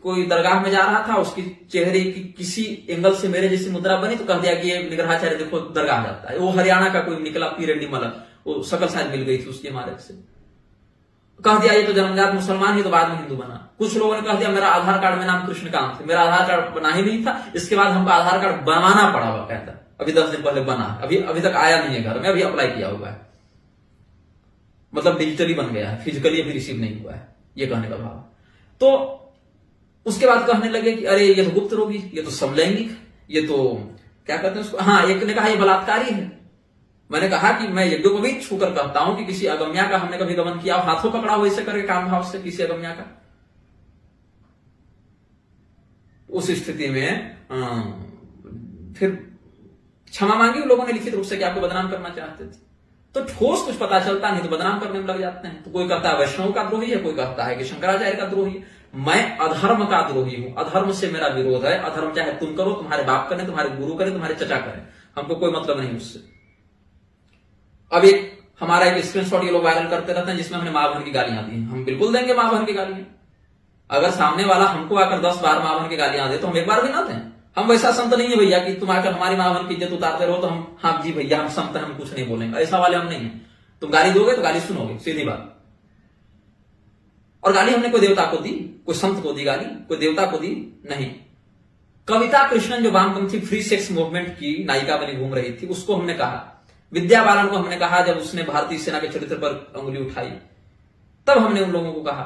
कोई दरगाह में जा रहा था, उसकी चेहरे की किसी एंगल से मेरे जैसी मुद्रा बनी तो कह दिया कि ये निग्रहाचार्य देखो दरगाह जाता है। वो हरियाणा का कोई निकला पीरेंडी मलक, वो शकल शायद मिल गई थी उसके मारे से, कह दिया ये तो जन्मजात मुसलमान ही तो बाद में हिंदू बना। कुछ लोगों ने कह दिया मेरा आधार कार्ड में नाम कृष्णकांत है, मेरा आधार कार्ड बना ही नहीं था, इसके बाद हमको आधार कार्ड बनवाना पड़ा हुआ, कहता अभी 10 दिन पहले बना, अभी तक आया नहीं है घर में, अभी अप्लाई किया हुआ है, मतलब डिजिटली बन गया है, फिजिकली अभी रिसीव नहीं हुआ है, ये कहने का भाव। तो उसके बाद कहने लगे कि अरे ये तो गुप्त रोगी, ये तो समलैंगिक, ये तो क्या कहते हैं उसको, हाँ एक ने कहा ये बलात्कारी है। मैंने कहा कि मैं यज्ञोपवीत छूकर कहता हूं कि किसी अगम्या का हमने कभी गमन किया, हाथों पकड़ा हो ऐसे करके काम भाव से किसी अगम्या का, उस स्थिति में फिर क्षमा मांगी लोगों ने लिखित रूप से कि आपको बदनाम करना चाहते थे। तो ठोस कुछ पता चलता नहीं तो बदनाम करने में लग जाते हैं। तो कोई कहता है वैष्णव का द्रोही है, कोई कहता है कि शंकराचार्य का द्रोही है। मैं अधर्म का द्रोही हूं, अधर्म से मेरा विरोध है। अधर्म चाहे तुम करो, तुम्हारे बाप करें, तुम्हारे गुरु करें, तुम्हारे चचा करें, हमको कोई मतलब नहीं उससे। अब एक हमारा एक स्क्रीनशॉट ये लोग वायरल करते रहते हैं जिसमें हमने मां बहन की गालियां दी। हम बिल्कुल देंगे मां बहन की गालियां। अगर सामने वाला हमको आकर 10 बार मां बहन की गालियां दे तो हम एक बार भी ना दें। हम वैसा संत नहीं है भैया कि तुम आकर हमारी मां बहन की इज्जत उतारते रहो तो हम हाँ जी भैया हम संत हैं, हम कुछ नहीं बोलेंगे, ऐसा वाले हम नहीं है। तुम गाली दोगे तो गाली सुनोगे, सीधी बात। और गाली हमने कोई देवता को दी, कोई संत को दी गाली, कोई देवता को दी नहीं। कविता कृष्णन जो वामपंथी फ्री सेक्स मूवमेंट की नायिका बनी घूम रही थी, उसको हमने कहा। विद्या बालन को हमने कहा जब उसने भारतीय सेना के चरित्र पर उंगली उठाई, तब हमने उन लोगों को कहा।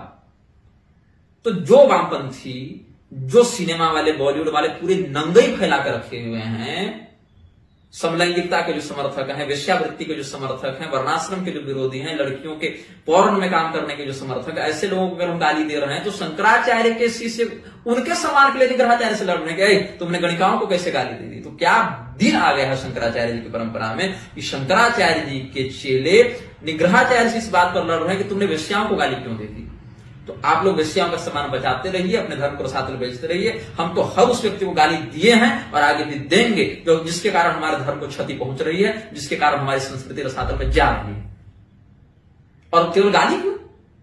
तो जो वामपंथी, जो सिनेमा वाले, बॉलीवुड वाले पूरे नंगई फैला कर रखे हुए हैं, समलैंगिकता के जो समर्थक हैं, वेश्यावृत्ति के जो समर्थक हैं, वर्णाश्रम के जो विरोधी हैं, लड़कियों के पौर्न में काम करने के जो समर्थक, ऐसे लोगों को अगर हम गाली दे रहे हैं तो शंकराचार्य के शिष्य उनके सम्मान के लिए निग्रहाचार्य से लड़ने गए, तुमने गणिकाओं को कैसे गाली दे दी। तो क्या दिन आ गया है शंकराचार्य जी की परंपरा में कि शंकराचार्य जी के चेले निग्रहाचार्य से इस बात पर लड़ रहे हैं कि तुमने वेश्याओं को गाली क्यों दे दी। तो आप लोग वेश्याओं का सम्मान बचाते रहिए, अपने धर्म को रसातल बेचते रहिए। हम तो हर उस व्यक्ति को गाली दिए हैं और आगे भी देंगे जो जिसके कारण हमारे धर्म को क्षति पहुंच रही है, जिसके कारण हमारी संस्कृति रसातल में जा रही है। और केवल गाली क्यों,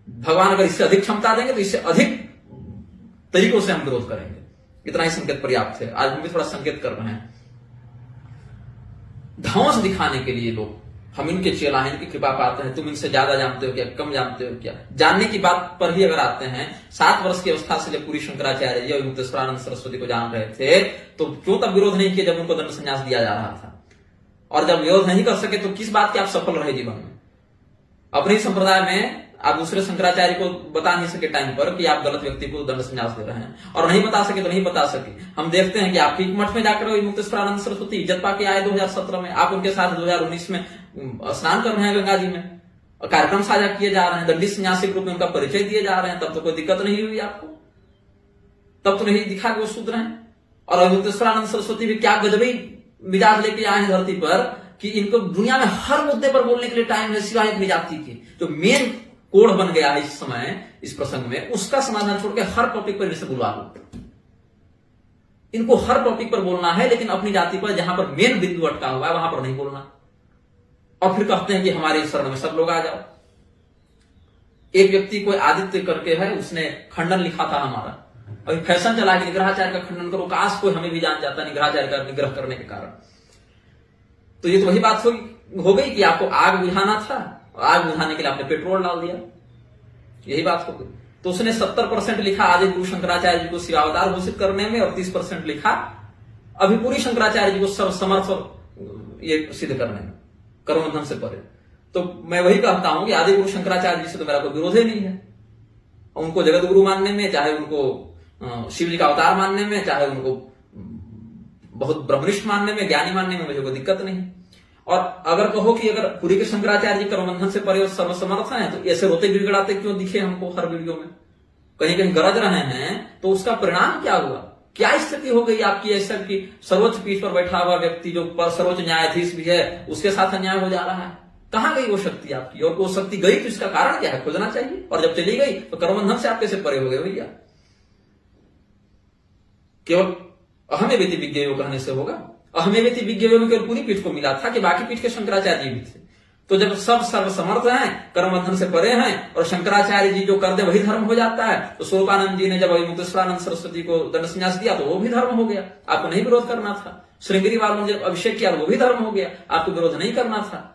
भगवान अगर इससे अधिक क्षमता देंगे तो इससे अधिक तरीकों से हम विरोध करेंगे। इतना ही संकेत पर्याप्त है। आज हम भी थोड़ा संकेत कर रहे हैं। धौंस दिखाने के लिए लोग हम इनके चेला हैं, इनकी कृपा पाते हैं, तुम इनसे ज्यादा जानते हो क्या, कम जानते हो क्या। जानने की बात पर भी अगर आते हैं, 7 वर्ष की अवस्था से जब पूरी शंकराचार्य जी और मुक्तेश्वरानंद सरस्वती को जान रहे थे तो क्यों तब विरोध नहीं किया जब उनको दंड संन्यास दिया जा रहा था। और जब विरोध नहीं कर सके तो किस बात के आप सफल रहे जीवन में। अपने संप्रदाय में आप दूसरे शंकराचार्य को बता नहीं सके टाइम पर कि आप गलत व्यक्ति को दंड संन्यास दे रहे हैं, और नहीं बता सके तो नहीं बता सके। हम देखते हैं कि आप पीक मठ में जाकर मुक्तेश्वरानंद सरस्वती इज्जत पाके आए 2017 में, आप उनके साथ 2019 में स्नान कर रहे हैं गंगा जी में, और कार्यक्रम साझा किए जा रहे हैं, दंडी सन्यासी के रूप में उनका परिचय दिए जा रहे हैं। तब तो कोई दिक्कत नहीं हुई आपको, तब तो नहीं दिखा कि वो शूद्र हैं। और मुक्तेश्वरानंद सरस्वती भी क्या गजबी मिजाज लेके आए हैं धरती पर कि इनको दुनिया में हर मुद्दे पर बोलने के लिए टाइम है, सिवाय अपनी जाति के। जो मेन कोड बन गया है इस समय, इस प्रसंग में, उसका समाधान छोड़ के हर टॉपिक पर इनसे बुलवा लो। इनको हर टॉपिक पर बोलना है, लेकिन अपनी जाति पर जहां पर मेन बिंदु अटका हुआ है वहां पर नहीं बोलना। और फिर कहते हैं कि हमारे शरण में सब लोग आ जाओ। एक व्यक्ति कोई आदित्य करके है, उसने खंडन लिखा था हमारा अभी फैशन चला कि निग्रहाचार्य का खंडन करो, काश कोई हमें भी जान जाता निग्रहाचार्य का निग्रह करने के कारण। तो ये तो वही बात हो गई कि आपको आग बुझाना था, आग बुझाने के लिए आपने पेट्रोल डाल दिया, यही बात हो गई। तो उसने 70% लिखा आदि गुरु शंकराचार्य जी को शिवावतार घोषित करने में, और 30% लिखा अभिपुरी शंकराचार्य जी को सर्वसमर्थ ये सिद्ध करने में, कर्मबंधन से परे। तो मैं वही कहता हूं कि आदि गुरु शंकराचार्य जी से तो मेरा कोई विरोध ही नहीं है। उनको जगत गुरु मानने में, चाहे उनको शिव जी का अवतार मानने में, चाहे उनको बहुत ब्रह्मनिष्ठ मानने में, ज्ञानी मानने में मुझे कोई दिक्कत नहीं। और अगर कहो कि अगर पुरी के शंकराचार्य जी कर्मबंधन से परे और सर्वसमर्थ हैं, तो ऐसे रोते गिड़गिड़ाते क्यों दिखे हमको हर वीडियो में, कहीं कहीं गरज रहे हैं, तो उसका परिणाम क्या हुआ? क्या स्थिति हो गई आपकी ऐसा कि सर्वोच्च पीठ पर बैठा हुआ व्यक्ति जो सर्वोच्च न्यायाधीश भी है, उसके साथ अन्याय हो जा रहा है? कहां गई वो शक्ति आपकी? और वो शक्ति गई तो इसका कारण क्या है, खोजना चाहिए। और जब चली गई तो कर्मबंधन से आप कैसे परे हो गए भैया? केवल अहमे वेति विज्ञेयो कहने से होगा? अहमे वेति विज्ञेयो में केवल पूरी पीठ को मिला था कि बाकी पीठ के शंकराचार्य जी भी थे। तो जब सब सर्वसमर्थ हैं, कर्मबंधन से परे हैं, और शंकराचार्य जी जो कर दे वही धर्म हो जाता है, तो स्वरूपानंद जी ने जब मुक्तेश्वरानंद सरस्वती को दंड संन्यास दिया तो वो भी धर्म हो गया, आपको नहीं विरोध करना था। श्रृंगेरी वालों ने जब अभिषेक किया वो भी धर्म हो गया, आपको विरोध नहीं करना था।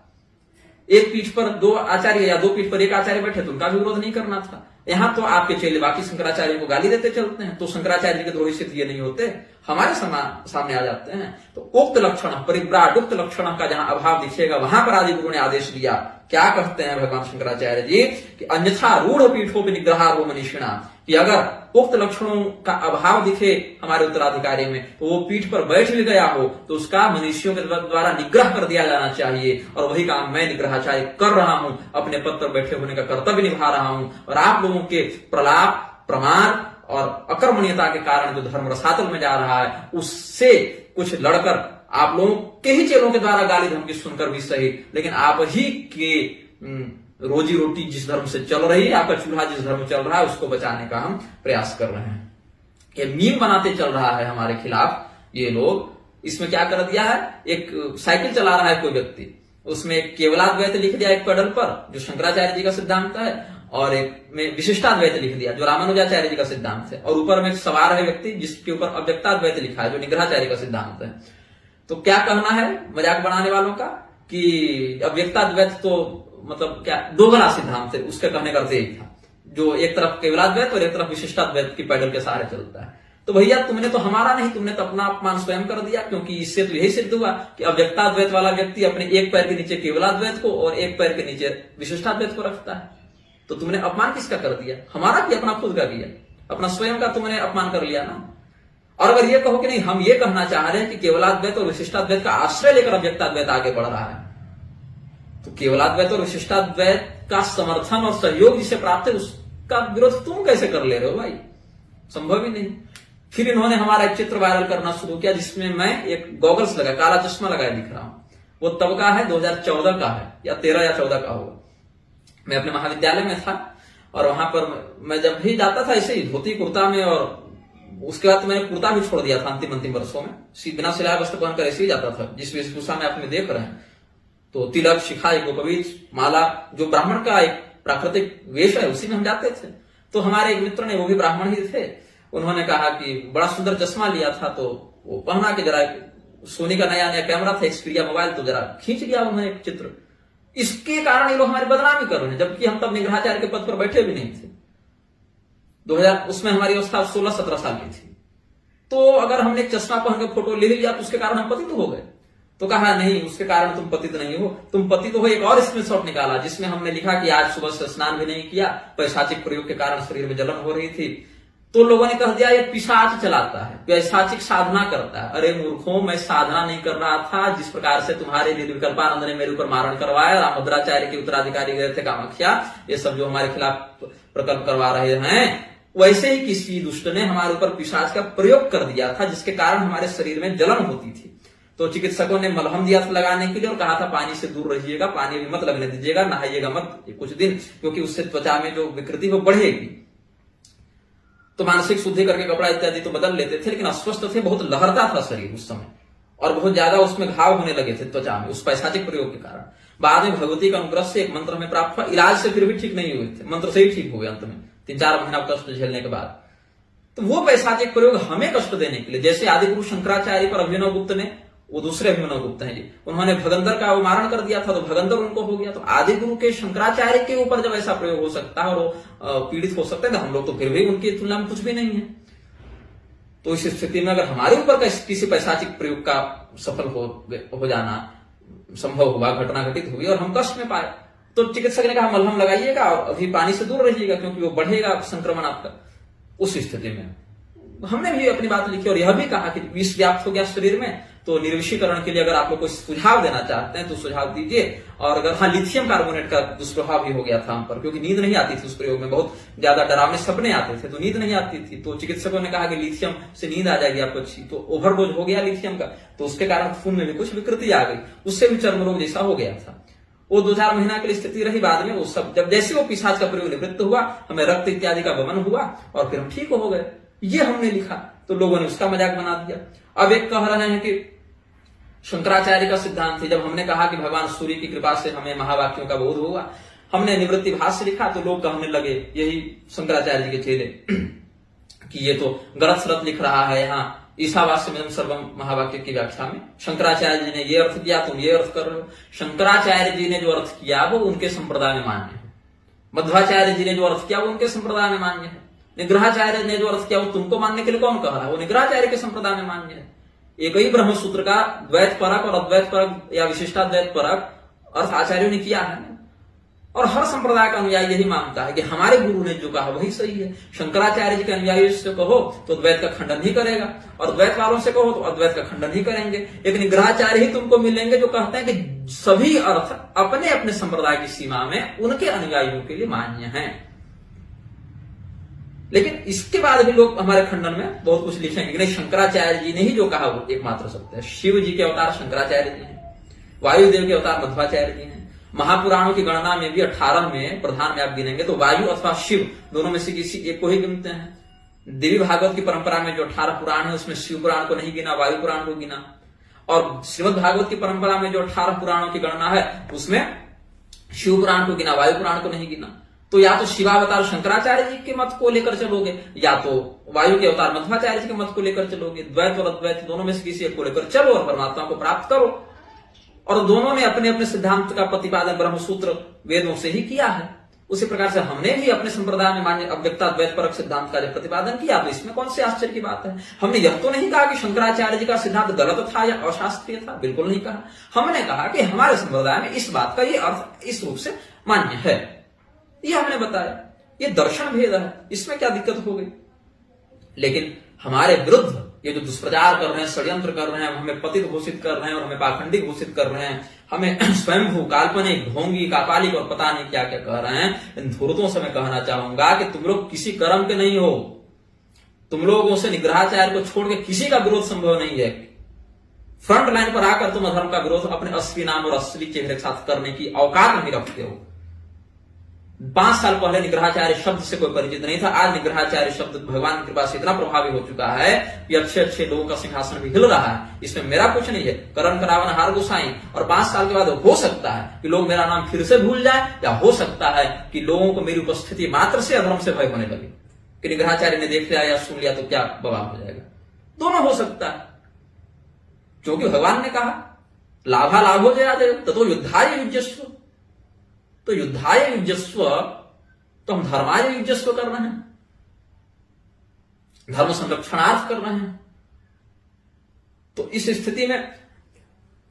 एक पीठ पर दो आचार्य या दो पीठ पर एक आचार्य बैठे तो उनका भी विरोध नहीं करना था। यहां तो आपके चेले बाकी शंकराचार्य को गाली देते चलते हैं, तो शंकराचार्य जी के थोड़ी स्थिति ये नहीं होते, हमारे सामने आ जाते हैं। तो उक्त लक्षण परिव्राट उक्त लक्षण का जहां अभाव दिखेगा वहां पर आदि गुरु ने आदेश दिया। क्या कहते हैं भगवान शंकराचार्य जी कि अन्यथा रूढ़ पीठों पर निग्रहारो मनीषिणा, कि अगर उक्त लक्षणों का अभाव दिखे हमारे उत्तराधिकारी में, तो वो पीठ पर बैठ भी गया हो तो उसका मनुष्यों के द्वारा निग्रह कर दिया जाना चाहिए। और वही काम मैं निग्रहाचार्य कर रहा हूं, अपने पद पर बैठे होने का कर्तव्य निभा रहा हूं। और आप लोगों के प्रलाप, प्रमाण और अकर्मण्यता के कारण जो धर्म रसातल में जा रहा है, उससे कुछ लड़कर आप लोगों के ही चेलों के द्वारा गाली धमकी सुनकर भी सही, लेकिन आप ही के रोजी रोटी जिस धर्म से चल रही है, आपका चूल्हा जिस धर्म में चल रहा है, उसको बचाने का हम प्रयास कर रहे हैं। ये मीम बनाते चल रहा है हमारे खिलाफ ये लोग। इसमें क्या कर दिया है, एक साइकिल चला रहा है कोई व्यक्ति, उसमें केवलाद्वैत लिख दिया एक पेडल पर जो शंकराचार्य जी का सिद्धांत है, और एक में विशिष्टाद्वैत लिख दिया जो रामानुजाचार्य जी का सिद्धांत है, और ऊपर में सवार है व्यक्ति जिसके ऊपर अव्यक्ताद्वैत लिखा है जो निग्रहाचार्य का सिद्धांत है। तो क्या कहना है मजाक बनाने वालों का कि अव्यक्ताद्वैत तो मतलब क्या दोगला सिद्धांत है, उसके कहने का अर्थ यही था, जो एक तरफ केवलाद्वैत और एक तरफ विशिष्टाद्वैत की पैडल के सहारे चलता है। तो भैया तुमने तो हमारा नहीं, तुमने तो अपना अपमान स्वयं कर दिया, क्योंकि इससे तो यही सिद्ध हुआ कि अव्यक्ताद्वैत वाला व्यक्ति अपने एक पैर के नीचे केवलाद्वैत को और एक पैर के नीचे विशिष्टाद्वैत को रखता है। तो तुमने अपमान किसका कर दिया? हमारा कि अपना खुद का किया? अपना स्वयं का तुमने अपमान कर लिया ना। और अगर ये कहो कि नहीं, हम ये कहना चाह रहे हैं कि केवलाद्वैत और विशिष्टाद्वैत का आश्रय लेकर अव्यक्ताद्वैत आगे बढ़ रहा है, तो केवलाद्वैत और विशिष्टाद्वैत का समर्थन और सहयोग जिसे प्राप्त है उसका विरोध तुम कैसे कर ले रहे हो भाई? संभव ही नहीं। फिर इन्होंने हमारा एक चित्र वायरल करना शुरू किया जिसमें मैं एक गॉगल्स लगा, काला चश्मा लगाए दिख रहा हूं। वो तब का है 2014 का है, या 13 या 14 का होगा। मैं अपने महाविद्यालय में था और वहां पर मैं जब भी जाता था ऐसे ही धोती कुर्ता में, और उसके बाद मैंने कुर्ता भी छोड़ दिया था अंतिम वर्षों में, बिना सिलाए वस्त्र पहनकर ऐसे ही जाता था जिस वेशभूषा में आप में देख रहे हैं। तो तिलक, शिखा, एक कवच, माला, जो ब्राह्मण का एक प्राकृतिक वेश है उसी में हम जाते थे। तो हमारे एक मित्र ने, वो भी ब्राह्मण ही थे, उन्होंने कहा कि बड़ा सुंदर चश्मा लिया था, तो वो पहना के जरा सोनी का नया कैमरा था एक्सपीरिया मोबाइल, तो जरा खींच लिया उन्होंने एक चित्र। इसके कारण ये लोग हमारी बदनामी कर रहे हैं, जबकि हम तब निग्रहाचार्य के पद पर बैठे भी नहीं थे। 2000 उसमें हमारी अवस्था 16-17 साल की थी। तो अगर हमने एक चश्मा पहन के फोटो ले लिया तो उसके कारण हम पतित हो गए? तो कहा नहीं, उसके कारण तुम पतित नहीं हो, तुम पतित हो। एक और स्क्रीनशॉट निकाला जिसमें हमने लिखा कि आज सुबह से स्नान भी नहीं किया, पैशाचिक प्रयोग के कारण शरीर में जलन हो रही थी। तो लोगों ने कह दिया ये पिशाच चलाता है, पैशाचिक साधना करता है। अरे मूर्खों, मैं साधना नहीं कर रहा था। जिस प्रकार से तुम्हारे निर्विकल्पानंद ने मेरे ऊपर मारण करवाया, रामभद्राचार्य के उत्तराधिकारी गए थे कामाख्या, ये सब जो हमारे खिलाफ प्रकल्प करवा रहे हैं, वैसे ही किसी दुष्ट ने हमारे ऊपर पिशाच का प्रयोग कर दिया था, जिसके कारण हमारे शरीर में जलन होती थी। तो चिकित्सकों ने मलहम दिया था लगाने के लिए और कहा था पानी से दूर रहिएगा, पानी भी मत लगने दीजिएगा, नहाइएगा मत कुछ दिन, क्योंकि उससे त्वचा में जो विकृति वो बढ़ेगी। तो मानसिक शुद्धि करके कपड़ा इत्यादि तो बदल लेते थे, लेकिन अस्वस्थ थे, बहुत लहरता था शरीर उस समय, और बहुत ज्यादा उसमें घाव होने लगे थे त्वचा में उस पैशाचिक प्रयोग के कारण। बाद में भगवती का अनुग्रह से एक मंत्र में प्राप्त हुआ, इलाज से फिर भी ठीक नहीं हुए थे, मंत्र से ही ठीक हुए अंत में 3-4 महीना कष्ट झेलने के बाद। तो वो पैशाचिक प्रयोग हमें कष्ट देने के लिए, जैसे आदि गुरु शंकराचार्य पर अभिनव गुप्त ने, वो दूसरे अभिनव गुप्त हैं जी, उन्होंने भगंदर का अवमारण कर दिया था तो भगंदर उनको हो गया। तो आदि गुरु के शंकराचार्य के ऊपर जब ऐसा प्रयोग हो सकता है और वो पीड़ित हो सकते हैं, तो हम लोग तो फिर भी उनकी तुलना में कुछ भी नहीं है। तो इस स्थिति में अगर हमारे ऊपर किसी पैशाचिक प्रयोग का सफल हो जाना संभव हुआ, घटना घटित हुई और हम कष्ट में पाए, तो चिकित्सक ने कहा मलहम लगाइएगा और अभी पानी से दूर रहिएगा क्योंकि वो बढ़ेगा संक्रमण आपका। उस स्थिति में हमने भी अपनी बात लिखी और यह भी कहा कि विष व्याप्त हो गया शरीर में, तो निर्विषीकरण के लिए अगर आप लोग कोई सुझाव देना चाहते हैं तो सुझाव दीजिए। और अगर हाँ, लिथियम कार्बोनेट का दुष्प्रभाव भी हो गया था हम पर, क्योंकि नींद नहीं आती थी उस प्रयोग में, बहुत ज्यादा डरावने सपने आते थे तो नींद नहीं आती थी। तो चिकित्सकों ने कहा कि लिथियम से नींद आ जाएगी आपको अच्छी, तो ओवरडोज हो गया लिथियम का, तो उसके कारण खून में भी कुछ विकृति आ गई, उससे भी चर्म रोग जैसा हो गया था। वो 2-4 महीना के लिए स्थिति रही। बाद में वो सब जब जैसे वो पिशाच का प्रयोग निवृत्त हुआ, हमें रक्त इत्यादि का वमन हुआ और फिर हम ठीक हो गए। ये हमने लिखा, तो लोगों ने उसका मजाक बना दिया। अब एक कह रहे हैं कि शंकराचार्य का सिद्धांत है, जब हमने कहा कि भगवान सूर्य की कृपा से हमें महावाक्यों का बोध हुआ, हमने निवृत्ति भाष्य लिखा, तो लोग कहने लगे, यही शंकराचार्य जी के चेले, कि ये तो गलत शरत लिख रहा है यहाँ ईशावास्य में सर्वम महावाक्य की व्याख्या में। शंकराचार्य जी ने ये अर्थ किया, तुम ये अर्थ कर रहे हो। शंकराचार्य जी ने जो अर्थ किया वो उनके संप्रदाय में मान्य है। मध्वाचार्य जी ने जो अर्थ किया वो उनके संप्रदाय में मान्य है। निग्रहाचार्य ने जो अर्थ किया वो तुमको मानने के लिए कौन कह रहा है? वो निग्रहाचार्य के संप्रदाय में मान्य है। एक ही ब्रह्म सूत्र का द्वैत परक और अद्वैत परक या विशिष्टाद्वैत परक अर्थ आचार्यों ने किया है, और हर संप्रदाय का अनुयायी यही मानता है कि हमारे गुरु ने जो कहा वही सही है। शंकराचार्य जी के अनुयायी से कहो तो द्वैत का खंडन ही करेगा, और द्वैत वालों से कहो तो अद्वैत का खंडन ही करेंगे। एक निग्रहाचार्य ही तुमको मिलेंगे जो कहते हैं कि सभी अर्थ अपने अपने संप्रदाय की सीमा में उनके अनुयायियों के लिए मान्य हैं। लेकिन इसके बाद भी लोग हमारे खंडन में बहुत कुछ लिखेंगे कि नहीं, शंकराचार्य जी ने ही जो कहा वो एकमात्र सत्य है। शिव जी के अवतार शंकराचार्य जी हैं, वायुदेव के अवतार मध्वाचार्य जी हैं। महापुराणों की गणना में भी 18 में प्रधान में आप गिनेंगे तो वायु अथवा शिव दोनों में से किसी एक को ही गिनते हैं। देवी भागवत की परंपरा में जो 18 पुराण है उसमें शिव पुराण को नहीं गिना, वायु पुराण को गिना। और श्रीमद् भागवत की परंपरा में जो 18 पुराणों की गणना है उसमें शिव पुराण को गिना, वायु पुराण को नहीं गिना। तो या तो शिवावतार शंकराचार्य जी के मत को लेकर चलोगे, या तो वायु के अवतार मध्वाचार्य जी के मत को लेकर चलोगे। द्वैत और अद्वैत दोनों में से किसी एक को लेकर चलो और परमात्मा को प्राप्त करो। और दोनों ने अपने अपने सिद्धांत का प्रतिपादन ब्रह्मसूत्र वेदों से ही किया है। उसी प्रकार से हमने भी अपने संप्रदाय में मान्य अव्यक्ता द्वैत परक सिद्धांत का जब प्रतिपादन किया, तो इसमें कौन से आश्चर्य की बात है। हमने यह तो नहीं कहा कि शंकराचार्य जी का सिद्धांत गलत था या अशास्त्रीय था, बिल्कुल नहीं कहा। हमने कहा कि हमारे संप्रदाय में इस बात का ये अर्थ इस रूप से मान्य है, ये हमने बताया। ये दर्शन भेद है, इसमें क्या दिक्कत हो गई। लेकिन हमारे विरुद्ध ये जो दुष्प्रचार कर रहे हैं, षड्यंत्र कर रहे हैं, हमें पतित घोषित कर रहे हैं और हमें पाखंडी घोषित कर रहे हैं, हमें स्वयंभू, काल्पनिक, ढोंगी, कापालिक और पता नहीं क्या क्या कह रहे हैं, इन धूर्तों से मैं कहना चाहूंगा कि तुम लोग किसी कर्म के नहीं हो। तुम लोगों से निग्रहाचार्य को छोड़ के किसी का विरोध संभव नहीं है। फ्रंट लाइन पर आकर तुम अधर्म का विरोध अपने असली नाम और असली चेहरे के साथ करने की औकात नहीं रखते हो। 5 साल पहले निग्रहाचार्य शब्द से कोई परिचित नहीं था, आज निग्रहाचार्य शब्द भगवान की कृपा से इतना प्रभावी हो चुका है कि अच्छे अच्छे लोगों का सिंहासन भी हिल रहा है। इसमें मेरा कुछ नहीं है, करण करावन हार गोसाई। और 5 साल के बाद हो सकता है कि लोग मेरा नाम फिर से भूल जाए, या हो सकता है कि लोगों को मेरी उपस्थिति मात्र से अधर्म से भय होने लगे कि निग्रहाचार्य ने देख लिया या सुन लिया तो क्या बवाल हो जाएगा। दोनों हो सकता है, क्योंकि भगवान ने कहा लाभा लाभो जयादेव ततो युद्धाय युज्यस्व। तो युद्धाय युज्यस्व, तो हम धर्माय युज्यस्व कर रहे हैं, धर्म संरक्षणार्थ कर रहे हैं। तो इस स्थिति में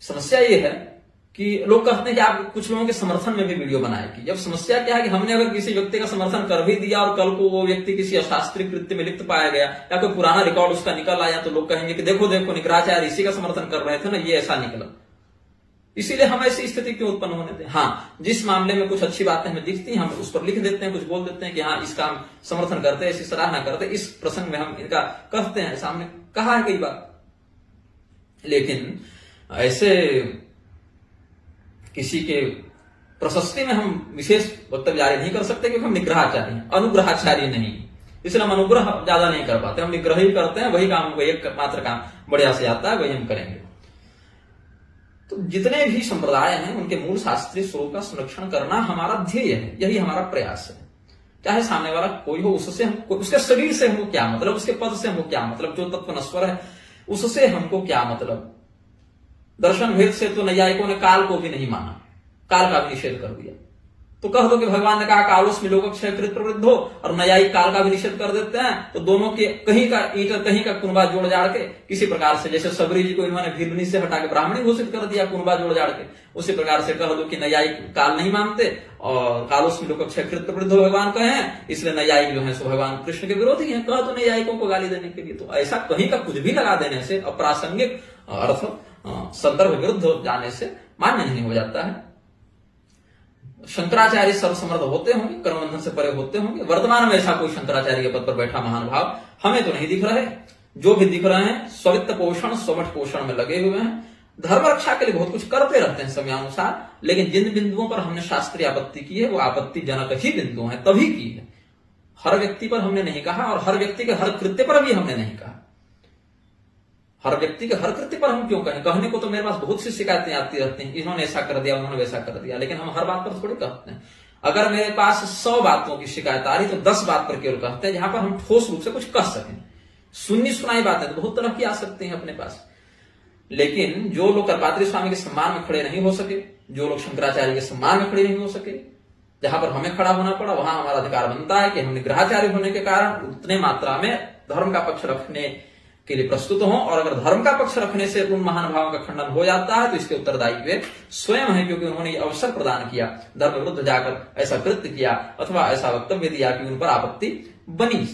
समस्या ये है कि लोग कहते हैं कि आप कुछ लोगों के समर्थन में भी वीडियो बनाएगी। जब समस्या क्या है कि हमने अगर किसी व्यक्ति का समर्थन कर भी दिया और कल को वो व्यक्ति किसी अशास्त्रीय कृत्य में लिप्त पाया गया या कोई पुराना रिकॉर्ड उसका निकल आया, तो लोग कहेंगे कि देखो देखो निग्रहाचार्य इसी का समर्थन कर रहे थे ना, ये ऐसा निकला। इसीलिए हम ऐसी स्थिति क्यों उत्पन्न होने दें। हाँ, जिस मामले में कुछ अच्छी बातें हमें दिखती हैं हम उस पर लिख देते हैं, कुछ बोल देते हैं कि हाँ इसका हम समर्थन करते हैं, इसकी सराहना करते हैं, इस प्रसंग में हम इनका कहते हैं, सामने कहा है कई बार। लेकिन ऐसे किसी के प्रशस्ति में हम विशेष वक्तव्य जारी नहीं कर सकते क्योंकि हम निग्रहाचार्य हैं, अनुग्रहाचार्य नहीं। इसलिए हम अनुग्रह ज्यादा नहीं कर पाते, हम निग्रह ही करते हैं। वही काम, वही एक मात्र काम बढ़िया से आता है, वही हम करेंगे। तो जितने भी संप्रदाय हैं उनके मूल शास्त्रीय स्वरूप का संरक्षण करना हमारा ध्येय है, यही हमारा प्रयास है। चाहे सामने वाला कोई हो, उससे हमको, उसके शरीर से हमको क्या मतलब, उसके पद से हमको क्या मतलब, जो तत्व नश्वर है उससे हमको क्या मतलब। दर्शन भेद से तो नैयायिकों ने काल को भी नहीं माना, काल का भी निषेध कर दिया। तो कह दो कि भगवान ने कहा कालोस्मि लोकक्षय कृत प्रवृद्धो, और न्यायिक काल का भी निषेध कर देते हैं। तो दोनों के कहीं का ईट कहीं का कुनबा जोड़ जाड़ के किसी प्रकार से, जैसे सबरी जी को इन्होंने भीलनी से हटा के ब्राह्मणी घोषित कर दिया कुनबा जोड़ जाड़ के, उसी प्रकार से कह दो कि न्यायिक काल नहीं मानते और कालोस्मि लोकक्षय कृत प्रवृद्धो भगवान कहे हैं, इसलिए न्यायिक जो है सो भगवान कृष्ण के विरोधी है। कह दो न्यायिकों को गाली देने के लिए। तो ऐसा कहीं का कुछ भी लगा देने से, अप्रासंगिक अर्थ संदर्भ विरुद्ध जाने से मान्य नहीं हो जाता है। शंकराचार्य सर्वसमर्थ होते होंगे, कर्मबंधन से परे होते होंगे। वर्तमान में ऐसा कोई शंकराचार्य के पद पर बैठा महान भाव हमें तो नहीं दिख रहे। जो भी दिख रहे हैं स्ववित्त पोषण स्वमठ पोषण में लगे हुए हैं, धर्म रक्षा के लिए बहुत कुछ करते रहते हैं समयानुसार, लेकिन जिन बिंदुओं पर हमने शास्त्रीय आपत्ति की है वो आपत्तिजनक ही बिंदु है, तभी की है। हर व्यक्ति पर हमने नहीं कहा और हर व्यक्ति के हर कृत्य पर भी हमने नहीं कहा। हर व्यक्ति के हर कृत्य पर हम क्यों कहें? कहने को तो मेरे पास बहुत सी शिकायतें आती रहती हैं, इन्होंने ऐसा कर दिया, उन्होंने वैसा कर दिया, लेकिन हम हर बात पर थोड़ी कहते हैं। अगर मेरे पास 100 बातों की शिकायत आ रही तो 10 बात पर केवल कहते हैं जहां पर हम ठोस रूप से कुछ कह सकें। सुन्नी सुनाई बातें तो बहुत तरह की आ सकती हैं अपने पास, लेकिन जो लोग करपात्री स्वामी के सम्मान में खड़े नहीं हो सके, जो लोग शंकराचार्य के सम्मान में खड़े नहीं हो सके, जहां पर हमें खड़ा होना पड़ा, वहां हमारा अधिकार बनता है कि हम निग्रहाचार्य होने के कारण उतने मात्रा में धर्म का पक्ष रखने के लिए प्रस्तुत हो। और अगर धर्म का पक्ष रखने से उन महान भावों का खंडन हो जाता है तो इसके उत्तरदायी वे स्वयं है, क्योंकि उन्होंने ये अवसर प्रदान किया, धर्म विरुद्ध जाकर ऐसा कृत्य किया अथवा ऐसा वक्तव्य दिया कि उन पर आपत्ति बनी।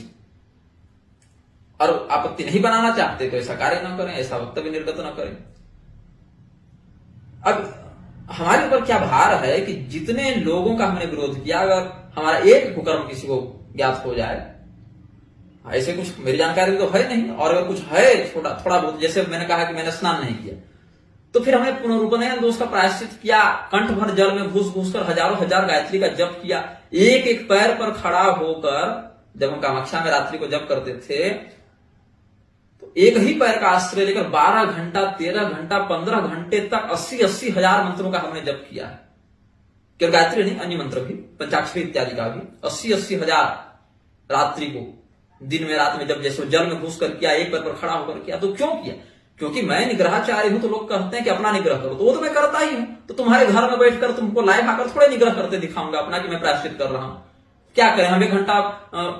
और आपत्ति नहीं बनाना चाहते तो ऐसा कार्य न करें, ऐसा वक्तव्य निर्गत न करें। अब हमारे ऊपर क्या भार है कि जितने लोगों का हमने विरोध किया, अगर हमारा एक कुकर्म किसी को ज्ञात हो जाए, ऐसे कुछ मेरी जानकारी तो है नहीं, और अगर कुछ है थोड़ा बहुत, जैसे मैंने कहा कि मैंने स्नान नहीं किया, तो फिर हमने पुनरुपनयन दोष का प्रायश्चित किया, कंठ भर जल में घुस घुस कर हजारों हजार गायत्री का जप किया, एक एक पैर पर खड़ा होकर। जब हम कामाख्या में रात्रि को जप करते थे तो एक ही पैर का आश्रय लेकर 12 घंटा 13 घंटा 15 घंटे तक 80-80 हजार मंत्रों का हमने जप किया है। केवल गायत्री नहीं, अन्य मंत्र भी, पंचाक्षरी इत्यादि का भी 80-80 हजार रात्रि को, दिन में रात में जब जैसे जल में घुस कर किया, एक पैर पर खड़ा होकर किया। तो क्यों किया? क्योंकि मैं निग्रहाचार्य हूं। तो लोग कहते हैं कि अपना निग्रह करो, तो वो तो मैं करता ही हूं। तो तुम्हारे घर में बैठकर तुमको लाइव आकर थोड़े निग्रह करते दिखाऊंगा अपना कि मैं प्रायश्चित कर रहा हूं। क्या करें, हम 1 घंटा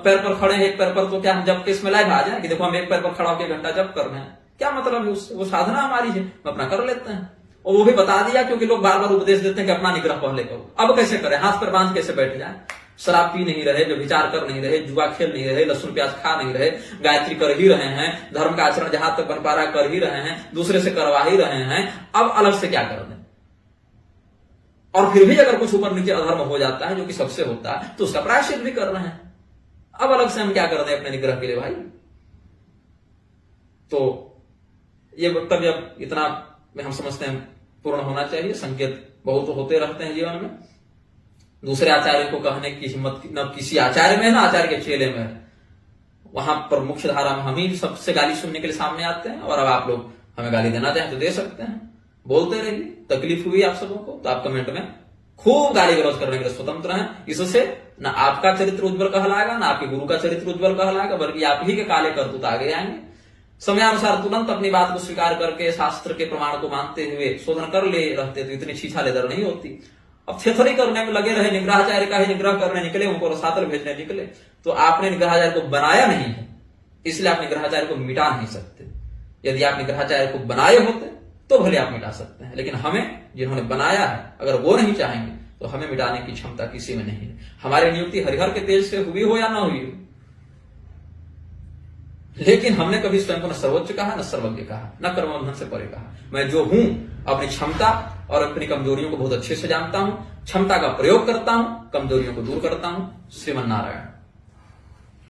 पैर पर खड़े हैं, एक पैर पर, तो क्या हम जब के इसमें लाइव आ जाए कि देखो हम एक पैर पर खड़ा होकर 1 घंटा जब कर रहे हैं? क्या मतलब है उससे? वो साधना हमारी है, हम अपना कर लेते हैं। और वो भी बता दिया, क्योंकि लोग बार बार उपदेश देते हैं कि अपना निग्रह पहले करो। अब कैसे करें? हाथ पर बांध कैसे बैठ जाए? शराब पी नहीं रहे, जो विचार कर नहीं रहे, जुआ खेल नहीं रहे, लहसुन प्याज खा नहीं रहे, गायत्री कर ही रहे हैं, धर्म का आचरण जहां तक बन पा रहा कर ही रहे हैं, दूसरे से करवा ही रहे हैं, अब अलग से क्या कर दें? और फिर भी अगर कुछ ऊपर नीचे अधर्म हो जाता है, जो कि सबसे होता है, तो उसका प्रायश्चित भी कर रहे हैं। अब अलग से हम क्या कर दें अपने निग्रह के लिए भाई? तो ये वक्तव्य अब इतना हम समझते हैं पूर्ण होना चाहिए। संकेत बहुत होते रहते हैं जीवन में। दूसरे आचार्य को कहने की हिम्मत न किसी आचार्य में, ना आचार्य के चेले में है। वहां पर मुख्य धारा में हम ही सबसे गाली सुनने के लिए सामने आते हैं, और अब आप लोग हमें गाली देना चाहें तो दे सकते हैं, बोलते रहिए। तकलीफ हुई आप सबों को तो आप कमेंट में खूब गाली गलौज करने के लिए स्वतंत्र हैं। इससे ना आपका चरित्र उज्जवल कहलाएगा, ना आपके गुरु का चरित्र उज्जवल कहलाएगा, बल्कि आप ही के काले करतूत आगे आएंगे। समयानुसार तुरंत अपनी बात को स्वीकार करके शास्त्र के प्रमाण को मानते हुए शोधन कर ले रहते तो इतनी छीछा लेदर नहीं होती। अब थेथरी करने में लगे रहे, निग्रहाचार्य का ही निग्रह करने निकले, उनको रसातल भेजने निकले, तो आपने निग्रहाचार्य को बनाया नहीं है, इसलिए आप निग्रहाचार्य को मिटा नहीं सकते। यदि आप निग्रहाचार्य को बनाए होते तो भले आप मिटा सकते हैं, लेकिन हमें जिन्होंने बनाया है अगर वो नहीं चाहेंगे तो हमें मिटाने की क्षमता किसी में नहीं है। हमारी नियुक्ति हरिहर के तेज से हुई हो या ना हुई हो, लेकिन हमने कभी स्वयं को न सर्वोच्च कहा, न सर्वज्ञ कहा, न कर्मबंधन से परे कहा। मैं जो हूं अपनी क्षमता और अपनी कमजोरियों को बहुत अच्छे से जानता हूं, क्षमता का प्रयोग करता हूं, कमजोरियों को दूर करता हूं। श्रीमन नारायण।